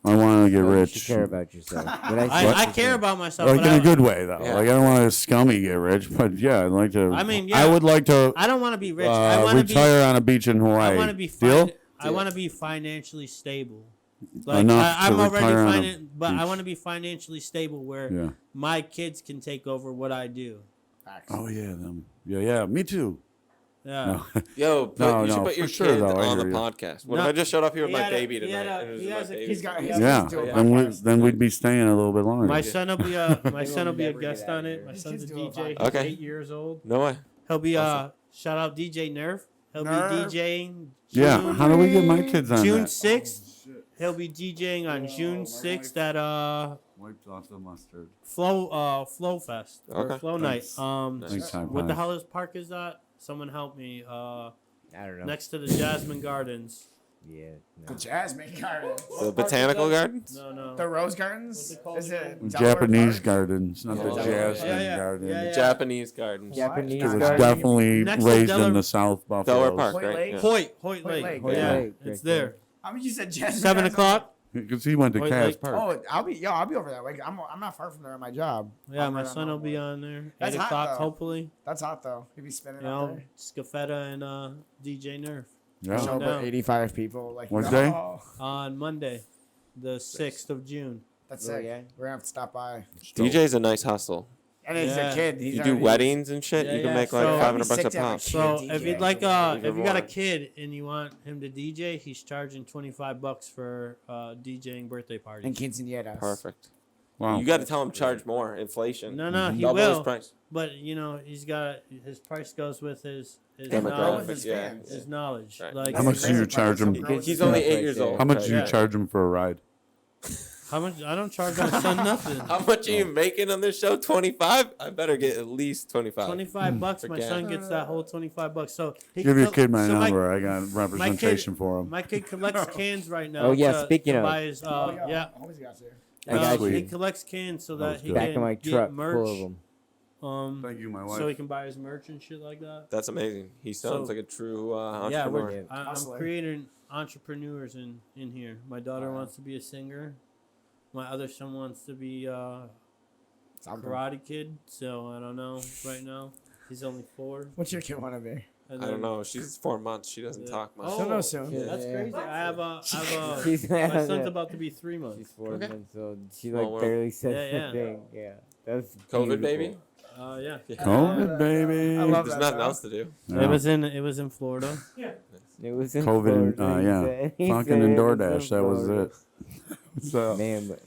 I want to get Well, you rich. should care about yourself. But I care about myself. Like but in I, a good way, though. Yeah. Like I don't want to scummy get rich, but yeah, I'd like to. I mean, I yeah. would like to I don't want to be rich. I want to be. retire on a beach in Hawaii. I want to be. Deal? I want to be financially stable. Like Enough I'm to already retire on a but I beach. want to be financially stable where Yeah. my kids can take over what I do. Facts. Oh yeah, them. Yeah. Me too. Yeah. No. Yo, but No, you should no, put your for sure, kid though, I on the hear you. podcast. What No. if I just showed up here with He my had a- baby he had tonight? a- and it was he my has a- baby? He's got his Yeah, kids do a then podcast. we'd be staying a little bit longer. My son will be my son will be a never guest get out on of it. here. My These son's a kids do a DJ. He's podcast. Okay. 8 years old. No way. He'll be Awesome. shout out DJ Nerf. He'll Nerf. be DJing. Yeah, June- how do we get my kids on June that? 6th. He'll be DJing on June 6th at Wiped off the mustard. Flow Fest or Okay. Flow Thanks. Night. Thanks, Ty What the Pie. hell is park is that? Someone help me. I don't know. Next to the Jasmine Gardens. Yeah. The No. Jasmine Gardens. The botanical gardens? No. The Rose Gardens? What's it called Is it again? Delaware Japanese Park? gardens, not the Oh, Jasmine yeah. garden. Yeah, yeah. Japanese gardens. Japanese It was garden. definitely Next to raised Delaware- in the South Buffalo. Delaware Park, Hoyt right? Lake? Yeah. Hoyt Lake. Lake. Hoyt Yeah, Lake, it's right there. I mean, you said Jasmine 7 Gardens. o'clock. Because he went to Hoyt Cass Lake. Park. Oh, I'll be over that way. I'm not far from there at my job. Yeah, I'm my right on son will the be board. on there. That's 8 hot, o'clock, though. hopefully. That's hot though. He'd be spinning You up know, there. Scafetta and DJ Nerf Yeah. Show up down. with 85 people. Like What no. day? on Monday, the 6th of June. That's Oh, sick. yeah. We're gonna have to stop by. DJ's a nice hustle. And he's Yeah. a kid. He's You do already- weddings and shit. Yeah, You can yeah, make like so- $500 Sick a to have a pop. kid So DJ. if you'd like, Even if you got a more. kid and you want him to DJ, he's charging $25 for DJing birthday parties. And quinceañeras. Perfect. Wow. You got to tell him charge more. Inflation. No, he Double his will. price. But you know, he's got his price goes with his Demographic, knowledge. his yeah. fans. His knowledge. Right. Like How much do you charge him? He's only 8 years old. How much do you Yeah. charge him for a ride? how much? I don't charge my son nothing. How much are you making on this show? 25? I better get at least 25. $25. My Forget. son gets that whole $25. So he Give your can- kid my so number. I got representation for him. My kid collects cans right now. Oh, yeah, to speaking of- buy his, yeah. Always got you. I got sweet. He you. collects cans so That was that he good. Back can in my get truck merch. full of them. Thank you, my wife. So he can buy his merch and shit like that. That's amazing. He sounds So- like a true Yeah, entrepreneur. I'm Hustler. creating entrepreneurs in here. My daughter wants to be a singer. My other son wants to be a karate kid. So I don't know right now. He's only 4. What's your kid want to be? And I don't then- know. She's 4 months. She doesn't Yeah. talk much. Oh, She'll know soon. Yeah. That's crazy. I have a She's- my son's about to be 3 She's months. 4 Okay. months old. She Small like world. barely said Yeah, yeah. a thing. Yeah. That's COVID beautiful. baby? Yeah. COVID, baby. I love There's that, nothing though. else to do. Yeah. It was in Florida. It was in COVID and, Florida, he yeah. said. He Fucking said and it was in DoorDash. That was Florida. it. So, Man, but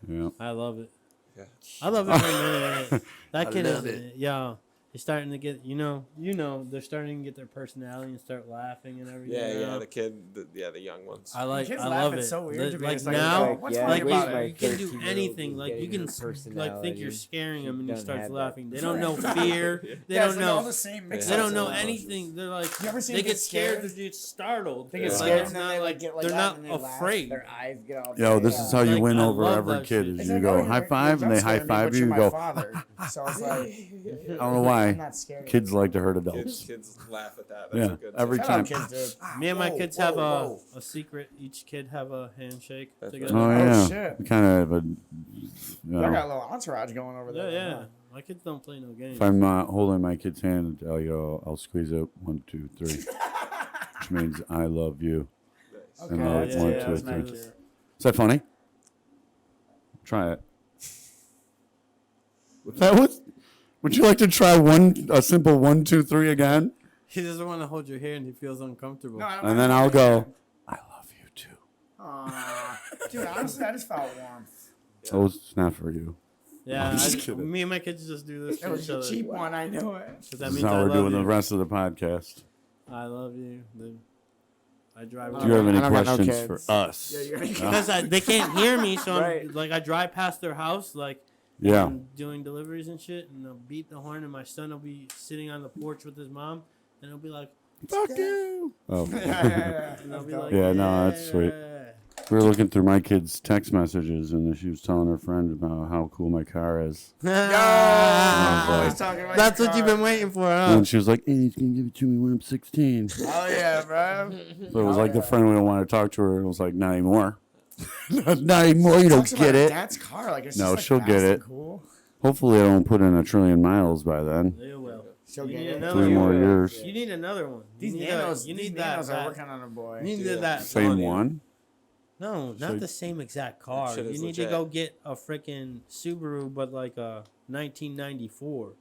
yeah. I love it. Yeah. I love every minute of it. That I kid love is, it. yeah. He's starting to get, they're starting to get their personality and start laughing and everything. Yeah, now. the kid, the young ones. I like, Kids I laugh, love it's it. so weird to me. Like It's like, now, oh, what's yeah, funny like about my it? you can do 13-year-old anything. is Like you getting can, her like think personality. you're scaring them and he doesn't starts have that. laughing. They don't know fear. They Yeah, don't it's like all know. the same They They don't know Yeah. anything. They're like, You ever seen they them get get scared. scared? They're just startled. They get Yeah. scared It's and then not they like like get like they're that not and they laugh. afraid. Their eyes get all Yo, big. this is how you Like, win I over love every that kid. shit. Is It's you like, go oh, high you're five and they jump high scaring me, five but you. you're You my go. father. So it's like, I don't know I'm why. not scared. Kids like to hurt adults. Kids laugh at that. Yeah, That's a good every Shout time. out kids, dude. Me and my Whoa, kids whoa, have whoa. a secret. Each kid have a handshake That's together. Oh Oh, yeah, shit. kind of have a. You I got know, a little entourage going over Yeah, there. yeah. My kids don't play no games. if I'm holding my kid's hand, I'll squeeze it 1, 2, 3, which means I love you. Okay. And I'll yeah, one, yeah, two, that's three. nice. Is that funny? Try it. That was Would you like to try a simple 1, 2, 3 again? He doesn't want to hold your hand. He feels uncomfortable. No, I don't And then I'll go, I love you too. Aw. Dude, honestly, I just felt warm. Oh, it's not for you. Yeah, I'm just kidding. me and my kids just do this It to was each a other. cheap one, I knew it. 'Cause that This is means how I we're love doing you. the rest of the podcast. I love you. I drive. Do you have any I don't got no questions for kids. us? Yeah, you're Because they can't hear me, so Right. I'm, like I drive past their house, like Yeah. I'm doing deliveries and shit, and they'll beat the horn, and my son will be sitting on the porch with his mom, and he'll be like, Fuck you. Oh. and I'll be like, Yeah, no, that's sweet. We were looking through my kid's text messages, and she was telling her friend about how cool my car is. Yeah. He's talking about That's your what you've car. been waiting for, huh? And she was like, hey, he's going to give it to me when I'm 16. So Oh, yeah, bro. it was like the friend we don't want to talk to her, and it was like, not anymore. Not anymore, you don't Talks about get her it. Dad's car, like it's No, just, like, she'll fast get and it. Cool. Hopefully I don't put in 1 trillion miles by then. They will. She'll You get need it. another 3 one. more years. You need another one. These you need nanos, you these need that. nanos are working on a boy. You need that. Same one? No, not the same exact car. shit You is need to legit. go get a freaking Subaru, but like a 1994.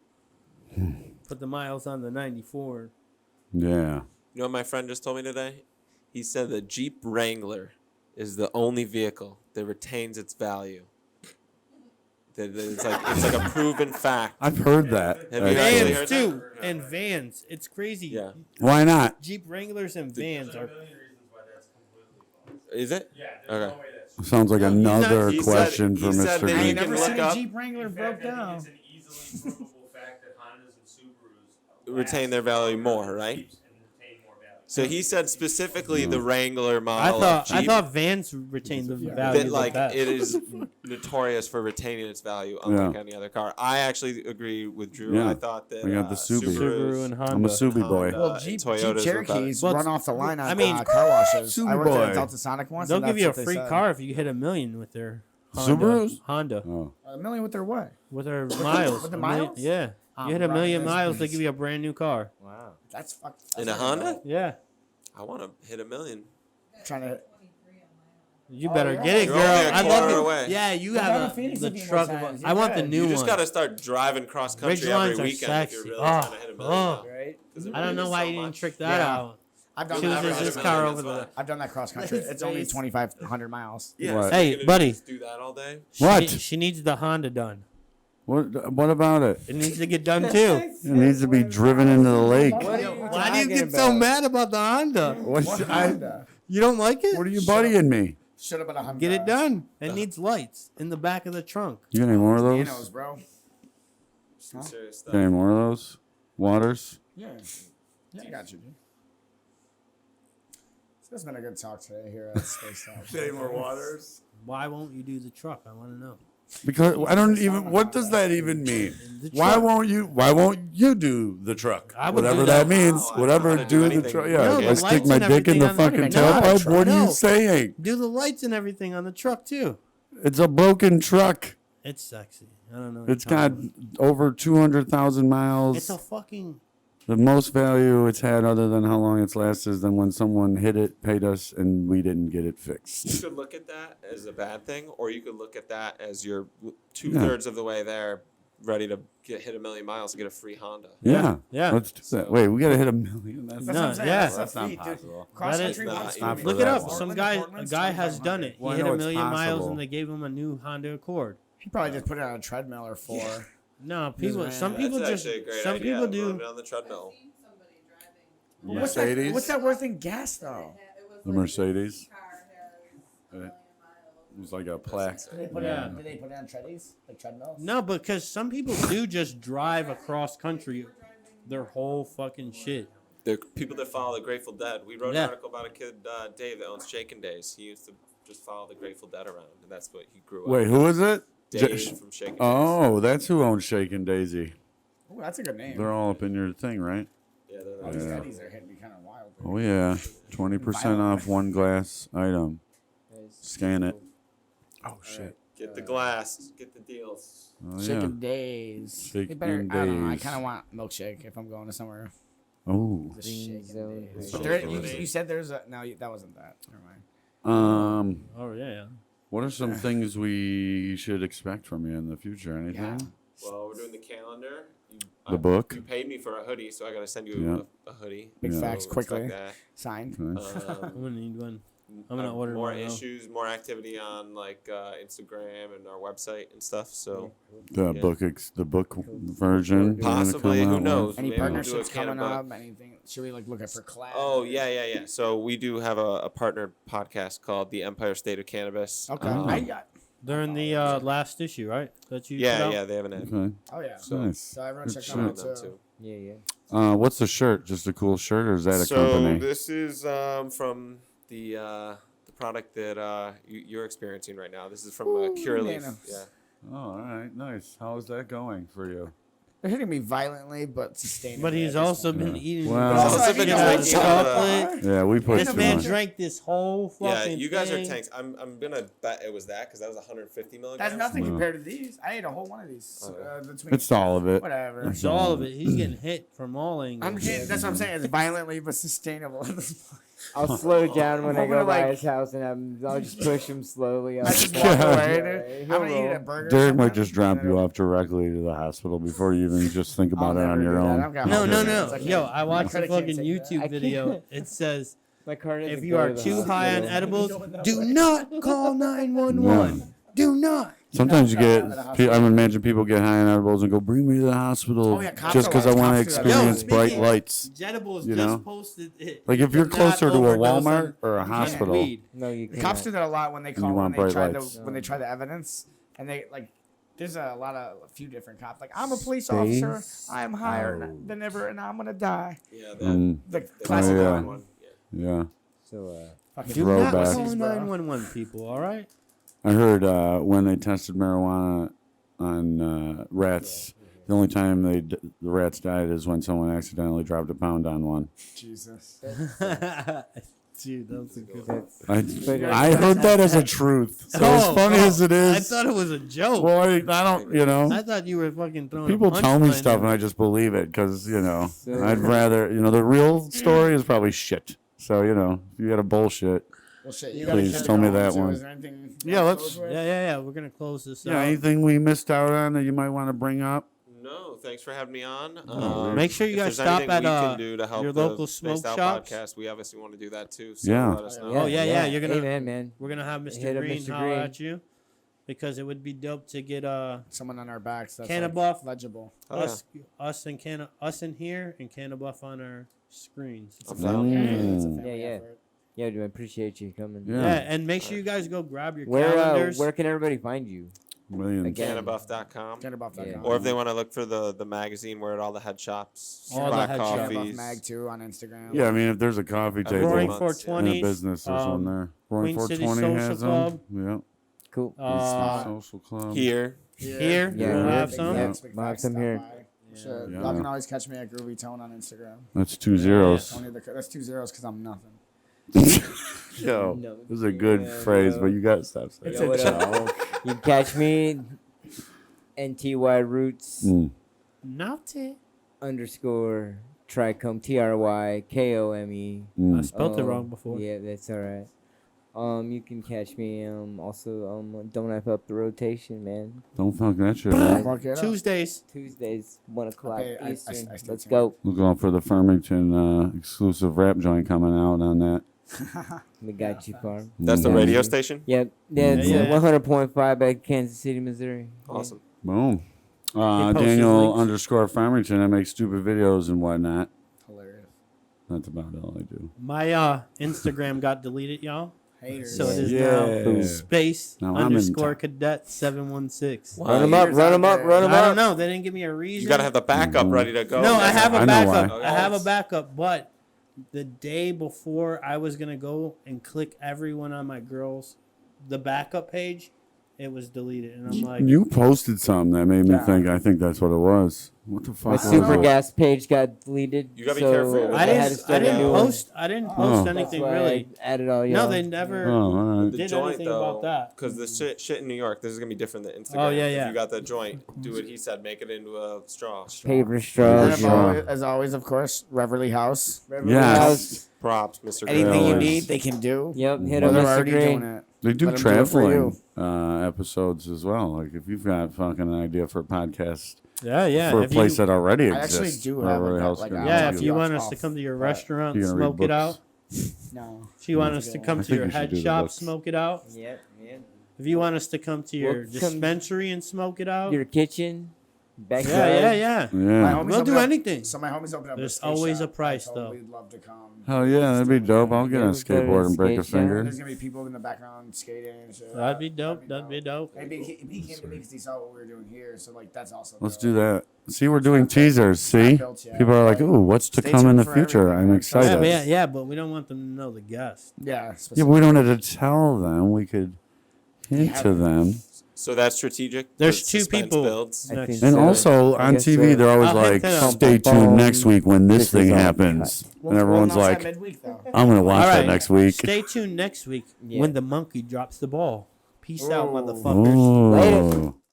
Put the miles on the 94. Yeah. You know what my friend just told me today? He said the Jeep Wrangler is the only vehicle that retains its value. That it's like a proven fact. I've heard that. Have you actually actually. heard Vans too, and vans. It's crazy. Yeah. Why not? Jeep Wranglers and vans are. Is it? Yeah, Okay. Sounds like another he said- question for he said Mr. that I you ain't Green. can never look seen a up- Jeep Wrangler In broke fact, I down. think it's an easily provable fact that Hondas and Subarus Retain their value more, right? and retain more value. So he said specifically the Wrangler I model thought of I Jeep thought vans retained the value. that like that. it is notorious for retaining its value, unlike any other car. I actually agree with Drew. Yeah. I thought that I got the Subaru. Subaru and Honda. I'm a Subi boy. Well, and Jeep Toyotas were better. Cherokees Well, run off the line on I mean, car washes. Subi I worked boy. at Delta Sonic once. They'll and give that's you a what they free said. car if you hit $1 million with their Honda. Subarus? Honda. Oh. $1 million with their what? With their miles. with the $1 million- miles? Yeah. Oh, You hit $1 million right, miles, they that's- give you a brand new car. Wow. That's fucked. In a Honda? Yeah. I want to hit $1 million. Trying to. You better yeah. get it, You're girl. only a I love quarter it. away. Yeah, you Go down have to Phoenix the a few more truck. times. I want the You're new You just one. got to start driving cross country Ridgelines every are weekend if sexy. you're really Oh, trying to hit $1 million. oh. Right? 'Cause it I don't really know is why so you didn't much. trick that Yeah. out. I've done Chooses that. Never hit this $1 car million, over that's the. why. I've done that cross country. It's only 2,500 miles. Yeah, What? so Hey, you're gonna buddy. just do that all day? What? She needs the Honda done. What about it? It needs to get done too. It needs to be driven into the lake. What are you Why do you talking get so about? mad about the Honda? What You don't like it? are you buddying me? Should have been a Honda. Get it done. It needs lights in the back of the trunk. You got any more of those? Nanos, bro. Some serious Got any stuff. more of those? Waters? Yeah. Yeah, I got you, dude. So it's been a good talk today here at Space Talk. Any more waters? Why won't you do the truck? I want to know. Because I don't even. What does that even mean? The Why truck. won't you? Why won't you do the truck? I would Whatever do that that. means. No, I don't know whatever how to do do the anything. truck. No, Yeah, the I stick lights my and dick in everything the on the- fucking No, tailpipe. What are no. you saying? Do the lights and everything on the truck too. It's a broken truck. It's sexy. I don't know. what It's you're got talking over 200,000 about. miles. It's a fucking. The most value it's had, other than how long it's lasted, is than when someone hit it, paid us, and we didn't get it You fixed. could look at that as a bad thing, or you could look at that as you're 2/3 of the way there, ready to hit 1 million miles and get a free Honda. Yeah, Yeah. Let's do that. Wait, we gotta hit 1 million. That's No, what I'm saying. yeah. That's not feet, dude. possible. Cross That is country not- once. it's not for for Look me. it up. that Some long. guy, a Portland's guy has 2,500. done it. He Well, I hit know 1 it's million miles, possible. and they gave him a new Honda Accord. He probably just put it on a treadmill or four. No, people. man. Some That's people just. actually a great Some idea. people do. Run it on the treadmill. Mercedes. What's that worth in gas though? The Mercedes. It was like a plaque. Did they put Yeah. it on? Did they put it on treadies like treadmills? No, because some people do just drive across country, their whole fucking shit. The people that follow the Grateful Dead. We wrote Yeah. an article about a kid, Dave, that owns Shakin' Days. He used to just follow the Grateful Dead around, and that's what he grew up. Wait, who is it? Dave from Shakin' Days. Oh, that's who owns Shakin' Daisy. Ooh, that's a good name. They're all up in your thing, right? Yeah, they're All nice. these Yeah. treadies are hitting me kind of wild. Dude. Oh yeah, 20% off one glass item. Scan it. Oh shit. Get the glass. Get the deals. Oh yeah. Chicken days. Chicken I don't know. I days. kind of want milkshake if I'm going to somewhere. Oh. Just Beans shaking only. days. But there, you said there's a no. That wasn't that. Never mind. Oh yeah. What are some things we should expect from you in the future? Anything? Yeah. Well, we're doing the calendar. You The book? You paid me for a hoodie, so I got to send you Yeah. a hoodie. Big Yeah. facts, So expect quickly. that. Signed. Nice. I'm gonna need one. I'm gonna order more one now. issues, more activity on like Instagram and our website and stuff. So The book version. you're gonna possibly, come who out knows? with? Any Maybe we'll do a partnerships coming CannaBuff. up? Anything? Should we like look at for collab? Oh yeah. So we do have a partnered podcast called The Empire State of Cannabis. Okay. Um, During the last issue, right? That you put yeah, out? they have an ad. Okay. Oh yeah. Nice. So everyone Good check shit. that on out them too. too. Yeah. What's the shirt? Just a cool shirt, or is that a So company? this is from the product that you're experiencing right now. This is from Cureleaf. Nano. Yeah. Oh, all right, nice. How is that going for you? They're hitting me violently, but sustainably. But he's also been Yeah. eating Well- the Also been shit out of drinking a lot of- chocolate. Yeah, we put This too man much. drank this whole Yeah, fucking you guys are thing. tanks. I'm gonna bet it was that because that was 150 milligrams. That's nothing No. compared to these. I ate a whole one of these. Between It's all of it. whatever. It's all of it. He's getting hit from all angles. I'm getting, that's what I'm saying. It's violently but sustainable. I'll slow down when I I'm go gonna, by like- his house, and I'll just push him slowly. I just walk away, dude. I'm gonna eat a burger. or Derek might something, just drop and you then- off directly to the hospital before you even just think I'll about it never on your do that. own. I've got No, heart no, disease. no. I can't- Yo, I watched a credit can't fucking take that. YouTube I video. can't. It says, My car doesn't if you go are to the too high on hospital. edibles, do not call 911. Do not. Sometimes you get, I imagine people get high on edibles and go, bring me to the hospital Oh, yeah, cops just are because I like- want to cops do that. experience Yo, bright speaking- lights. Jedibles You just know? posted it. Like if you're Do not closer to a overdose Walmart on or a hospital, weed. No, you The can't. cops do that a lot when they call You when want they bright try lights. to when they try the evidence and they like. There's a few different cops. Like I'm a police officer. I am higher than ever, and I'm gonna die. Yeah, The the classic yeah. one. one. yeah. So, Fucking Do Throwback. not pussies, call bro. 911 people, all right? I heard when they tested marijuana on rats, the only time the rats died is when someone accidentally dropped a pound on one. Jesus. Dude, that was a good that's, I heard that as a truth. So as funny as it is, I thought it was a joke. well, I don't, I thought you were fucking throwing people a tell me punchline stuff in. and I just believe it because, So- I'd rather, the real story is probably shit. So, if you got a bullshit. Well, shit. You Please gotta tell me go that too. one. Is there anything Yeah, else let's- to close with? Yeah. We're going to close this Yeah, out. anything we missed out on that you might want to bring up? No, thanks for having me on. Make sure you if guys there's stop anything at we can do to help your the local Spaced smoke Out shops. podcast, we obviously want to do that too. So Yeah. let us know. Oh, yeah, you're gonna- Hey, man. We're going to have Mr. Hit up Green Mr. holler Green. at you because it would be dope to get Someone on our backs. That's CannaBuff. like legible. Oh, yeah. us in here and CannaBuff on our screens. I'm down. It's a Mm. family Yeah. effort. Yeah, dude, I appreciate you coming. Yeah. Yeah, and make sure you guys go grab your Where calendars. where can everybody find you? Millions. Again. CannaBuff.com. CannaBuff.com. Yeah. Or if they want to look for the magazine, we're at all the head shops. All the Black head shops. CannaBuff coffees. Mag too on Instagram. Yeah, I mean, if there's a coffee table Roaring months, yeah. in 420. a business, there's one there. Roaring Queen City 420 Social has Club. them. Yep. Cool. Social club. Here. Here, Yeah, we'll yeah. have some. Yeah. Big We'll have facts, some stop here. by. Shit. Yeah. Y'all can always catch me at Groovy Tone on Instagram. That's 2 zeros. Only that's 2 zeros because I'm nothing. Yo, No. this is a good Yeah, phrase, no. but you got to stop saying Yo, what up? You can catch me NTY Roots Naughty. _ Tricome TRYKOME. I spelled it wrong before. Yeah, that's all right. You can catch me also Don't F Up the Rotation, man. Don't fuck that shit Yeah. up. Fuck it up. Tuesdays. Tuesdays 1 o'clock Okay, I Eastern. stay Let's tuned. go. Look out for the Farmington exclusive rap joint coming out on that. We got you, farm. That's the Mhm. radio station? Yep. Yeah, it's Yeah. 100.5 at Kansas City, Missouri. Yeah. Awesome. Boom. He posts his Daniel links. _ Farmington. I make stupid videos and whatnot. Hilarious. That's about all I do. My Instagram got deleted, y'all. Haters. So it is Yeah. now space Now I'm in _cadet town. 716. Run them up, Haters run out them up, there. run them I up. don't know. They didn't give me a reason. You got to have the backup ready to go. No, I have I a know backup. why. I have a backup, but the day before I was gonna go and click everyone on my girls, the backup page, it was deleted, and I'm like, You posted something that made me Yeah. think. I think that's what it was. What the My fuck was super it? gas page got deleted. You gotta be so careful. I had to didn't start a new one. post. I didn't post Oh. That's anything why really. I added all No, y'all. they never. Oh, all right. The Did joint, anything though, about that. because the shit in New York, this is gonna be different than Instagram. Oh, yeah, yeah. If you got the joint, do what he said, make it into a straw. Paper And straws. Sure. as always, of course, Reverly House. Yes. Props, Mr. Anything Green. you Always. need, they can do. Yep, hit Well, up they're Mr. already doing Green. it. They do Let 'em do it for traveling episodes as well. Like if you've got fucking an idea for a podcast Yeah. for a If place you, that already I actually exists. do or have where like, else like can a- we yeah, do if you that? want us off, to come to your but restaurant, you're gonna read smoke it books? out. No. If you want us to come I to think your you should head do the shop, books. smoke it out. Yep. If you want us to come to your We'll come- dispensary and smoke it out. Your kitchen, backyard. Yeah. Yeah. My homies We'll open do up- anything. So my homies open up. There's skate always shop. a price, I told though. We'd love to come. Hell yeah, that'd be dope. I'll get on a Yeah, we'll go to skateboard and break a skate shop. finger. There's gonna be people in the background skating and shit. That'd be dope. That'd be dope. Maybe he came to me because he saw what we were doing here, so like that's also. Let's dope. do that. See, we're doing teasers. See, built yet, people are like, but "Ooh, what's to stay come in tuned the for future?" everything. I'm Yeah, excited. Yeah, but we don't want them to know the guest. Yeah. Yeah, but we don't have to tell them. We could hint to them. So that's strategic. There's The two suspense people. builds. I next. think And so. also I on guess TV, so. they're always I'll like, hint them. "Stay tuned next week when this This thing is all happens." We'll- And everyone's we'll announce like, that midweek, though. "I'm gonna watch All that right. next week." Stay tuned next week Yeah. when the monkey drops the ball. Peace out, Ooh. motherfuckers. Ooh. Later.